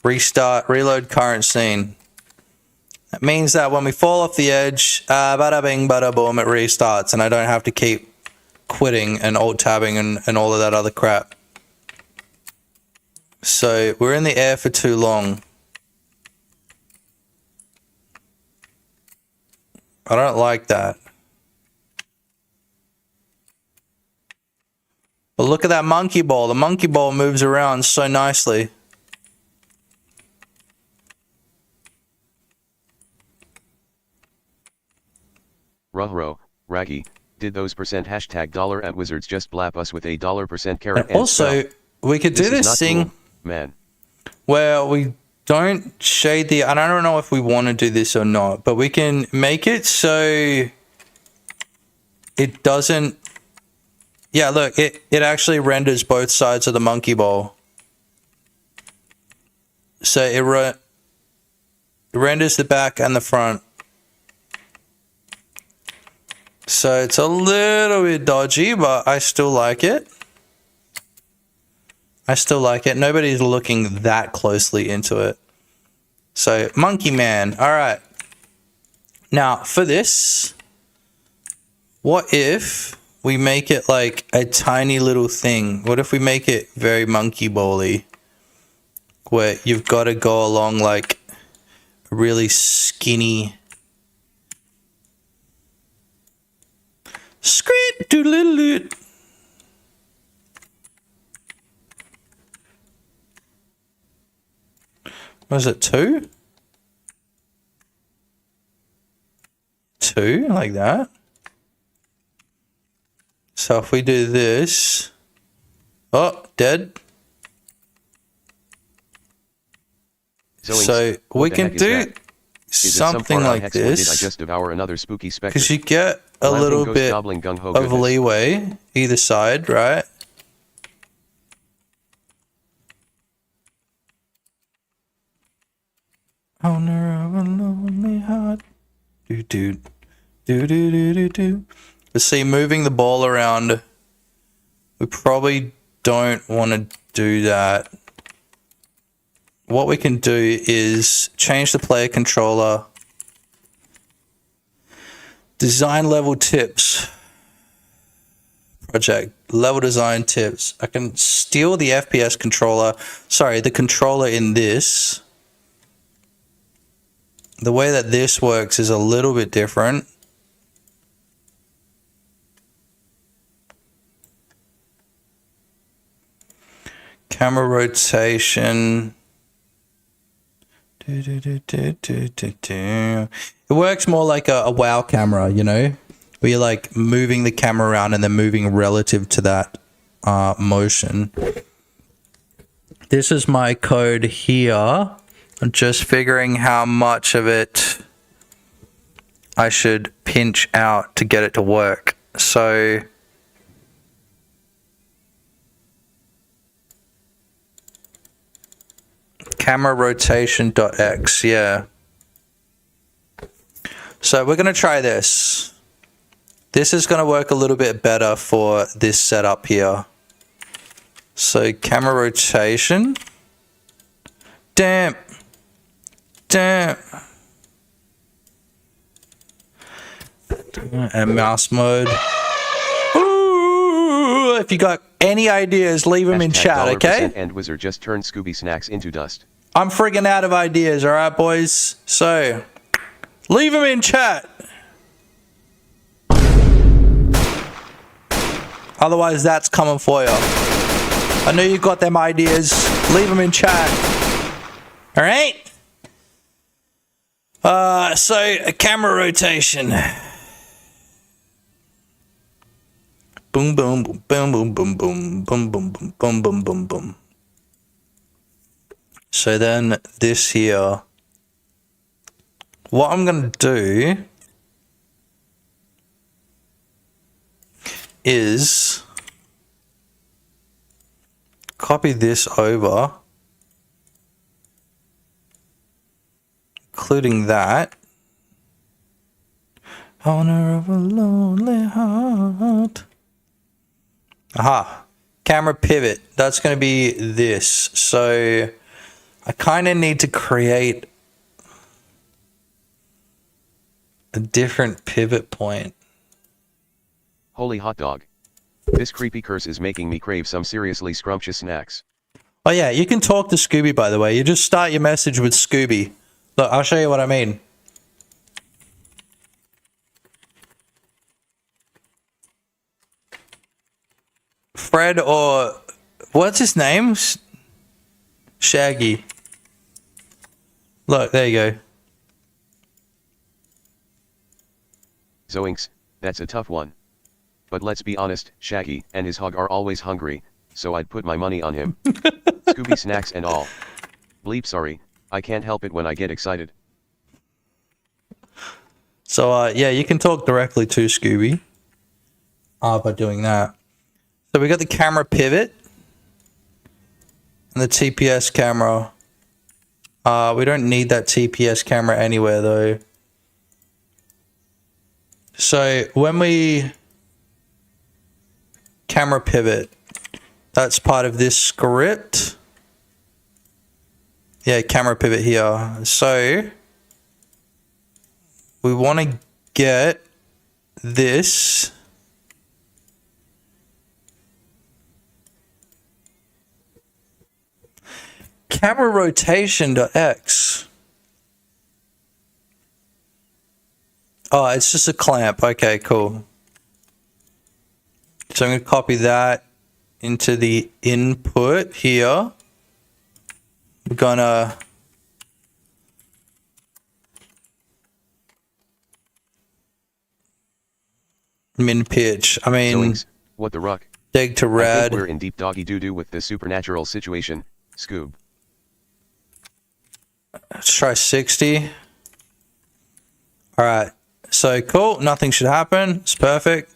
restart, reload current scene. That means that when we fall off the edge, bada bing, bada boom, it restarts, and I don't have to keep quitting and alt tabbing and all of that other crap. So we're in the air for too long. I don't like that. But look at that monkey ball. The monkey ball moves around so nicely. Ruh-roh, Raggy, did those $hashtag at Wizards just blap us with a $% carrot? And also, we could do this thing, cool, man, where we don't shade the, and I don't know if we want to do this or not, but we can make it so it doesn't, yeah, look, it actually renders both sides of the monkey ball. So it renders the back and the front. So it's a little bit dodgy, but I still like it. I still like it. Nobody's looking that closely into it. So, Monkey Man. All right. Now, for this, what if we make it like a tiny little thing? What if we make it very monkey ball-y? Where you've got to go along like a really skinny... Screet doodle. Was it 2? 2 like that. So if we do this, oh, dead. So we can do something like this, I just devour another spooky specter. because you get a little bit of leeway either side, right? Owner of a lonely heart. Do. But see, moving the ball around, we probably don't want to do that. What we can do is change the player controller. Design level tips. project. Level design tips. I can steal the FPS controller. Sorry, the controller in this. The way that this works is a little bit different. Camera rotation. It works more like a WoW camera, you know, where you're like moving the camera around and then moving relative to that motion. This is my code here. I'm just figuring how much of it I should pinch out to get it to work. So camera rotation.x, yeah. So we're going to try this. This is going to work a little bit better for this setup here. So camera rotation. Damn. And mouse mode. Ooh, if you got any ideas, leave them in chat, okay? And Wizard just turned Scooby Snacks into dust. I'm friggin' out of ideas, alright, boys? So, leave them in chat. Otherwise, that's coming for you. I know you got them ideas. Leave them in chat. Alright? So, a camera rotation. Boom, boom, boom, boom, boom, boom, boom, boom, boom, boom, boom, boom, boom, boom. So then this here, what I'm going to do is copy this over, including that. Owner of a lonely heart. Aha, camera pivot. That's going to be this. So I kind of need to create a different pivot point. Holy hot dog. This creepy curse is making me crave some seriously scrumptious snacks. Oh yeah, you can talk to Scooby, by the way. You just start your message with Scooby. Look, I'll show you what I mean. Fred or... what's his name? Shaggy. Look, there you go. Zoinks, that's a tough one. But let's be honest, Shaggy and his hog are always hungry, so I'd put my money on him. Scooby Snacks and all. Bleep sorry, I can't help it when I get excited. So, yeah, you can talk directly to Scooby by doing that. So we got the camera pivot and the TPS camera. We don't need that TPS camera anywhere though. So when we camera pivot, that's part of this script. Yeah, camera pivot here. So we want to get this camera rotation.x. Oh, it's just a clamp. Okay, cool. So I'm going to copy that into the input here. We're going to min pitch. I mean, Zoinks, what the ruck? Dig to rad. I think we're in deep doggy doo-doo with this supernatural situation, Scoob. Let's try 60. All right. So cool. Nothing should happen. It's perfect.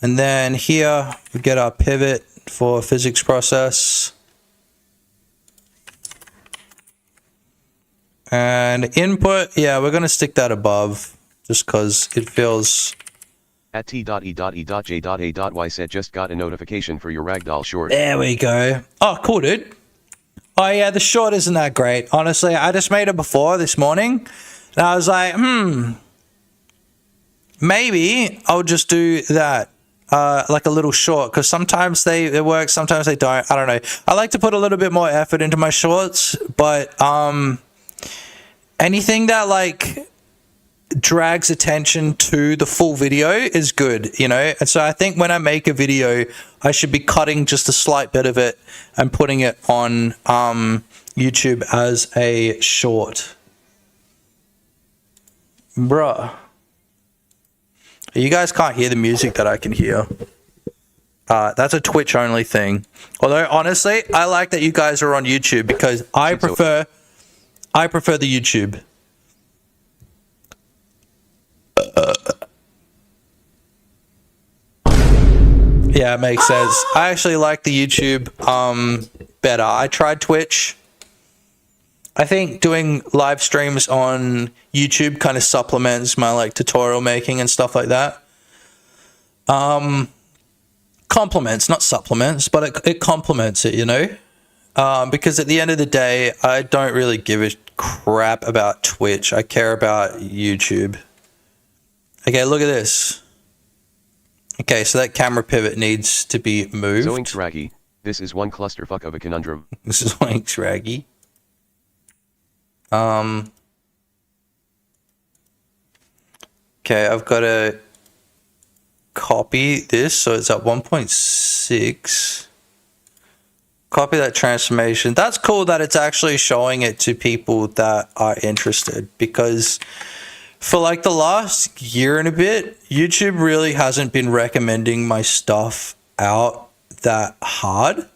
And then here we get our pivot for physics process. And input, yeah, we're going to stick that above just because it feels... At t.e.e.j.a.y said just got a notification for your ragdoll short. There we go. Oh, cool, dude. Oh, yeah, the short isn't that great. Honestly, I just made it before this morning. And I was like, maybe I'll just do that. like a little short, because sometimes they work, sometimes they don't. I don't know. I like to put a little bit more effort into my shorts, but anything that like drags attention to the full video is good, you know? And so I think when I make a video, I should be cutting just a slight bit of it and putting it on YouTube as a short. Bruh. You guys can't hear the music that I can hear. That's a Twitch only thing. Although honestly, I like that you guys are on YouTube because I prefer the YouTube. Yeah, it makes sense. I actually like the YouTube better. I tried Twitch. I think doing live streams on YouTube kind of supplements my like tutorial making and stuff like that. Complements, not supplements, but it complements it, you know? Because at the end of the day, I don't really give a crap about Twitch. I care about YouTube. Okay, look at this. Okay, so that camera pivot needs to be moved. Zoinks Raggy, this is one clusterfuck of a conundrum. This is Zoinks Raggy. Okay, I've got to copy this, so it's at 1.6. Copy that transformation. That's cool that it's actually showing it to people that are interested, because for like the last year and a bit, YouTube really hasn't been recommending my stuff out that hard.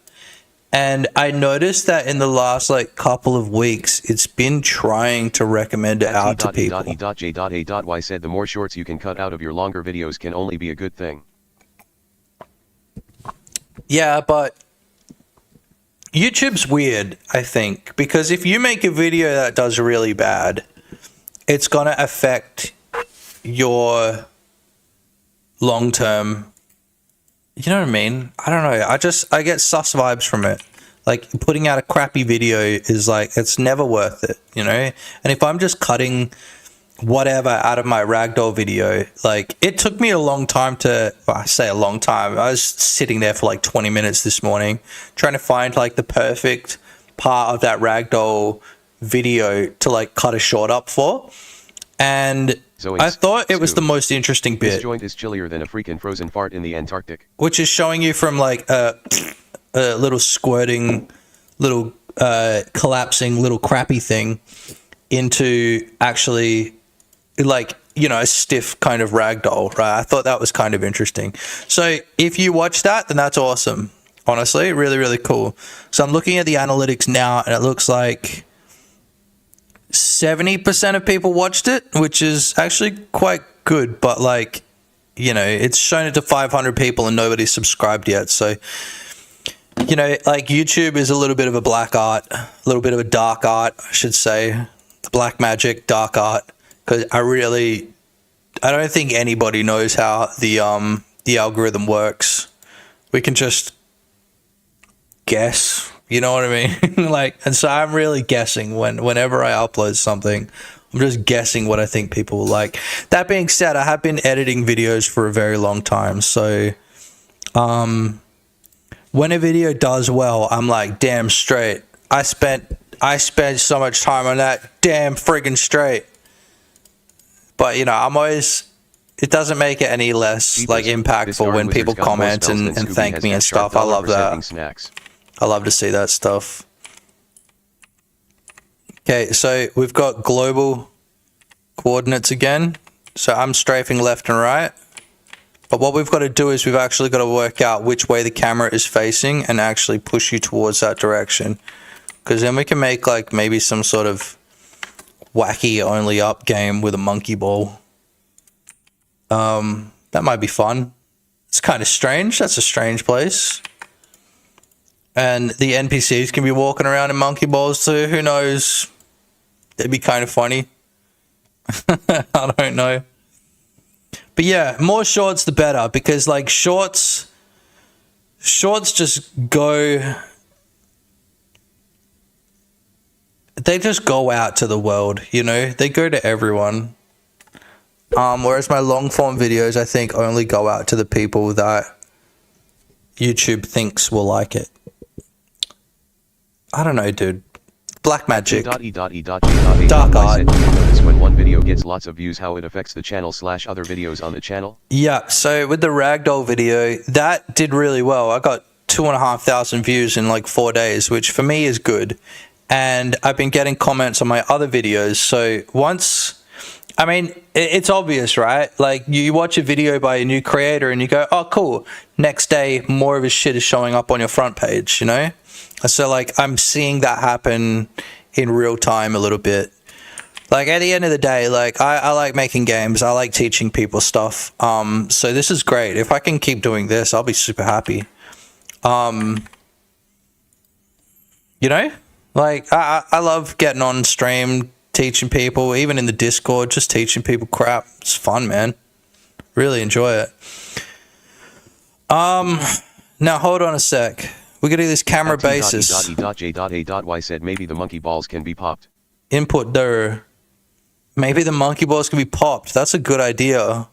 And I noticed that in the last like couple of weeks, it's been trying to recommend it out to people. J.A.Y said the more shorts you can cut out of your longer videos can only be a good thing. Yeah, but YouTube's weird, I think, because if you make a video that does really bad, it's going to affect your long-term, you know what I mean? I don't know. I get sus vibes from it. Like, putting out a crappy video is like, it's never worth it, you know? And if I'm just cutting whatever out of my ragdoll video, like, it took me a long time to, well, I say a long time. I was sitting there for like 20 minutes this morning trying to find like the perfect part of that ragdoll video to like cut a short up for. And I thought it was the most interesting bit. This joint is chillier than a freaking frozen fart in the Antarctic. Which is showing you from like a little squirting, little collapsing, little crappy thing into actually like, you know, a stiff kind of ragdoll, right? I thought that was kind of interesting. So if you watch that, then that's awesome. Honestly, really, really cool. So I'm looking at the analytics now and it looks like 70% of people watched it, which is actually quite good, but like, you know, it's shown it to 500 people and nobody's subscribed yet. So, you know, like YouTube is a little bit of a black art, a little bit of a dark art, I should say, black magic, dark art, because I don't think anybody knows how the algorithm works. We can just guess. You know what I mean? Like, and so I'm really guessing whenever I upload something, I'm just guessing what I think people will like. That being said, I have been editing videos for a very long time. So, when a video does well, I'm like, damn straight. I spent so much time on that, damn friggin' straight. But, you know, I'm always, it doesn't make it any less like impactful when people comment and thank me and stuff. I love that. I love to see that stuff. Okay, so we've got global coordinates again. So I'm strafing left and right. But what we've got to do is we've actually got to work out which way the camera is facing and actually push you towards that direction. Because then we can make like maybe some sort of wacky only up game with a monkey ball. That might be fun. It's kind of strange. That's a strange place. And the NPCs can be walking around in monkey balls too. Who knows? It'd be kind of funny. I don't know. But yeah, more shorts the better, because like shorts just go, they just go out to the world, you know? They go to everyone. Whereas my long form videos, I think, only go out to the people that YouTube thinks will like it. I don't know, dude. Black magic. Dark art. Notice when one video gets lots of views how it affects the channel / other videos on the channel? Yeah, so with the ragdoll video, that did really well. I got 2,500 views in like 4 days, which for me is good. And I've been getting comments on my other videos. So once, I mean, it's obvious, right? Like you watch a video by a new creator and you go, oh, cool. Next day, more of his shit is showing up on your front page, you know? So like I'm seeing that happen in real time a little bit. Like at the end of the day, like I like making games. I like teaching people stuff. So this is great. If I can keep doing this, I'll be super happy. You know, like I love getting on stream, teaching people, even in the Discord, just teaching people crap. It's fun, man. Really enjoy it. Now hold on a sec. We gotta do this camera basis. J.A.Y said maybe the monkey balls can be popped. Input there. Maybe the monkey balls can be popped. That's a good idea.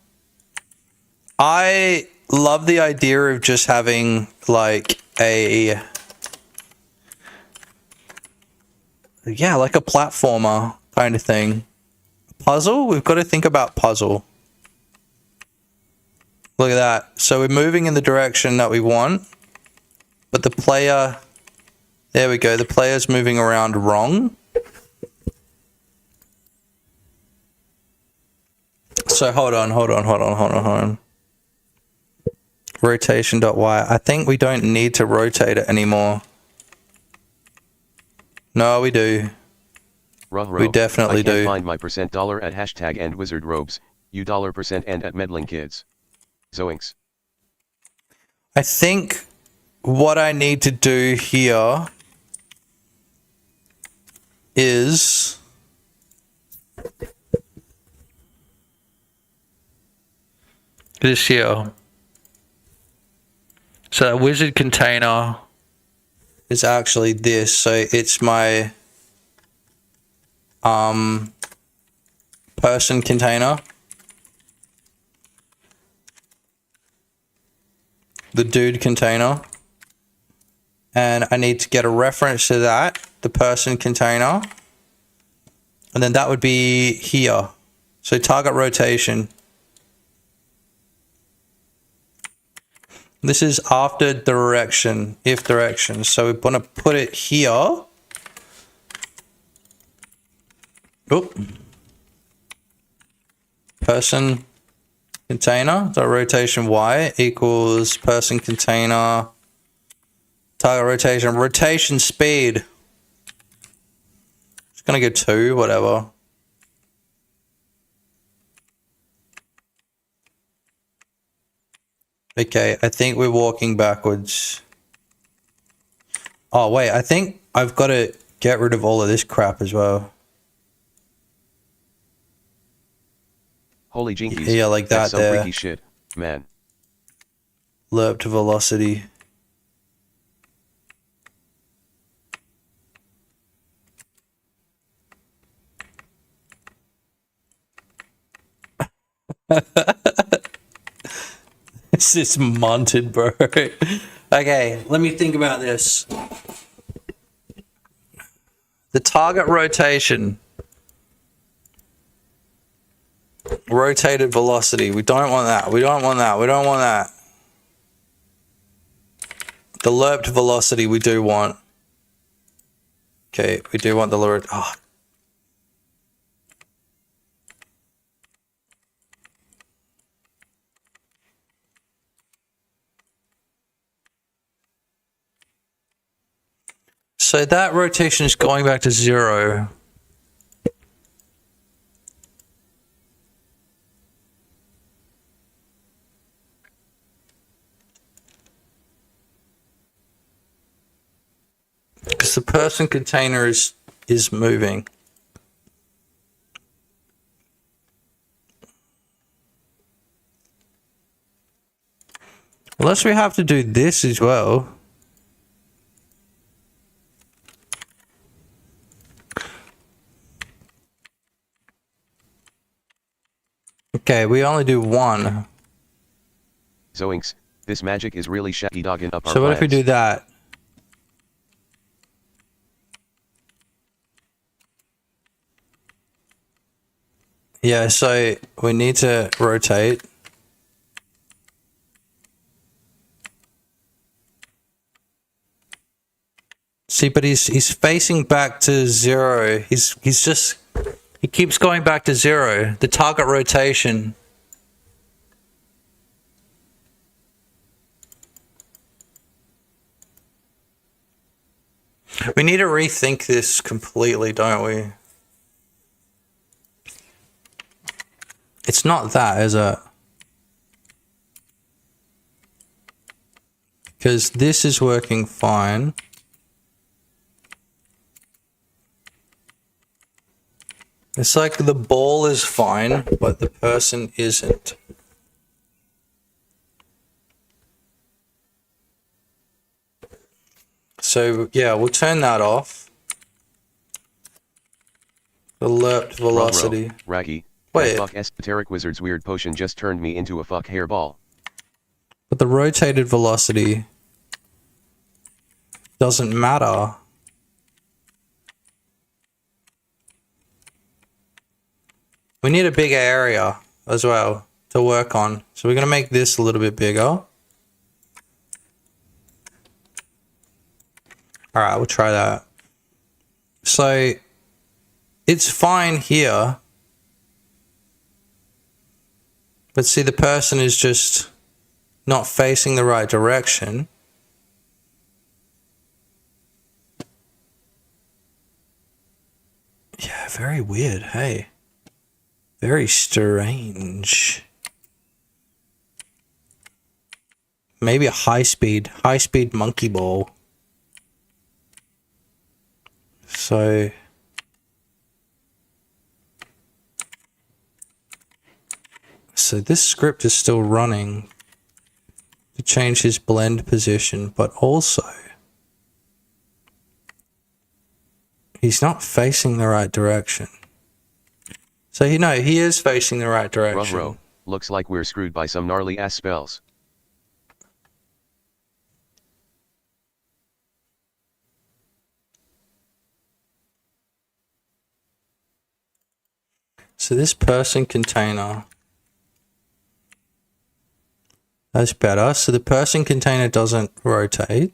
I love the idea of just having like a, yeah, like a platformer kind of thing. Puzzle? We've got to think about puzzle. Look at that. So we're moving in the direction that we want. But the player, there we go, the player's moving around wrong. So hold on. Rotation.y. I think we don't need to rotate it anymore. No, we do. We definitely do. I can't find my $$ at hashtag and wizard robes, you $% and at meddling kids. Zoinks. I think what I need to do here is this here. So that wizard container is actually this. So it's my person container. The dude container. And I need to get a reference to that, the person container. And then that would be here. So target rotation. This is after direction, if direction. So we're going to put it here. Oop. Person container, so rotation Y equals person container. Target rotation, rotation speed. It's gonna go 2, whatever. Okay, I think we're walking backwards. Oh wait, I think I've got to get rid of all of this crap as well. Holy jinkies. Yeah, like that That's some there. freaky shit, man. Lerp to velocity. This is monted, bro. Okay, let me think about this. The target rotation. Rotated velocity. We don't want that. We don't want that. We don't want that. The lerped velocity we do want. Okay, we do want the lerped. Oh. So that rotation is going back to 0. Because the person container is moving. Unless we have to do this as well. Okay, we only do one. Zoinks, this magic is really shaggy dogging up our So what if we do that? Yeah, so we need to rotate. See, but he's facing back to 0. He keeps going back to 0. The target rotation. We need to rethink this completely, don't we? It's not that, is it? Because this is working fine. It's like the ball is fine, but the person isn't. So yeah, we'll turn that off. Alert velocity. Raggy. Wait. Fuck esoteric wizard's weird potion just turned me into a fuck hairball. But the rotated velocity doesn't matter. We need a bigger area as well to work on. So we're going to make this a little bit bigger. Alright, we'll try that. So it's fine here. But see, the person is just not facing the right direction. Yeah, very weird, hey. Very strange. Maybe a high speed monkey ball. So this script is still running to change his blend position, but also he's not facing the right direction. So you know, he is facing the right direction. Ruh-roh, looks like we're screwed by some gnarly ass spells. So this person container, that's better. So the person container doesn't rotate.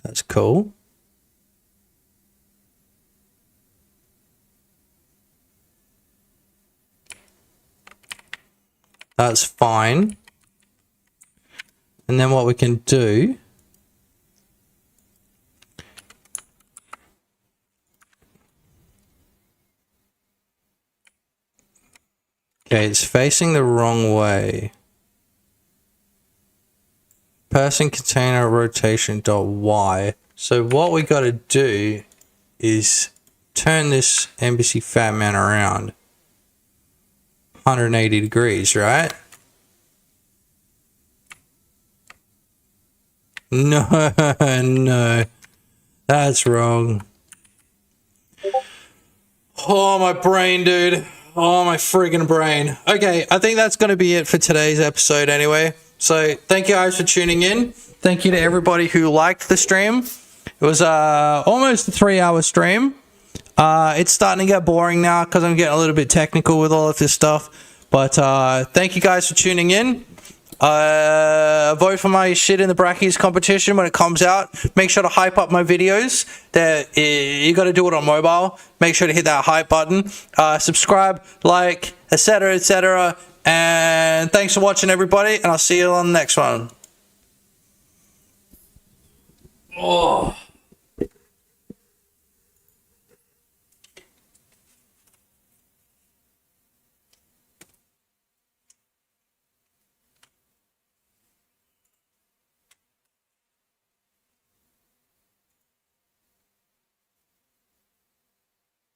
That's cool. That's fine. And then what we can do okay, it's facing the wrong way. Person container rotation dot Y. So what we got to do is turn this NPC fat man around 180 degrees, right? No, no, that's wrong. Oh, my brain, dude. Oh, my friggin' brain. Okay, I think that's going to be it for today's episode anyway. So thank you guys for tuning in. Thank you to everybody who liked the stream. It was almost a 3-hour stream. It's starting to get boring now because I'm getting a little bit technical with all of this stuff. But thank you guys for tuning in. Vote for my shit in the Brackeys competition when it comes out. Make sure to hype up my videos. You got to do it on mobile. Make sure to hit that hype button. Subscribe, like, etc., etc. And thanks for watching, everybody. And I'll see you on the next one. Oh.